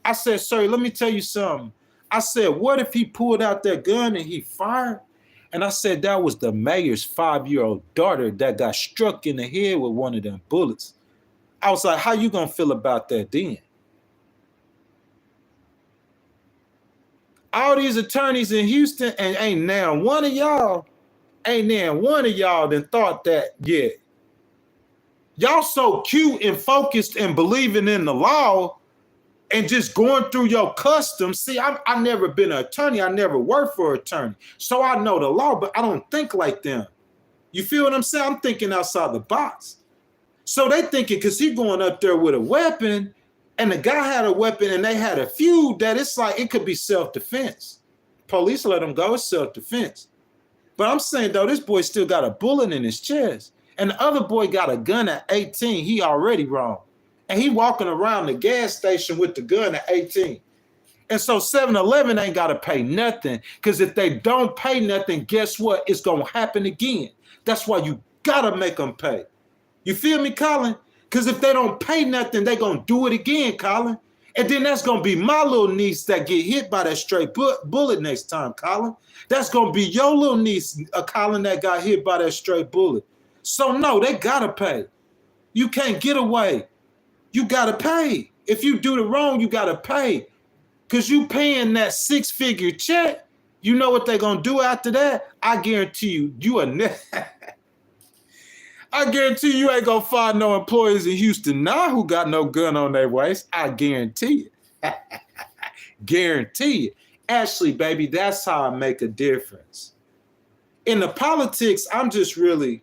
I said, sir, let me tell you something. I said, what if he pulled out that gun and he fired? And I said, that was the mayor's 5-year-old daughter that got struck in the head with one of them bullets. I was like, how you gonna feel about that then? All these attorneys in Houston, and ain't now one of y'all that thought that yet. Y'all so cute and focused and believing in the law and just going through your customs. See, I never been an attorney. I never worked for an attorney. So I know the law, but I don't think like them. You feel what I'm saying? I'm thinking outside the box. So they thinking because he going up there with a weapon and the guy had a weapon and they had a feud that it's like it could be self-defense. Police let him go, it's self-defense. But I'm saying, though, this boy still got a bullet in his chest. And the other boy got a gun at 18. He already wrong. And he walking around the gas station with the gun at 18. And so 7-Eleven ain't got to pay nothing. Because if they don't pay nothing, guess what? It's going to happen again. That's why you got to make them pay. You feel me, Colin? Because if they don't pay nothing, they going to do it again, Colin. And then that's going to be my little niece that get hit by that straight bullet next time, Colin. That's going to be your little niece, Colin, that got hit by that straight bullet. So, no, they got to pay. You can't get away. You got to pay. If you do the wrong, you got to pay. Because you paying that 6-figure check, you know what they're going to do after that? I guarantee you I guarantee you ain't going to find no employees in Houston now who got no gun on their waist. I guarantee it. Guarantee it. Actually, baby, that's how I make a difference. In the politics, I'm just really,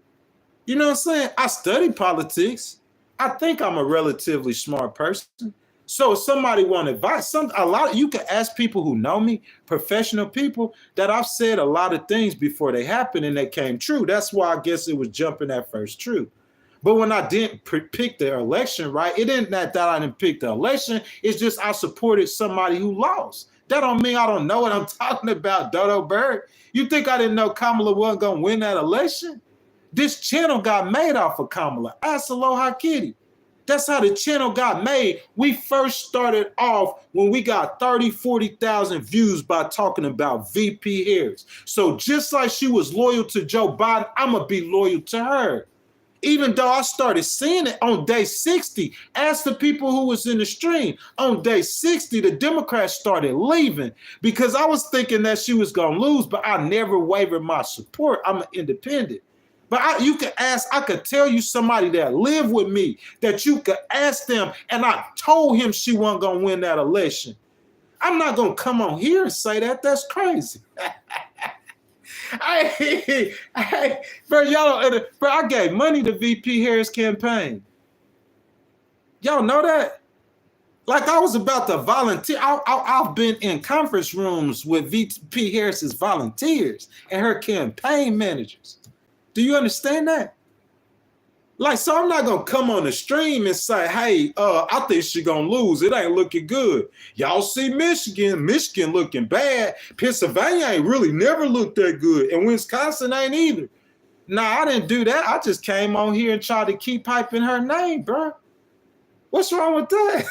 you know what I'm saying? I study politics. I think I'm a relatively smart person. So if somebody want advice, you can ask people who know me, professional people, that I've said a lot of things before they happened and they came true. That's why I guess it was jumping at first true. But when I didn't pick the election, right, it isn't that I didn't pick the election. It's just I supported somebody who lost. That don't mean I don't know what I'm talking about, Dodo Bird. You think I didn't know Kamala wasn't going to win that election? This channel got made off of Kamala. Ask Aloha Kitty. That's how the channel got made. We first started off when we got 30, 40,000 views by talking about VP Harris. So just like she was loyal to Joe Biden, I'm going to be loyal to her. Even though I started seeing it on day 60, ask the people who was in the stream. On day 60, the Democrats started leaving because I was thinking that she was going to lose, but I never wavered my support. I'm an independent. But you could ask, I could tell you somebody that lived with me that you could ask them, and I told him she wasn't going to win that election. I'm not going to come on here and say that. That's crazy. Bro, I gave money to VP Harris' campaign. Y'all know that? Like I was about to volunteer. I've been in conference rooms with VP Harris's volunteers and her campaign managers. Do you understand that? Like, so I'm not going to come on the stream and say, hey, I think she's going to lose. It ain't looking good. Y'all see Michigan looking bad. Pennsylvania ain't really never looked that good. And Wisconsin ain't either. Nah, I didn't do that. I just came on here and tried to keep hyping her name, bro. What's wrong with that?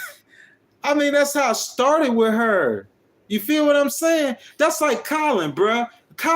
I mean, that's how I started with her. You feel what I'm saying? That's like Colin, bro.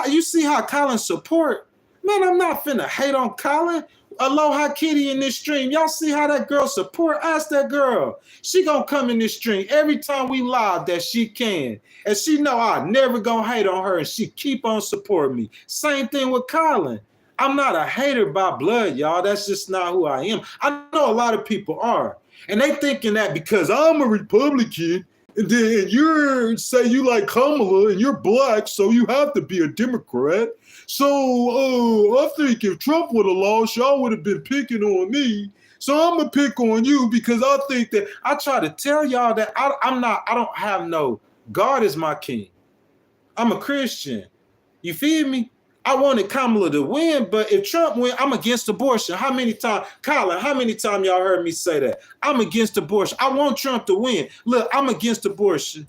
You see how Colin support? Man, I'm not finna hate on Colin. Aloha Kitty in this stream. Y'all see how that girl support? Ask that girl. She gonna come in this stream every time we live that she can. And she know I never gonna hate on her and she keep on supporting me. Same thing with Colin. I'm not a hater by blood, y'all. That's just not who I am. I know a lot of people are. And they thinking that because I'm a Republican and then you say you like Kamala and you're black, so you have to be a Democrat. So I think if Trump would have lost, y'all would have been picking on me. So I'm going to pick on you because I think that I try to tell y'all that I don't have no, God is my king. I'm a Christian. You feel me? I wanted Kamala to win, but if Trump win, I'm against abortion. How many times, Colin, how many times y'all heard me say that? I'm against abortion. I want Trump to win. Look, I'm against abortion.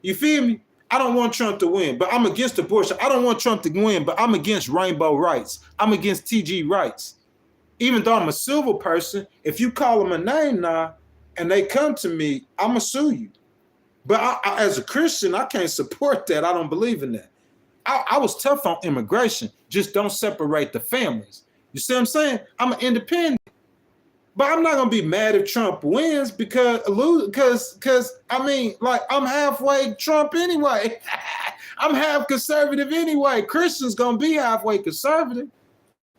You feel me? I don't want Trump to win, but I'm against abortion. I don't want Trump to win, but I'm against rainbow rights. I'm against TG rights. Even though I'm a civil person, if you call them a name now and they come to me, I'm going to sue you. But I, as a Christian, I can't support that. I don't believe in that. I was tough on immigration. Just don't separate the families. You see what I'm saying? I'm an independent. But I'm not going to be mad if Trump wins because I mean, like, I'm halfway Trump anyway. I'm half conservative anyway. Christians going to be halfway conservative.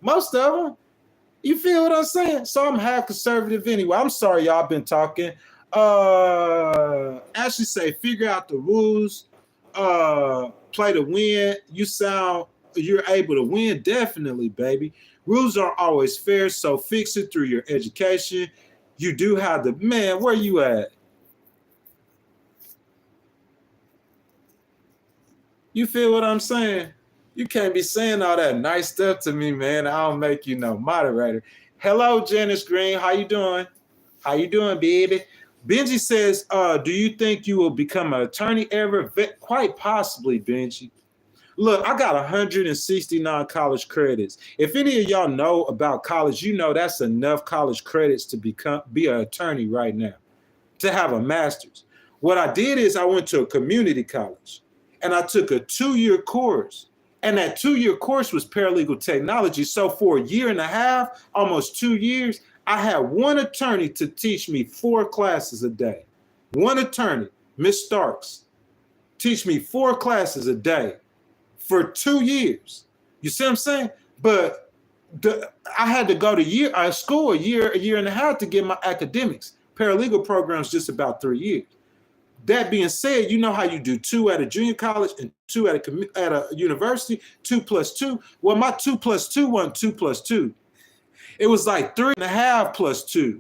Most of them. You feel what I'm saying? So I'm half conservative anyway. I'm sorry, y'all been talking. Ashley say, figure out the rules, play to win. You're able to win. Definitely, baby. Rules aren't always fair, so fix it through your education. You do have the, man, where you at? You feel what I'm saying? You can't be saying all that nice stuff to me, man. I don't make you no moderator. Hello, Janice Green. How you doing? How you doing, baby? Benji says, do you think you will become an attorney ever? Quite possibly, Benji. Look, I got 169 college credits. If any of y'all know about college, you know that's enough college credits to be an attorney right now, to have a master's. What I did is I went to a community college and I took a 2-year course. And that 2-year course was paralegal technology. So for a year and a half, almost 2 years, I had one attorney to teach me 4 classes a day. One attorney, Miss Starks, teach me 4 classes a day for 2 years. You see what I'm saying? But I had to go to school a year and a half to get my academics. Paralegal program's just about 3 years. That being said, you know how you do 2 at a junior college and 2 at a university, 2 plus 2. Well, my 2 plus 2 wasn't 2 plus 2. It was like 3.5 plus 2.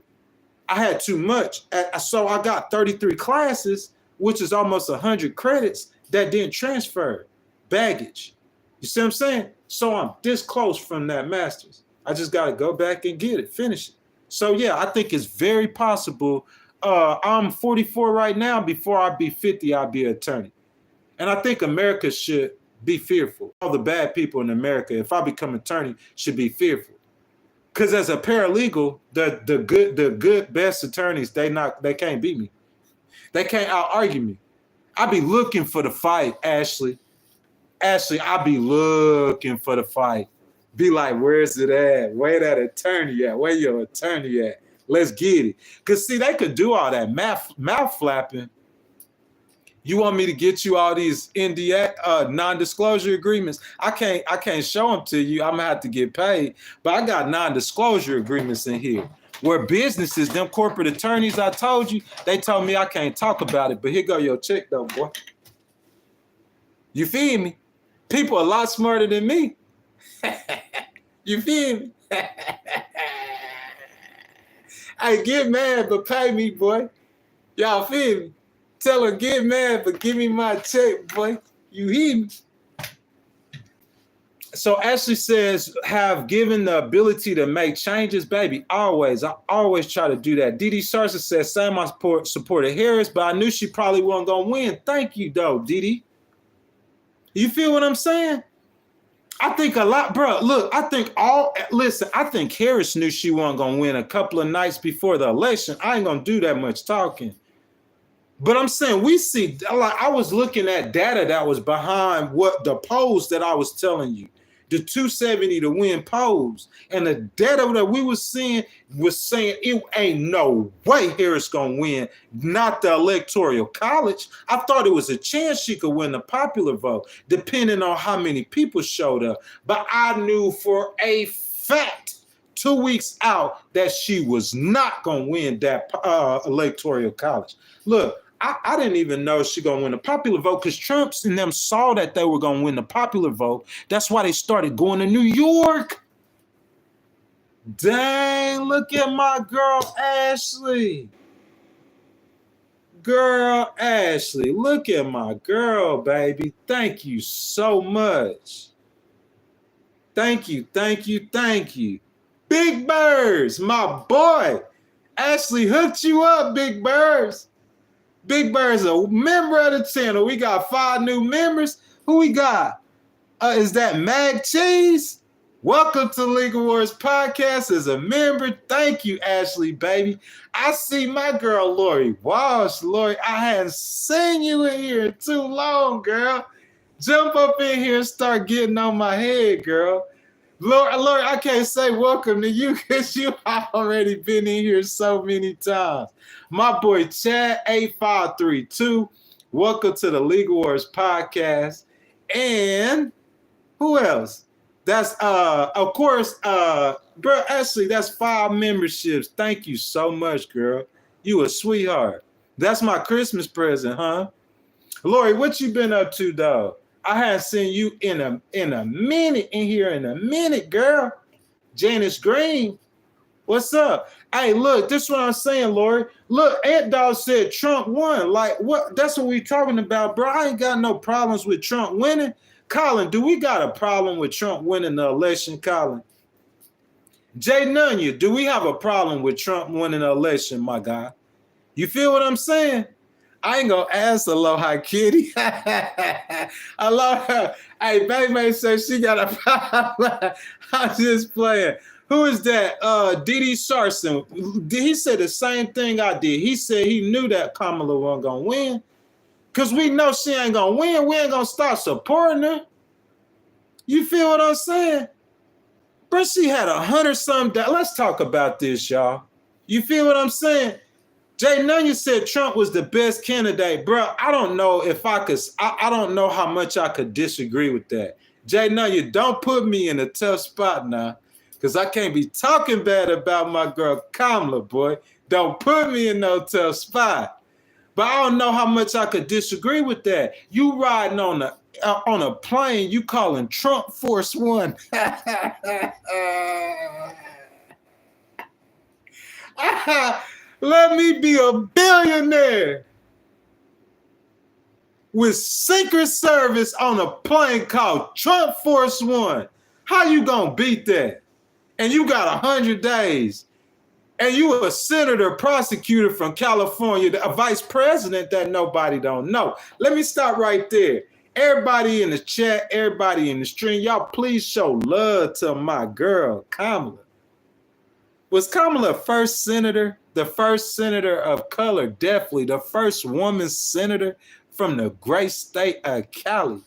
I had too much. So I got 33 classes, which is almost 100 credits that didn't transfer. Baggage. You see what I'm saying? So I'm this close from that master's. I just got to go back and get it, finish it. So yeah, I think it's very possible. I'm 44 right now. Before I be 50, I'll be an attorney. And I think America should be fearful. All the bad people in America, if I become attorney, should be fearful. Because as a paralegal, the good best attorneys, they can't beat me. They can't out-argue me. I be looking for the fight, Ashley. Ashley, I be looking for the fight. Be like, where's it at? Where that attorney at? Where your attorney at? Let's get it. Because, see, they could do all that mouth flapping. You want me to get you all these non-disclosure agreements? I can't show them to you. I'm going to have to get paid. But I got non-disclosure agreements in here where businesses, them corporate attorneys I told you, they told me I can't talk about it. But here go your check, though, boy. You feel me? People a lot smarter than me. You feel me? Hey, get mad, but pay me, boy. Y'all feel me? Tell her, get mad, but give me my check, boy. You hear me? So Ashley says, have given the ability to make changes, baby. Always. I always try to do that. Didi Sarsa says, same, I supported Harris, but I knew she probably wasn't going to win. Thank you, though, Didi. You feel what I'm saying? I think a lot, bro. Look, I think Harris knew she wasn't going to win a couple of nights before the election. I ain't going to do that much talking. But I'm saying we see, like, I was looking at data that was behind what the polls that I was telling you, the 270 to win polls. And the data that we was seeing was saying it ain't no way Harris going to win, not the electoral college. I thought it was a chance she could win the popular vote, depending on how many people showed up. But I knew for a fact 2 weeks out that she was not going to win that electoral college. Look, I didn't even know she going to win the popular vote because Trump's and them saw that they were going to win the popular vote. That's why they started going to New York. Dang, look at my girl, Ashley. Girl, Ashley, look at my girl, baby. Thank you so much. Thank you, thank you, thank you. Big Birds, my boy. Ashley hooked you up, Big Birds. Big Bird's a member of the channel. We got 5 new members. Who we got? Is that Mag Cheese? Welcome to Legal Wars Podcast as a member. Thank you, Ashley, baby. I see my girl, Lori Walsh. Lori, I hadn't seen you in here in too long, girl. Jump up in here and start getting on my head, girl. Lori, I can't say welcome to you because you already been in here so many times. My boy Chad 8532, welcome to the Legal Wars Podcast. And who else? That's of course, bro, Ashley, that's 5 memberships. Thank you so much, girl. You a sweetheart. That's my Christmas present, huh? Lori, what you been up to, dog? I haven't seen you in a minute in here in a minute, girl. Janice Green, what's up? Hey, look, this is what I'm saying, Lori. Look, Ant Dog said Trump won. Like, what? That's what we talking about, bro. I ain't got no problems with Trump winning. Colin, do we got a problem with Trump winning the election, Colin? Jay Nunya, do we have a problem with Trump winning the election, my guy? You feel what I'm saying? I ain't gonna ask Aloha Kitty. Aloha. Hey, Baby says she got a problem. I'm just playing. Who is that? Didi Sarson. He said the same thing I did. He said he knew that Kamala wasn't gonna win. Because we know she ain't gonna win. We ain't gonna start supporting her. You feel what I'm saying? Bro, she had 100-something. Let's talk about this, y'all. You feel what I'm saying? Jay Nunya said Trump was the best candidate. Bro, I don't know if I could, I don't know how much I could disagree with that. Jay Nunya, don't put me in a tough spot now, because I can't be talking bad about my girl Kamala, boy. Don't put me in no tough spot. But I don't know how much I could disagree with that. You riding on a plane, you calling Trump Force One. Let me be a billionaire with Secret Service on a plane called Trump Force One. How you gonna beat that? And you got 100 days. And you a senator, prosecutor from California, a vice president that nobody don't know. Let me stop right there. Everybody in the chat, everybody in the stream, y'all please show love to my girl, Kamala. Was Kamala first senator? The first senator of color, definitely. The first woman senator from the great state of Cali.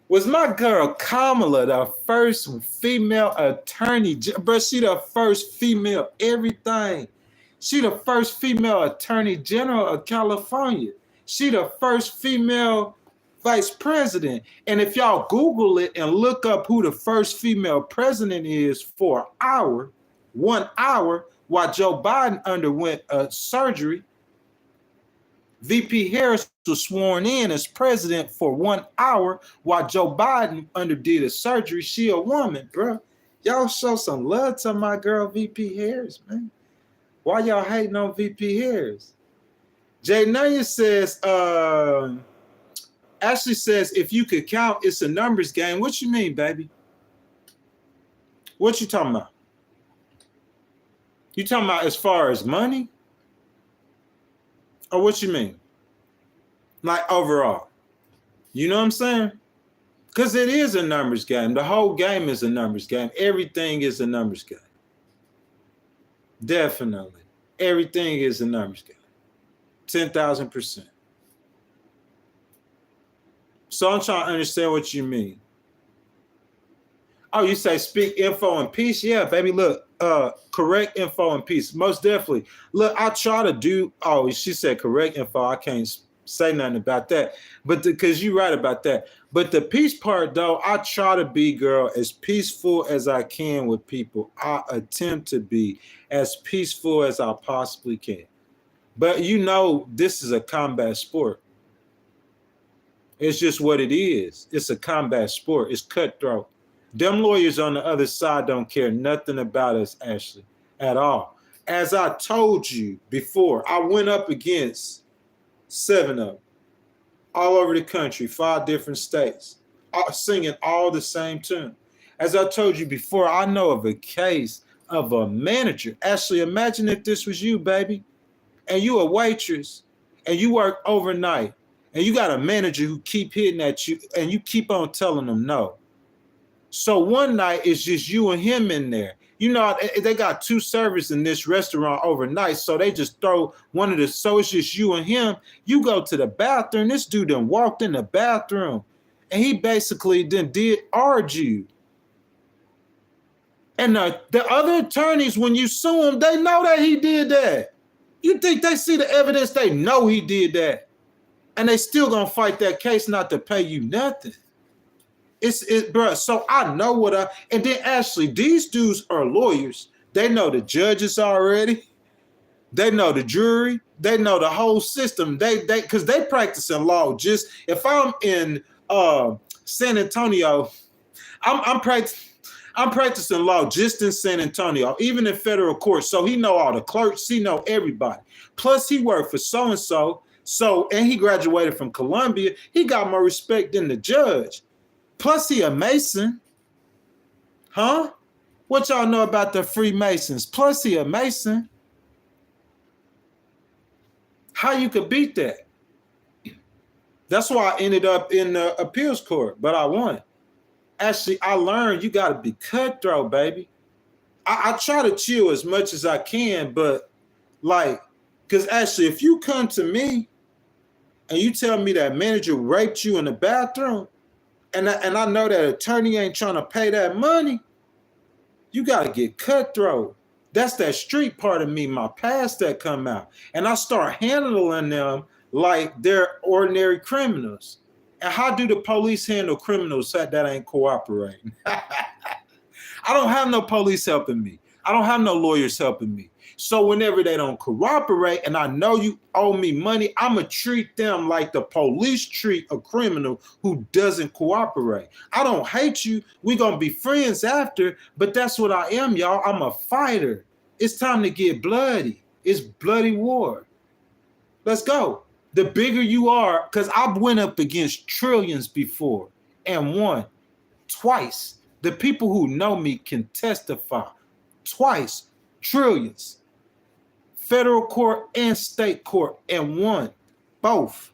Was my girl Kamala the first female attorney? But she the first female everything. She the first female attorney general of California. She the first female vice president. And if y'all Google it and look up who the first female president is for 1 hour, while Joe Biden underwent a surgery, VP Harris was sworn in as president for 1 hour while Joe Biden underdid a surgery. She a woman, bro. Y'all show some love to my girl VP Harris, man. Why y'all hating on VP Harris? Jay Nunya says, Ashley says, if you could count, it's a numbers game. What you mean, baby? What you talking about? You talking about as far as money? Or what you mean? Like overall. You know what I'm saying? Because it is a numbers game. The whole game is a numbers game. Everything is a numbers game. Definitely. Everything is a numbers game. 10,000%. So I'm trying to understand what you mean. Oh, you say speak info and peace? Yeah, baby, look, correct info and peace. Most definitely. Look, I try to do, she said correct info. I can't say nothing about that. But because you're right about that. But the peace part, though, I try to be, girl, as peaceful as I can with people. I attempt to be as peaceful as I possibly can. But you know, this is a combat sport. It's just what it is. It's a combat sport. It's cutthroat. Them lawyers on the other side don't care nothing about us, Ashley, at all. As I told you before, I went up against 7 of them, all over the country, 5 different states, singing all the same tune. As I told you before, I know of a case of a manager. Ashley, imagine if this was you, baby, and you a waitress, and you work overnight, and you got a manager who keep hitting at you, and you keep on telling them no. So one night it's just you and him in there. You know, they got 2 servers in this restaurant overnight, so they just throw one of the, so it's just you and him. You go to the bathroom. This dude done walked in the bathroom, and he basically then did argue. And the other attorneys, when you sue them, they know that he did that. You think they see the evidence? They know he did that. And they still gonna fight that case not to pay you nothing. Bro, so I know and then Ashley, these dudes are lawyers. They know the judges already. They know the jury. They know the whole system. Because they practicing law. Just if I'm in San Antonio, I'm practicing law just in San Antonio, even in federal court. So he know all the clerks. He know everybody. Plus he worked for so-and-so. And he graduated from Columbia. He got more respect than the judge. Plus he a Mason. Huh? What y'all know about the Freemasons? Plus he a Mason. How you could beat that? That's why I ended up in the appeals court, but I won. Actually, I learned you got to be cutthroat, baby. I try to chill as much as I can, but because actually, if you come to me and you tell me that manager raped you in the bathroom, and I know that attorney ain't trying to pay that money, you got to get cutthroat. That's that street part of me, my past that come out. And I start handling them like they're ordinary criminals. And how do the police handle criminals that ain't cooperating? I don't have no police helping me. I don't have no lawyers helping me. So whenever they don't cooperate and I know you owe me money, I'm going to treat them like the police treat a criminal who doesn't cooperate. I don't hate you. We're going to be friends after, but that's what I am, y'all. I'm a fighter. It's time to get bloody. It's bloody war. Let's go. The bigger you are, because I've went up against trillions before and won twice. The people who know me can testify. Twice, trillions. Federal court and state court, and won both.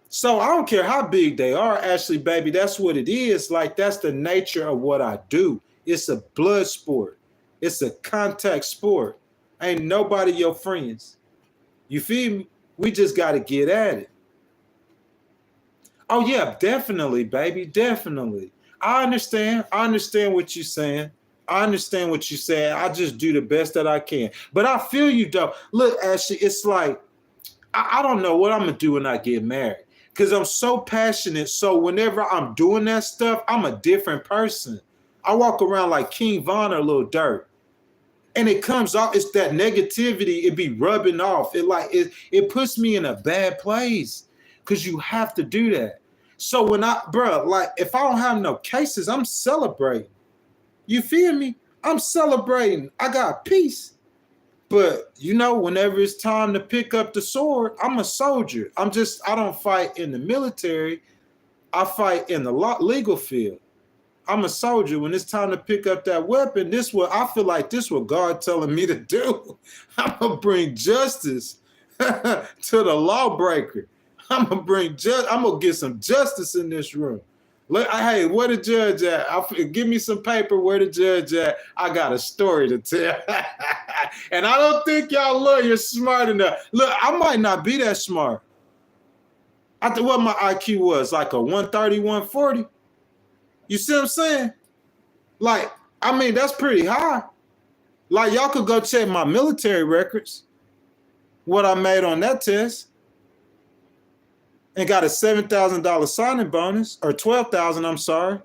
So I don't care how big they are, Ashley, baby. That's what it is. Like, that's the nature of what I do. It's a blood sport. It's a contact sport. Ain't nobody your friends. You feel me? We just got to get at it. Oh, yeah, definitely, baby. Definitely. I understand. I understand what you're saying. I understand what you're saying. I just do the best that I can. But I feel you, though. Look, Ashley, it's like, I don't know what I'm going to do when I get married. Because I'm so passionate. So whenever I'm doing that stuff, I'm a different person. I walk around like King Von or Lil Durk. And it comes off, it's that negativity, it be rubbing off. It puts me in a bad place because you have to do that. So when if I don't have no cases, I'm celebrating. You feel me? I'm celebrating. I got peace. But whenever it's time to pick up the sword, I'm a soldier. I don't fight in the military. I fight in the legal field. I'm a soldier. When it's time to pick up that weapon, I feel like this is what God telling me to do. I'm going to bring justice to the lawbreaker. I'm going to get some justice in this room. Hey, where the judge at? Give me some paper. Where the judge at? I got a story to tell. And I don't think y'all lawyers smart enough. Look, I might not be that smart. I think what my IQ was, like a 130, 140. You see what I'm saying? That's pretty high. Like, y'all could go check my military records, what I made on that test, and got a $7,000 signing bonus, or $12,000, I'm sorry.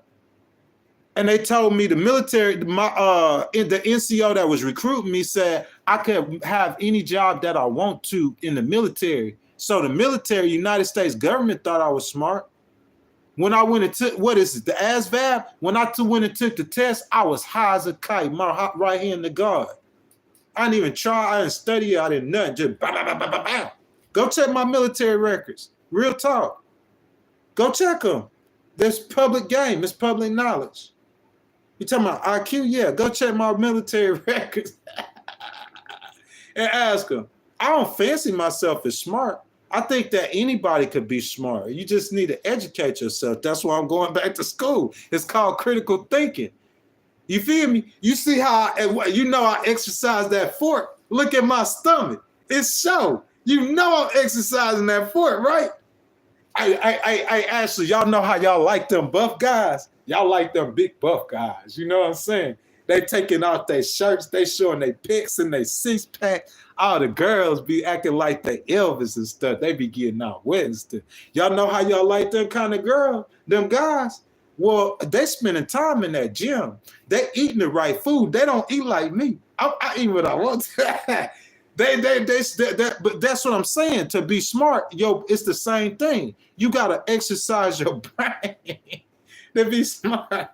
And they told me the military, the NCO that was recruiting me said I could have any job that I want to in the military. So the military, United States government, thought I was smart. When I went and took, the ASVAB? When I went and took the test, I was high as a kite, my right hand to God. I didn't even try. I didn't study. I didn't nothing. Just bam, bam, bam, bam, bam, bam. Go check my military records. Real talk. Go check them. There's public game. It's public knowledge. You talking about IQ? Yeah, go check my military records and ask them. I don't fancy myself as smart. I think that anybody could be smart. You just need to educate yourself. That's why I'm going back to school. It's called critical thinking. You feel me? You see how I exercise that fork. Look at my stomach. It's so. I'm exercising that fork, right? I Ashley, y'all know how y'all like them buff guys. Y'all like them big buff guys. You know what I'm saying? They taking off their shirts. They showing their pics and their six-pack. All the girls be acting like they Elvis and stuff. They be getting out wet and stuff. Y'all know how y'all like them kind of girl, them guys? Well, they spending time in that gym. They eating the right food. They don't eat like me. I eat what I want. But that's what I'm saying. To be smart, it's the same thing. You gotta exercise your brain to be smart.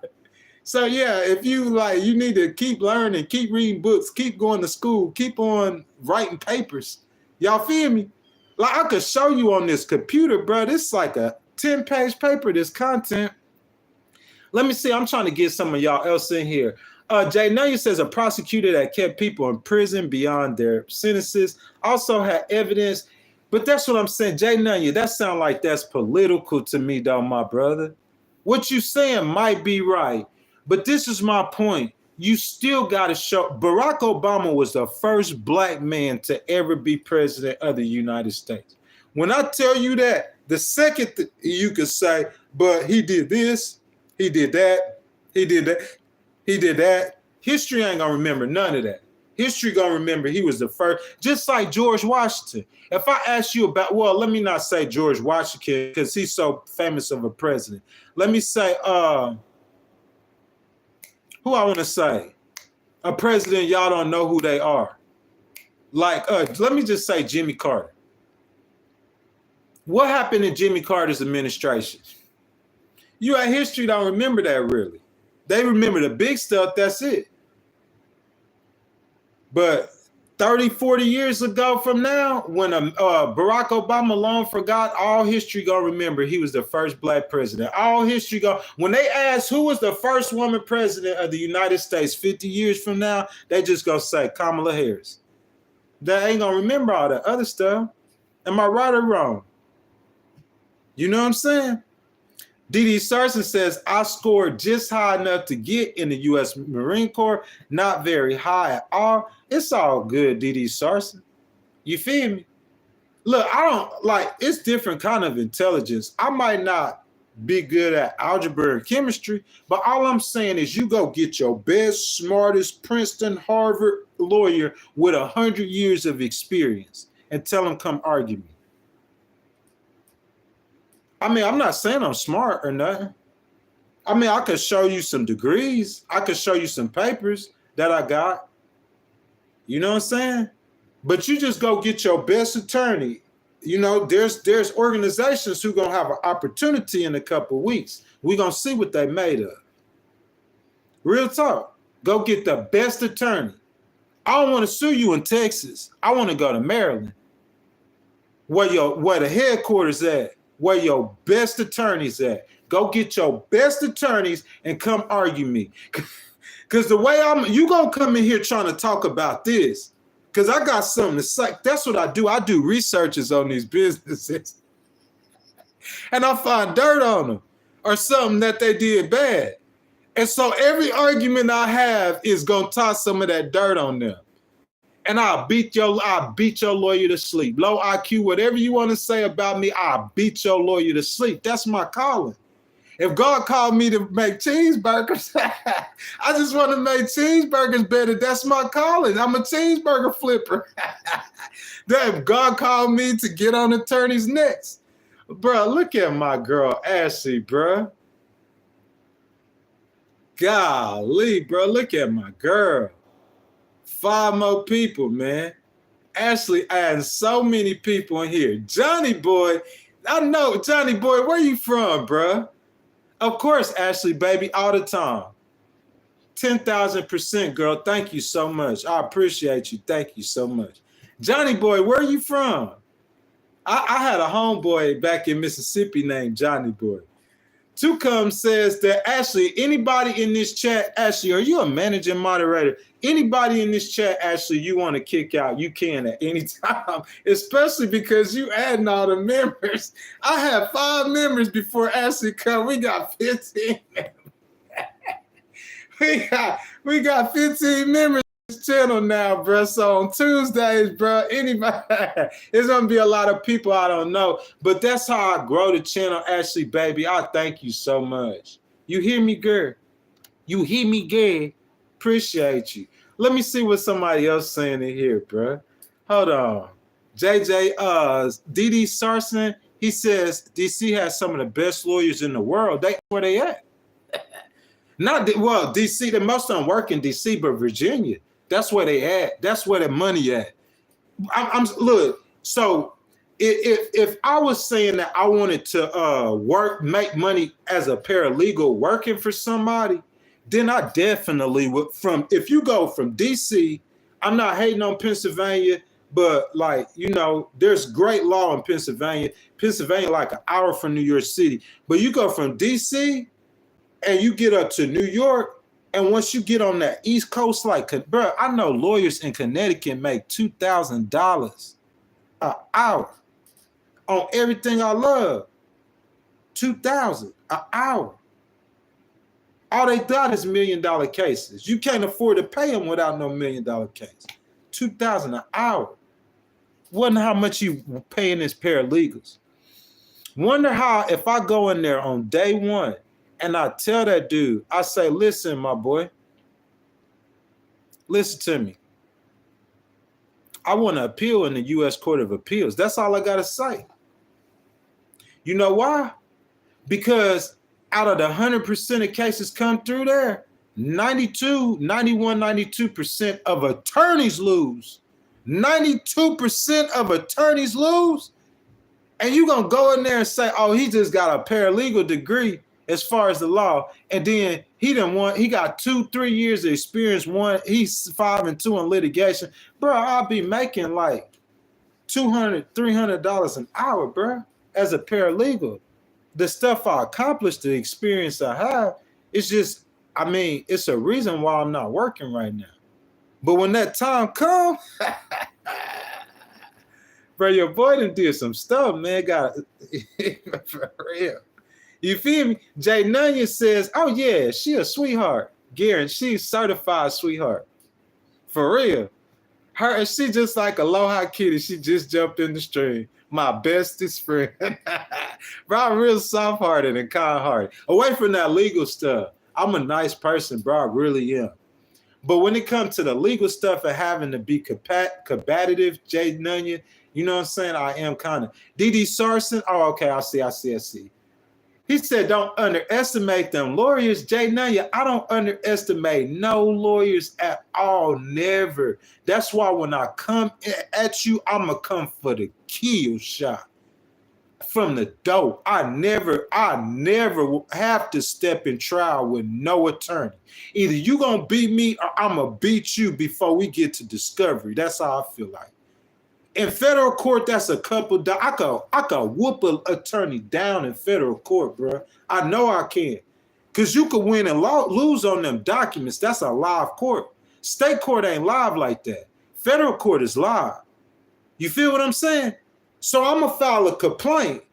So yeah, if you need to keep learning, keep reading books, keep going to school, keep on writing papers. Y'all feel me? Like I could show you on this computer, bro. This is like a 10-page paper, this content. Let me see. I'm trying to get some of y'all else in here. Jay Nunya says a prosecutor that kept people in prison beyond their sentences also had evidence. But that's what I'm saying. Jay Nunya, that sounds like that's political to me, though, my brother. What you saying might be right. But this is my point. You still got to show. Barack Obama was the first black man to ever be president of the United States. When I tell you that, the second you could say, but he did this, he did that, he did that, he did that. History ain't going to remember none of that. History going to remember he was the first, just like George Washington. If I ask you about, well, let me not say George Washington because he's so famous of a president. Let me say, who I want to say? A president y'all don't know who they are. Like, let me just say Jimmy Carter. What happened in Jimmy Carter's administration? You at history don't remember that really. They remember the big stuff, that's it. But 30, 40 years ago from now, when Barack Obama long forgot, all history gonna remember he was the first black president. All history when they ask who was the first woman president of the United States 50 years from now, they just gonna say Kamala Harris. They ain't gonna remember all the other stuff. Am I right or wrong? You know what I'm saying? D.D. Sarson says, I scored just high enough to get in the U.S. Marine Corps, not very high at all. It's all good, D.D. Sarson. You feel me? Look, it's different kind of intelligence. I might not be good at algebra and chemistry, but all I'm saying is you go get your best, smartest Princeton, Harvard lawyer with 100 years of experience and tell him come argue me. I mean, I'm not saying I'm smart or nothing. I mean, I could show you some degrees. I could show you some papers that I got. You know what I'm saying? But you just go get your best attorney. You know, there's organizations who going to have an opportunity in a couple of weeks. We're going to see what they made of. Real talk. Go get the best attorney. I don't want to sue you in Texas. I want to go to Maryland. Where the headquarters at. Where your best attorneys at. Go get your best attorneys and come argue me. Because the way you gonna come in here trying to talk about this. Because I got something to say. That's what I do. I do researches on these businesses. And I find dirt on them. Or something that they did bad. And so every argument I have is gonna toss some of that dirt on them. And I'll beat your lawyer to sleep. Low IQ, whatever you want to say about me, I'll beat your lawyer to sleep. That's my calling. If God called me to make cheeseburgers, I just want to make cheeseburgers better. That's my calling. I'm a cheeseburger flipper. If God called me to get on attorneys' necks. Bro, look at my girl, Ashley, bro. Golly, bro, look at my girl. 5 more people, man. Ashley adding so many people in here. Johnny boy, I know, Johnny boy, where you from, bro? Of course, Ashley, baby, all the time. 10,000%, girl. Thank you so much. I appreciate you. Thank you so much. Johnny boy, where are you from? I had a homeboy back in Mississippi named Johnny boy. Tucum says that, Ashley, anybody in this chat, Ashley, are you a managing moderator? Anybody in this chat, Ashley, you want to kick out, you can at any time, especially because you adding all the members. I have 5 members before Ashley come. We got 15 members. we got 15 members on this channel now, bro. So on Tuesdays, bro, anybody, there's going to be a lot of people I don't know. But that's how I grow the channel, Ashley, baby. I thank you so much. You hear me, girl? You hear me, girl? Appreciate you. Let me see what somebody else saying in here, bro. Hold on. JJ, D.D. Sarson, he says DC has some of the best lawyers in the world. Where they at? Well, DC, the most of them work in DC, but Virginia, that's where they at. That's where the money at. Look, so if I was saying that I wanted to make money as a paralegal working for somebody, then I definitely would. If you go from DC, I'm not hating on Pennsylvania, but like, there's great law in Pennsylvania. Pennsylvania like an hour from New York City, but you go from DC and you get up to New York, and once you get on that East Coast, like, bro, I know lawyers in Connecticut make $2,000 an hour on everything I love. $2,000 an hour. All they got is $1 million cases. You can't afford to pay them without no $1 million case. $2,000 an hour. Wonder how much you paying his paralegals. Wonder how, if I go in there on day one and I tell that dude, I say, listen, my boy, listen to me. I want to appeal in the U.S. Court of Appeals. That's all I got to say. You know why? Because out of the 100% of cases come through there, 92% of attorneys lose. 92% of attorneys lose. And you going to go in there and say, oh, he just got a paralegal degree as far as the law. And then he got 2-3 years of experience. He's 5 and 2 in litigation. Bro, I'll be making like $200, $300 an hour, bro, as a paralegal. The stuff I accomplished, the experience I have, it's just, it's a reason why I'm not working right now. But when that time comes, bro, your boy done did some stuff, man. For real. You feel me? Jay Nunya says, oh yeah, she a sweetheart. Garen, she's certified sweetheart. For real. She just like Aloha Kitty. She just jumped in the stream. My bestest friend. Bro, I'm real soft-hearted and kind-hearted. Away from that legal stuff, I'm a nice person, bro. I really am. But when it comes to the legal stuff and having to be combative, Jay Nunya, you know what I'm saying? I am kind of. D.D. Sarson, oh, okay, I see. He said, don't underestimate them lawyers. Jay Nunya, I don't underestimate no lawyers at all, never. That's why when I come at you, I'm going to come for the kill shot. From the dope. I never have to step in trial with no attorney. Either you going to beat me or I'm going to beat you before we get to discovery. That's how I feel like. In federal court, that's a couple. I could whoop an attorney down in federal court, bro. I know I can. Because you could win and lose on them documents. That's a live court. State court ain't live like that. Federal court is live. You feel what I'm saying? So I'm going to file a complaint,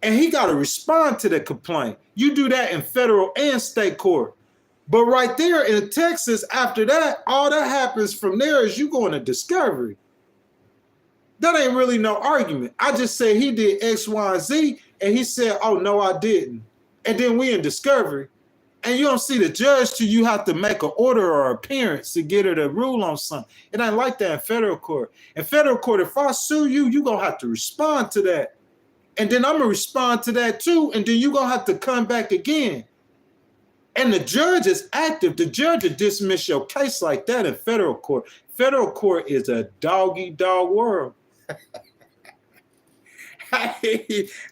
and he got to respond to the complaint. You do that in federal and state court. But right there in Texas, after that, all that happens from there is you going to discovery. That ain't really no argument. I just said he did X, Y, and Z, and he said, oh, no, I didn't. And then we in discovery. And you don't see the judge till you have to make an order or appearance to get her to rule on something. It ain't like that in federal court. In federal court, if I sue you, you're going to have to respond to that. And then I'm going to respond to that too, and then you're going to have to come back again. And the judge is active. The judge will dismiss your case like that in federal court. Federal court is a dog-eat-dog world.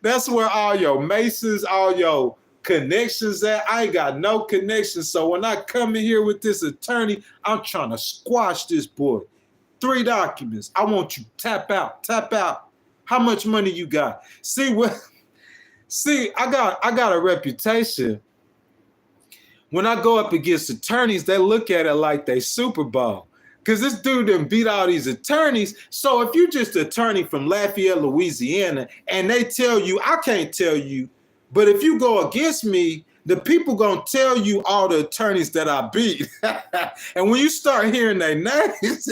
That's where all your masons, all your connections at. I ain't got no connections. So when I come in here with this attorney, I'm trying to squash this boy. 3 documents. I want you tap out. How much money you got? See, I got a reputation. When I go up against attorneys, they look at it like they Super Bowl. Because this dude done beat all these attorneys. So if you're just an attorney from Lafayette, Louisiana, and they tell you, I can't tell you, but if you go against me, the people going to tell you all the attorneys that I beat. And when you start hearing their names,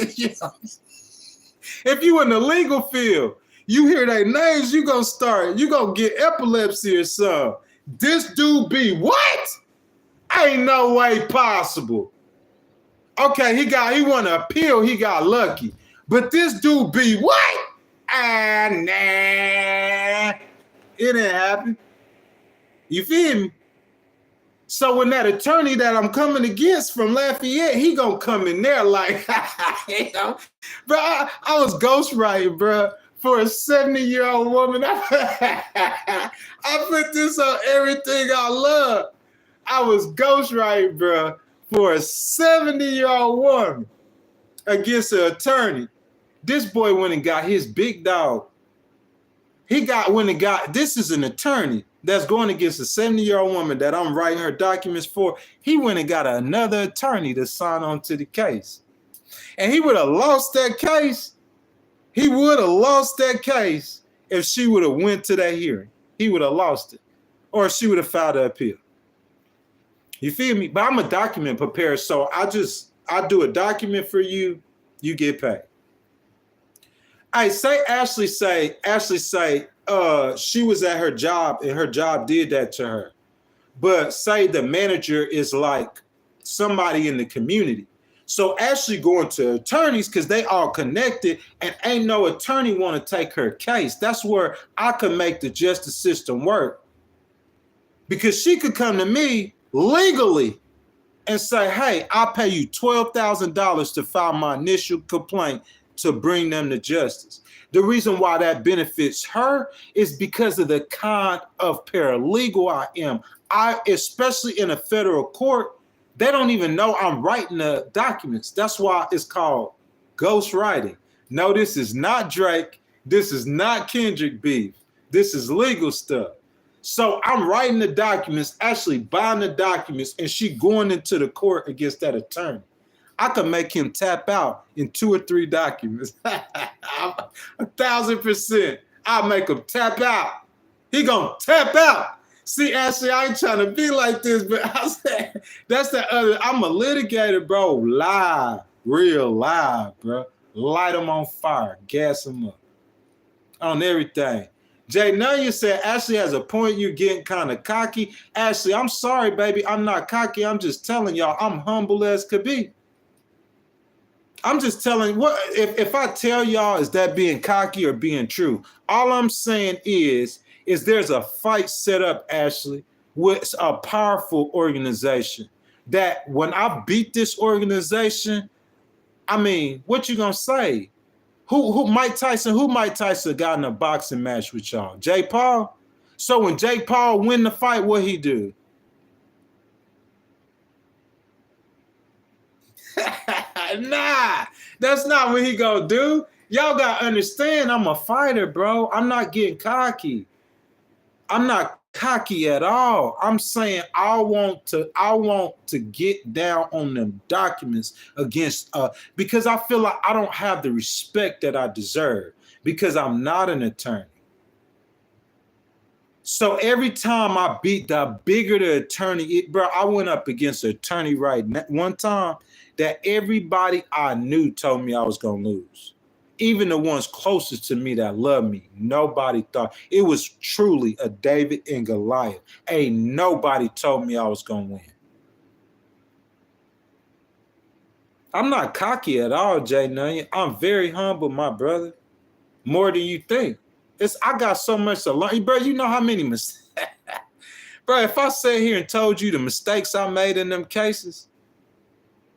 if you in the legal field, you hear their names, you going to get epilepsy or something. This dude be what? Ain't no way possible. Okay, he won an appeal, he got lucky. But this dude be what? Nah. It didn't happen. You feel me? So when that attorney that I'm coming against from Lafayette, he gonna come in there like, you know, bro, I was ghostwriting, bro, for a 70-year-old woman. I put this on everything I love. I was ghostwriting, bro, for a 70-year-old woman against an attorney. This boy went and got his big dog. This is an attorney that's going against a 70-year-old woman that I'm writing her documents for. He went and got another attorney to sign on to the case. And he would have lost that case. He would have lost that case if she would have went to that hearing. He would have lost it. Or she would have filed an appeal. You feel me? But I'm a document preparer, so I do a document for you, you get paid. Ashley say she was at her job and her job did that to her. But say the manager is like somebody in the community. So Ashley going to attorneys because they all connected and ain't no attorney want to take her case. That's where I could make the justice system work. Because she could come to me legally and say, hey, I'll pay you $12,000 to file my initial complaint to bring them to justice. The reason why that benefits her is because of the kind of paralegal I am. Especially in a federal court, they don't even know I'm writing the documents. That's why it's called ghost writing. No, this is not Drake. This is not Kendrick beef. This is legal stuff. So I'm writing the documents, actually buying the documents, and she going into the court against that attorney. I could make him tap out in 2 or 3 documents. 1,000%. I'll make him tap out. He gonna tap out. See, Ashley, I ain't trying to be like this, but I said that's the other. I'm a litigator, bro. Live, real live, bro. Light them on fire, gas them up on everything. Jay Nunya said, Ashley has a point. You're getting kind of cocky. Ashley, I'm sorry, baby. I'm not cocky. I'm just telling y'all I'm humble as could be. I'm just telling what if I tell y'all, is that being cocky or being true? All I'm saying is there's a fight set up, Ashley, with a powerful organization that when I beat this organization, I mean, what you gonna say? Who Mike Tyson got in a boxing match with y'all? Jake Paul? So when Jake Paul win the fight, what he do? Nah, that's not what he gonna do. Y'all gotta understand, I'm a fighter, bro. I'm not getting cocky. I'm not cocky at all. I'm saying I want to get down on them documents against because I feel like I don't have the respect that I deserve because I'm not an attorney. So every time I beat, the bigger the attorney, bro, I went up against an attorney one time that everybody I knew told me I was going to lose. Even the ones closest to me that love me, nobody thought. It was truly a David and Goliath. Ain't nobody told me I was going to win. I'm not cocky at all, Jay Nunya. I'm very humble, my brother. More than you think. I got so much to learn. Bro, you know how many mistakes. Bro, if I sat here and told you the mistakes I made in them cases,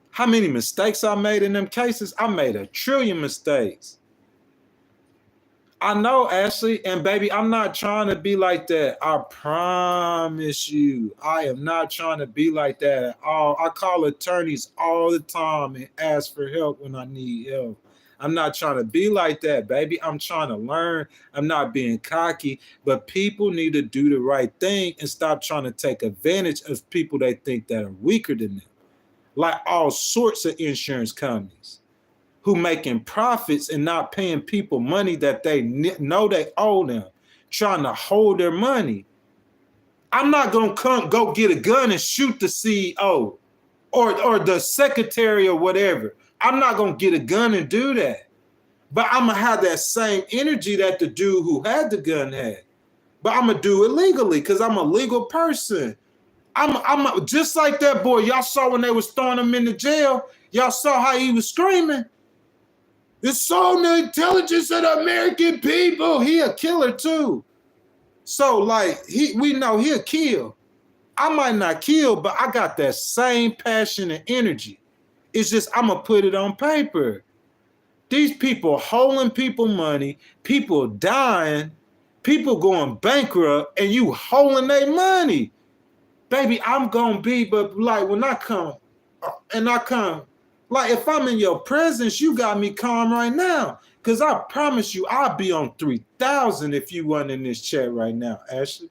how many mistakes I made in them cases? I made 1 trillion mistakes. I know, Ashley, and baby, I'm not trying to be like that. I promise you, I am not trying to be like that at all. I call attorneys all the time and ask for help when I need help. I'm not trying to be like that, baby. I'm trying to learn. I'm not being cocky, but people need to do the right thing and stop trying to take advantage of people they think that are weaker than them. Like all sorts of insurance companies who making profits and not paying people money that they know they owe them, trying to hold their money. I'm not going to go get a gun and shoot the CEO or the secretary or whatever. I'm not going to get a gun and do that. But I'm going to have that same energy that the dude who had the gun had. But I'm going to do it legally because I'm a legal person. I'm just like that boy. Y'all saw when they was throwing him in the jail. Y'all saw how he was screaming. It's all the intelligence of the American people. He a killer too. So like we know he'll kill. I might not kill, but I got that same passion and energy. It's just I'm going to put it on paper. These people holding people money, people dying, people going bankrupt, and you holding their money. Baby, I'm going to be, but like when I come, like if I'm in your presence, you got me calm right now. Because I promise you, I'll be on 3,000 if you weren't in this chat right now, Ashley.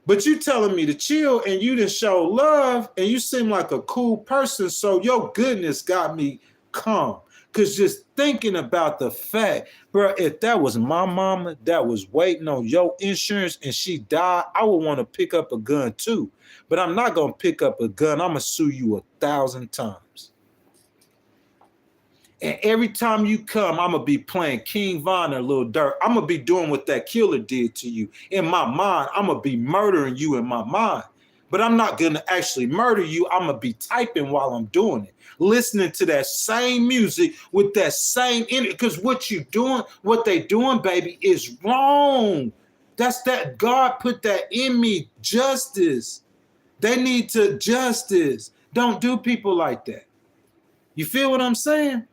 But you telling me to chill and you didn't show love and you seem like a cool person. So your goodness got me calm. Because just thinking about the fact, bro, if that was my mama that was waiting on your insurance and she died, I would want to pick up a gun too. But I'm not going to pick up a gun. I'm going to sue you 1,000 times. And every time you come, I'm going to be playing King Von or Lil Durk. I'm going to be doing what that killer did to you. In my mind, I'm going to be murdering you in my mind. But I'm not going to actually murder you. I'm going to be typing while I'm doing it. Listening to that same music with that same energy. Because what you doing, what they doing, baby, is wrong. That's that God put that in me. Justice. They need to justice. Don't do people like that. You feel what I'm saying?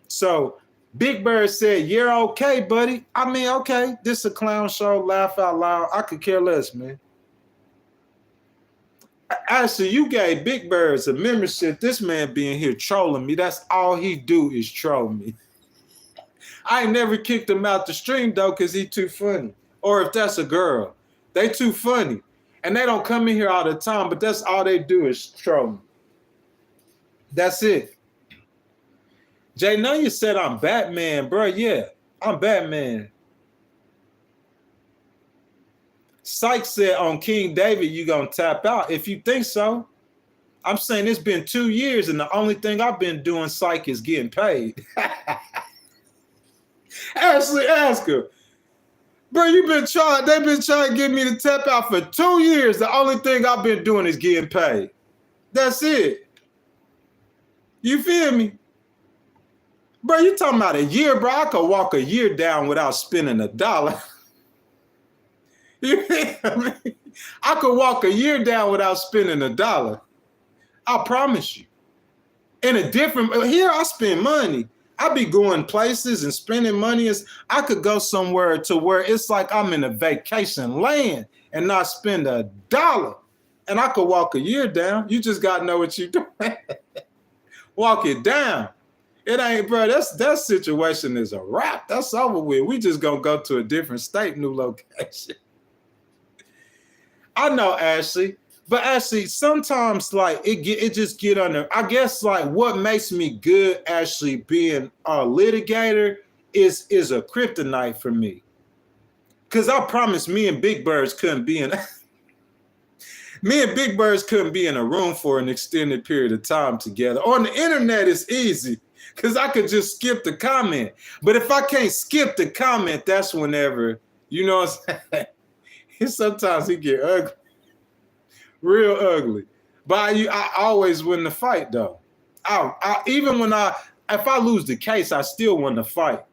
So Big Bird said, you're okay, buddy. I mean, okay, this is a clown show, laugh out loud. I could care less, man. Actually, you gave Big Birds a membership. This man being here trolling me. That's all he do is troll me. I ain't never kicked him out the stream, though, because he too funny. Or if that's a girl, they too funny. And they don't come in here all the time, but that's all they do is troll me. That's it. Jay, now you said I'm Batman, bro. Yeah, I'm Batman. Sykes said on King David, you gonna tap out. If you think so, I'm saying it's been 2 years and the only thing I've been doing, Syke, is getting paid. Ashley, ask her. Bro, they've been trying to get me to tap out for 2 years. The only thing I've been doing is getting paid. That's it. You feel me? Bro, you talking about a year, bro? I could walk a year down without spending $1. You feel me? I could walk a year down without spending $1. I promise you. In a different, here I spend money. I be going places and spending money. I could go somewhere to where it's like I'm in a vacation land and not spend $1. And I could walk a year down. You just got to know what you're doing. Walk it down. It ain't, bro, that situation is a wrap. That's over with. We just gonna go to a different state, new location. I know, Ashley, but Ashley, sometimes like it just get under. I guess like what makes me good, Ashley, being a litigator is a kryptonite for me. Cause I promise me and Big Birds couldn't be in a room for an extended period of time together. On the internet, it's easy. Because I could just skip the comment. But if I can't skip the comment, that's whenever, you know what I'm saying? Sometimes it get ugly. Real ugly. But I always win the fight, though. If I lose the case, I still win the fight.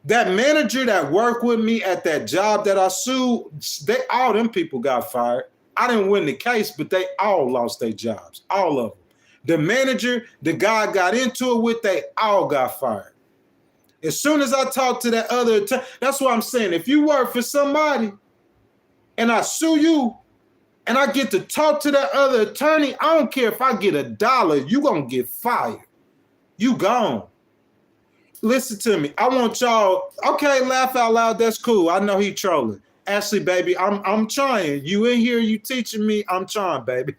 That manager that worked with me at that job that I sued, all them people got fired. I didn't win the case, but they all lost their jobs. All of them. The manager, the guy I got into it with, they all got fired. As soon as I talked to that other attorney, that's what I'm saying. If you work for somebody and I sue you and I get to talk to that other attorney, I don't care if I get $1, you gonna get fired. You gone. Listen to me. I want y'all, okay, laugh out loud, that's cool. I know he trolling. Ashley, baby, I'm trying. You in here, you teaching me, I'm trying, baby.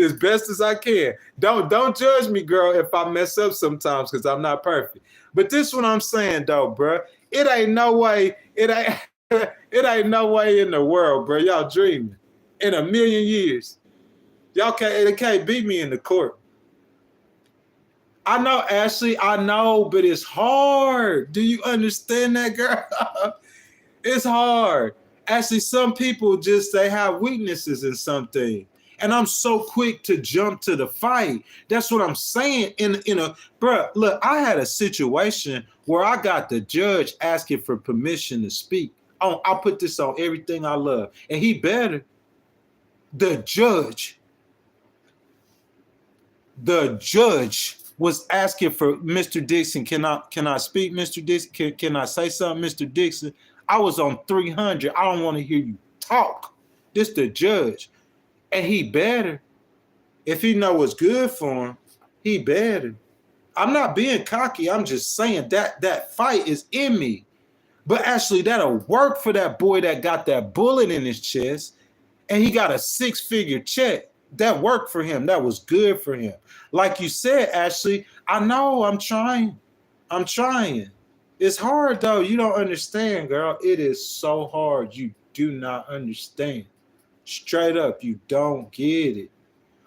As best as I can. Don't judge me, girl, if I mess up sometimes because I'm not perfect. But this is what I'm saying, though, bro. It ain't no way in the world, bro. Y'all dreaming. In a million years. Y'all can't beat me in the court. I know, Ashley, I know, but it's hard. Do you understand that, girl? It's hard. Actually, some people they have weaknesses in something. And I'm so quick to jump to the fight. That's what I'm saying. Bro, look, I had a situation where I got the judge asking for permission to speak. I'll put this on everything I love. And he better. The judge was asking for Mr. Dixon. Can I speak, Mr. Dixon? Can I say something, Mr. Dixon? I was on 300. I don't want to hear you talk. This the judge. And he better. If he know what's good for him, he better. I'm not being cocky. I'm just saying that fight is in me. But actually, that'll work for that boy that got that bullet in his chest and he got a 6-figure check. That worked for him. That was good for him. Like you said, Ashley, I know I'm trying. It's hard, though. You don't understand, girl. It is so hard. You do not understand. Straight up, you don't get it.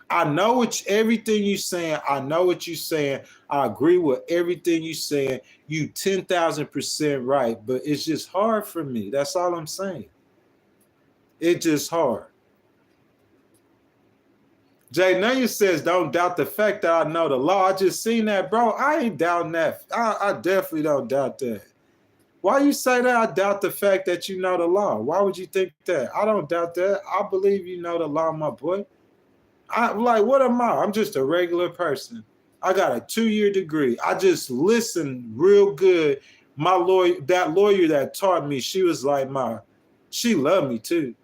I know everything you're saying. I know what you're saying. I agree with everything you're saying. You 10,000% right, but it's just hard for me. That's all I'm saying. It's just hard. Jay Nunya says, don't doubt the fact that I know the law. I just seen that, bro. I ain't doubting that. I definitely don't doubt that. Why you say that? I doubt the fact that you know the law. Why would you think that? I don't doubt that. I believe you know the law, my boy. What am I? I'm just a regular person. I got a 2-year degree. I just listen real good. My lawyer, that lawyer that taught me, she was like she loved me too.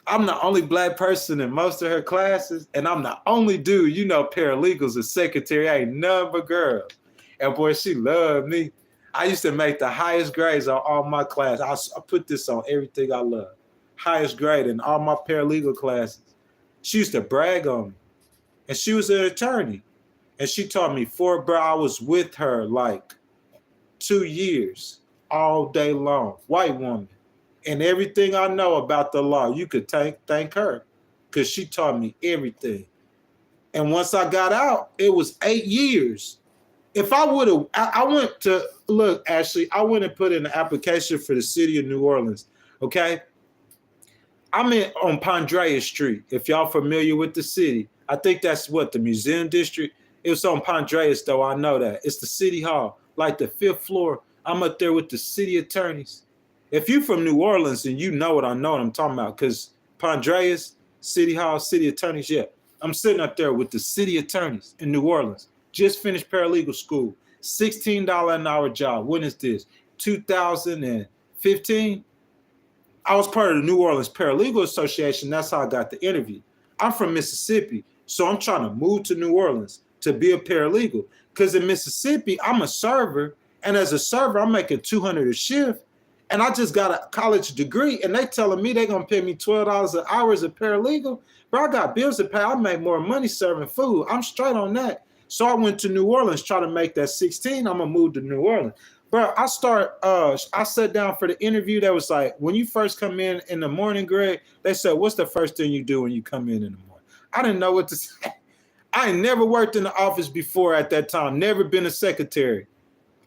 I'm the only black person in most of her classes, and I'm the only dude, paralegals and secretary, ain't none but girls. And boy, she loved me. I used to make the highest grades on all my classes. I put this on everything I love. Highest grade in all my paralegal classes. She used to brag on me. And she was an attorney. And she taught me I was with her like 2 years, all day long. White woman. And everything I know about the law, you could thank her. Because she taught me everything. And once I got out, it was 8 years. If I would have, I went to, look, Ashley, I went and put in an application for the city of New Orleans, okay? I'm on Pondrea Street, if y'all familiar with the city. I think that's the museum district. It was on Pondreas, though, I know that. It's the city hall, like the 5th floor. I'm up there with the city attorneys. If you're from New Orleans and you know what I'm talking about, because Pondreas, city hall, city attorneys, yeah. I'm sitting up there with the city attorneys in New Orleans. Just finished paralegal school, $16 an hour job. When is this? 2015? I was part of the New Orleans Paralegal Association. That's how I got the interview. I'm from Mississippi, so I'm trying to move to New Orleans to be a paralegal. Because in Mississippi, I'm a server, and as a server, I'm making $200 a shift, and I just got a college degree, and they telling me they're going to pay me $12 an hour as a paralegal. But I got bills to pay. I make more money serving food. I'm straight on that. So I went to New Orleans, trying to make that 16. I'm going to move to New Orleans. Bro, I sat down for the interview. That was like, when you first come in the morning, Greg, they said, what's the first thing you do when you come in the morning? I didn't know what to say. I ain't never worked in the office before at that time, never been a secretary.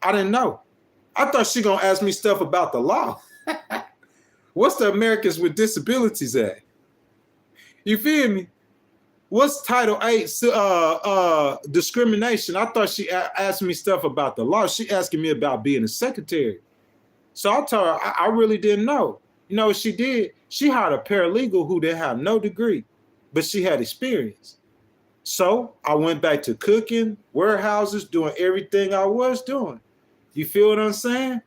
I didn't know. I thought she going to ask me stuff about the law. What's the Americans with Disabilities Act? You feel me? What's Title 8 discrimination? I thought she asked me stuff about the law. She asking me about being a secretary. So I told her I really didn't know. You know what she did? She hired a paralegal who didn't have no degree, but she had experience. So I went back to cooking, warehouses, doing everything I was doing. You feel what I'm saying?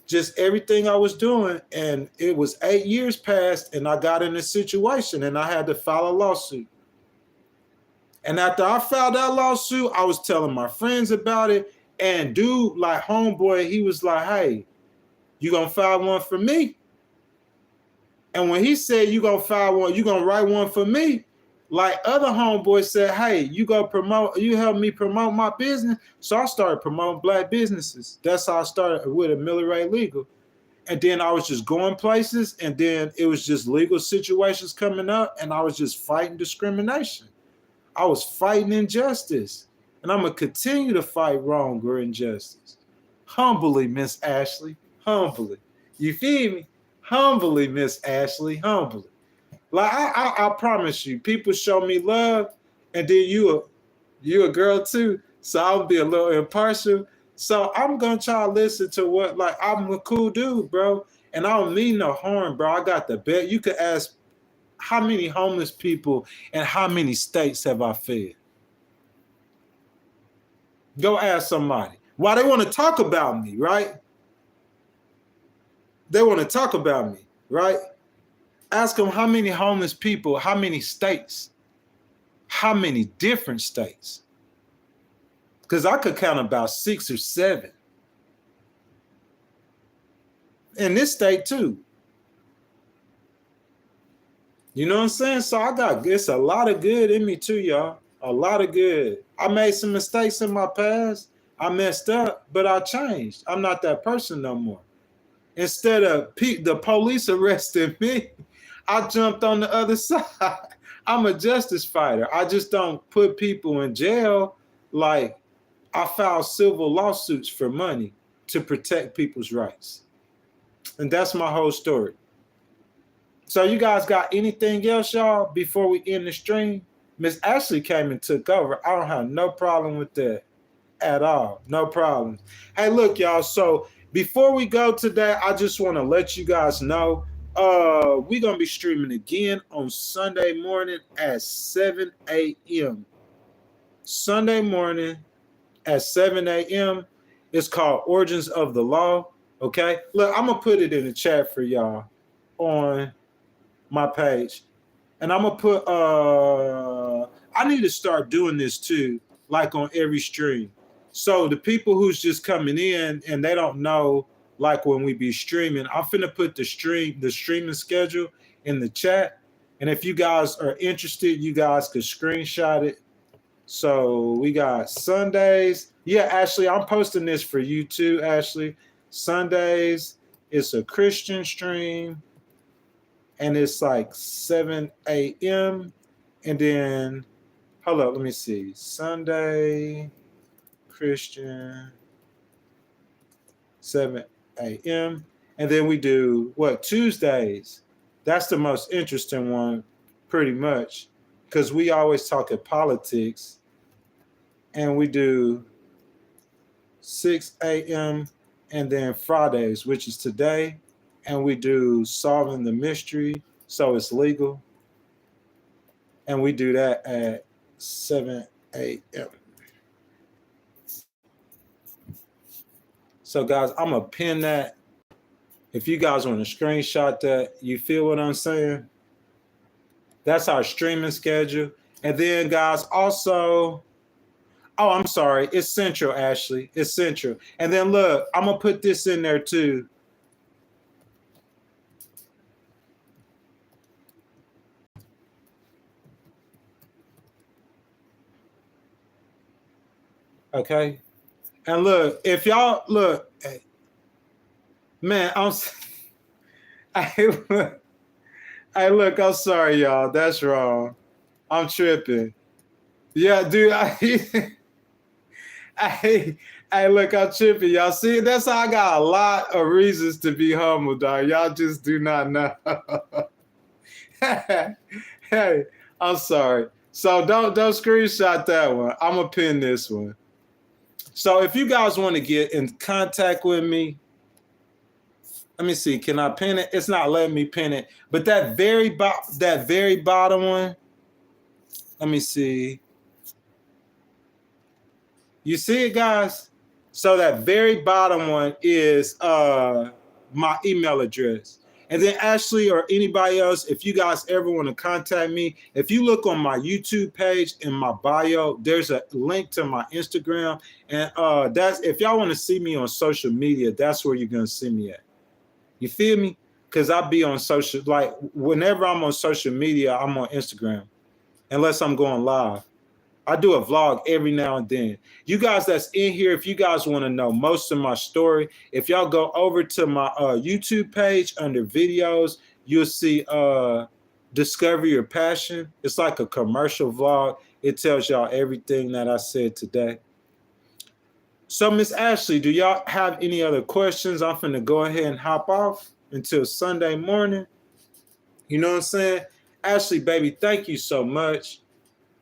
Just everything I was doing. And it was 8 years past, and I got in a situation, and I had to file a lawsuit. And after I filed that lawsuit, I was telling my friends about it. And dude, like homeboy, he was like, hey, you gonna file one for me? And when he said you gonna file one, you gonna write one for me, like other homeboys said, hey, you help me promote my business. So I started promoting black businesses. That's how I started with a Miller Ray Legal. And then I was just going places, and then it was just legal situations coming up, and I was just fighting discrimination. I was fighting injustice, and I'm going to continue to fight wrong or injustice. Humbly, Miss Ashley, humbly. You feel me? Humbly, Miss Ashley, humbly. Like, I promise you, people show me love, and then you a girl too, so I'll be a little impartial. So I'm going to try to listen to what, like, I'm a cool dude, bro, and I don't mean no harm, bro. I got the bet. You could ask how many homeless people and how many states have I fed? Go ask somebody. Why they want to talk about me, right? They want to talk about me, right? Ask them how many homeless people, how many states, how many different states. Because I could count about 6 or 7. In this state too. You know what I'm saying? So it's a lot of good in me too, y'all. A lot of good. I made some mistakes in my past. I messed up, but I changed. I'm not that person no more. Instead of the police arresting me, I jumped on the other side. I'm a justice fighter. I just don't put people in jail. Like, I filed civil lawsuits for money to protect people's rights. And that's my whole story. So you guys got anything else, y'all, before we end the stream? Miss Ashley came and took over. I don't have no problem with that at all. No problem. Hey, look, y'all. So before we go today, I just want to let you guys know we're going to be streaming again on Sunday morning at 7 a.m. Sunday morning at 7 a.m. It's called Origins of the Law. Okay? Look, I'm going to put it in the chat for y'all on my page. And I'm going to put, I need to start doing this too, like on every stream. So the people who's just coming in and they don't know, like when we be streaming, I'm finna put the streaming schedule in the chat. And if you guys are interested, you guys could screenshot it. So we got Sundays. Yeah, Ashley, I'm posting this for you too, Ashley. Sundays, it's a Christian stream. And it's like 7 a.m. And then, hold up, let me see. Sunday, Christian, 7 a.m. And then we do, Tuesdays. That's the most interesting one, pretty much, because we always talk at politics. And we do 6 a.m. and then Fridays, which is today. And we do solving the mystery, so it's legal. And we do that at 7 a.m. So guys, I'm going to pin that. If you guys want to screenshot that, you feel what I'm saying? That's our streaming schedule. And then guys, also, I'm sorry, it's Central, Ashley. It's Central. And then look, I'm going to put this in there too. Okay. And look, if y'all look, hey, man, look, I'm sorry, y'all. That's wrong. I'm tripping. Yeah, dude. Look, I'm tripping. Y'all see, that's how I got a lot of reasons to be humble, dog. Y'all just do not know. Hey, I'm sorry. So don't screenshot that one. I'm gonna pin this one. So if you guys want to get in contact with me, let me see. Can I pin it? It's not letting me pin it. But that very bottom one, let me see. You see it, guys? So that very bottom one is my email address. And then Ashley or anybody else, if you guys ever want to contact me, if you look on my YouTube page in my bio, there's a link to my Instagram. And that's if y'all want to see me on social media, that's where you're going to see me at. You feel me? Because I'll be on social, like whenever I'm on social media, I'm on Instagram, unless I'm going live. I do a vlog every now and then. You guys that's in here, if you guys want to know most of my story, if y'all go over to my YouTube page under videos, you'll see Discover Your Passion. It's like a commercial vlog. It tells y'all everything that I said today. So, Miss Ashley, do y'all have any other questions? I'm finna go ahead and hop off until Sunday morning. You know what I'm saying? Ashley, baby, thank you so much.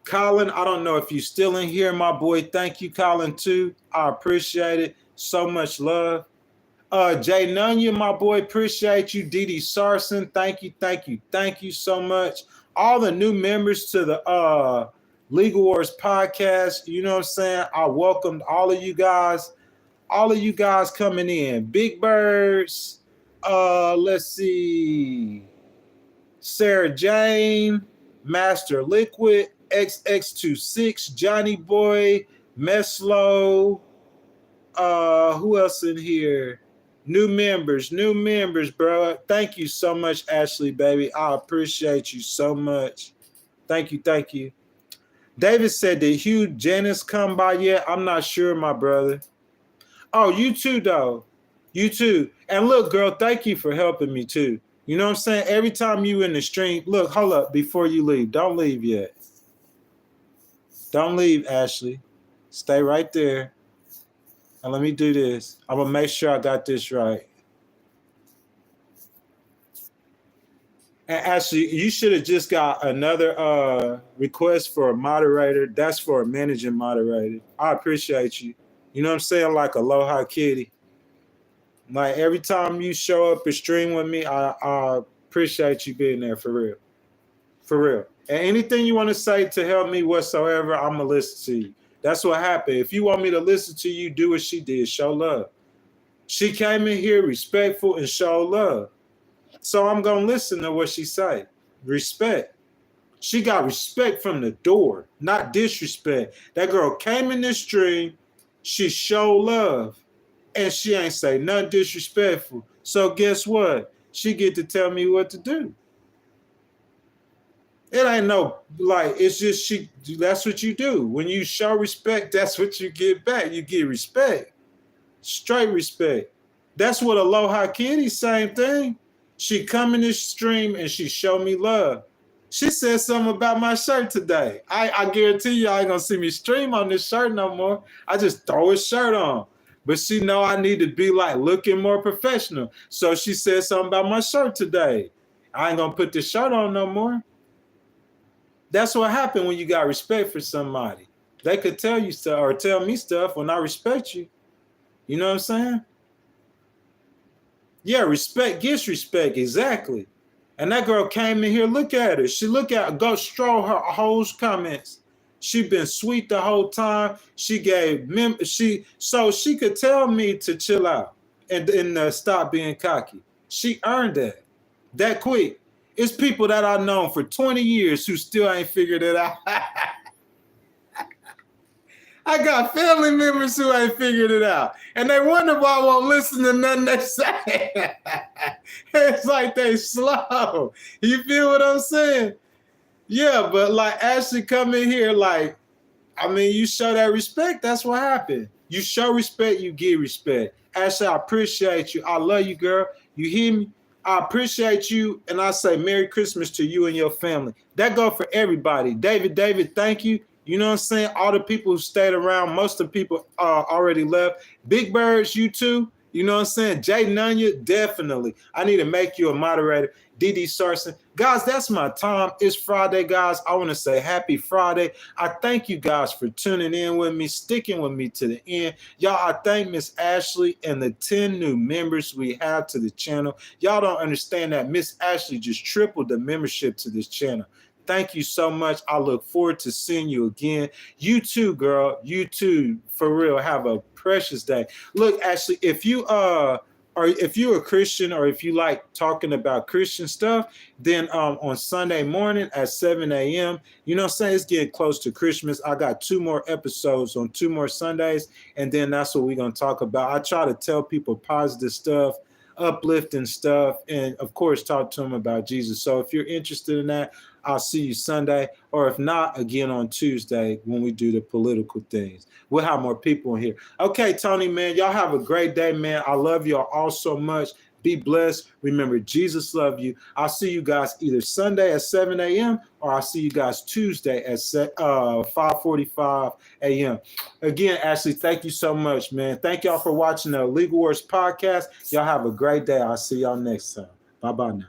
Colin, I don't know if you're still in here, my boy. Thank you, Colin, too. I appreciate it. So much love. Jay Nunya, my boy, appreciate you. Dee Sarson, thank you so much. All the new members to the Legal Wars podcast, you know what I'm saying? I welcomed all of you guys coming in. Big Birds, let's see, Sarah Jane, Master Liquid, XX26, Johnny Boy, Meslo, who else in here? New members, bro. Thank you so much, Ashley, baby. I appreciate you so much. Thank you. David said, did Hugh Janice come by yet? I'm not sure, my brother. Oh, you too, though. You too. And look, girl, thank you for helping me, too. You know what I'm saying? Every time you in the stream, look, hold up before you leave. Don't leave yet. Don't leave, Ashley. Stay right there. And let me do this. I'm going to make sure I got this right. And Ashley, you should have just got another request for a moderator. That's for a managing moderator. I appreciate you. You know what I'm saying? Like Aloha Kitty. Like every time you show up and stream with me, I appreciate you being there for real. For real. And anything you want to say to help me whatsoever, I'm going to listen to you. That's what happened. If you want me to listen to you, do what she did. Show love. She came in here respectful and showed love. So I'm going to listen to what she say. Respect. She got respect from the door, not disrespect. That girl came in this stream. She showed love. And she ain't say nothing disrespectful. So guess what? She get to tell me what to do. It ain't no, like, it's just that's what you do. When you show respect, that's what you get back. You get respect. Straight respect. That's what Aloha Kitty, same thing. She come in this stream and she showed me love. She said something about my shirt today. I guarantee you I ain't gonna see me stream on this shirt no more. I just throw a shirt on. But she know I need to be like looking more professional. So she said something about my shirt today. I ain't gonna put this shirt on no more. That's what happened when you got respect for somebody. They could tell you stuff or tell me stuff when I respect you. You know what I'm saying? Yeah, respect gets respect, exactly. And that girl came in here, look at her. She go stroll her whole comments. She been sweet the whole time. She gave so she could tell me to chill out and stop being cocky. She earned that quick. It's people that I've known for 20 years who still ain't figured it out. I got family members who ain't figured it out. And they wonder why I won't listen to nothing they say. It's like they slow. You feel what I'm saying? Yeah, but like Ashley come in here like, I mean, you show that respect, that's what happened. You show respect, you give respect. Ashley, I appreciate you. I love you, girl. You hear me? I appreciate you, and I say Merry Christmas to you and your family. That go for everybody. David, thank you. You know what I'm saying? All the people who stayed around, most of the people already left. Big Birds, you too. You know what I'm saying? Jay Nunya, definitely. I need to make you a moderator. Dee Sarson. Guys, that's my time. It's Friday, guys. I want to say happy Friday. I thank you guys for tuning in with me, sticking with me to the end. Y'all, I thank Miss Ashley and the 10 new members we have to the channel. Y'all don't understand that Miss Ashley just tripled the membership to this channel. Thank you so much. I look forward to seeing you again. You too, girl. You too. For real. Have a precious day. Look, Ashley, if you or if you're a Christian or if you like talking about Christian stuff, then on Sunday morning at 7 a.m., you know what I'm saying? It's getting close to Christmas. I got 2 more episodes on 2 more Sundays, and then that's what we're going to talk about. I try to tell people positive stuff, uplifting stuff, and of course, talk to them about Jesus. So if you're interested in that, I'll see you Sunday, or if not, again on Tuesday when we do the political things. We'll have more people in here. Okay, Tony, man, y'all have a great day, man. I love y'all all so much. Be blessed. Remember, Jesus loves you. I'll see you guys either Sunday at 7 a.m. or I'll see you guys Tuesday at 5:45 a.m. Again, Ashley, thank you so much, man. Thank y'all for watching the Legal Wars podcast. Y'all have a great day. I'll see y'all next time. Bye-bye now.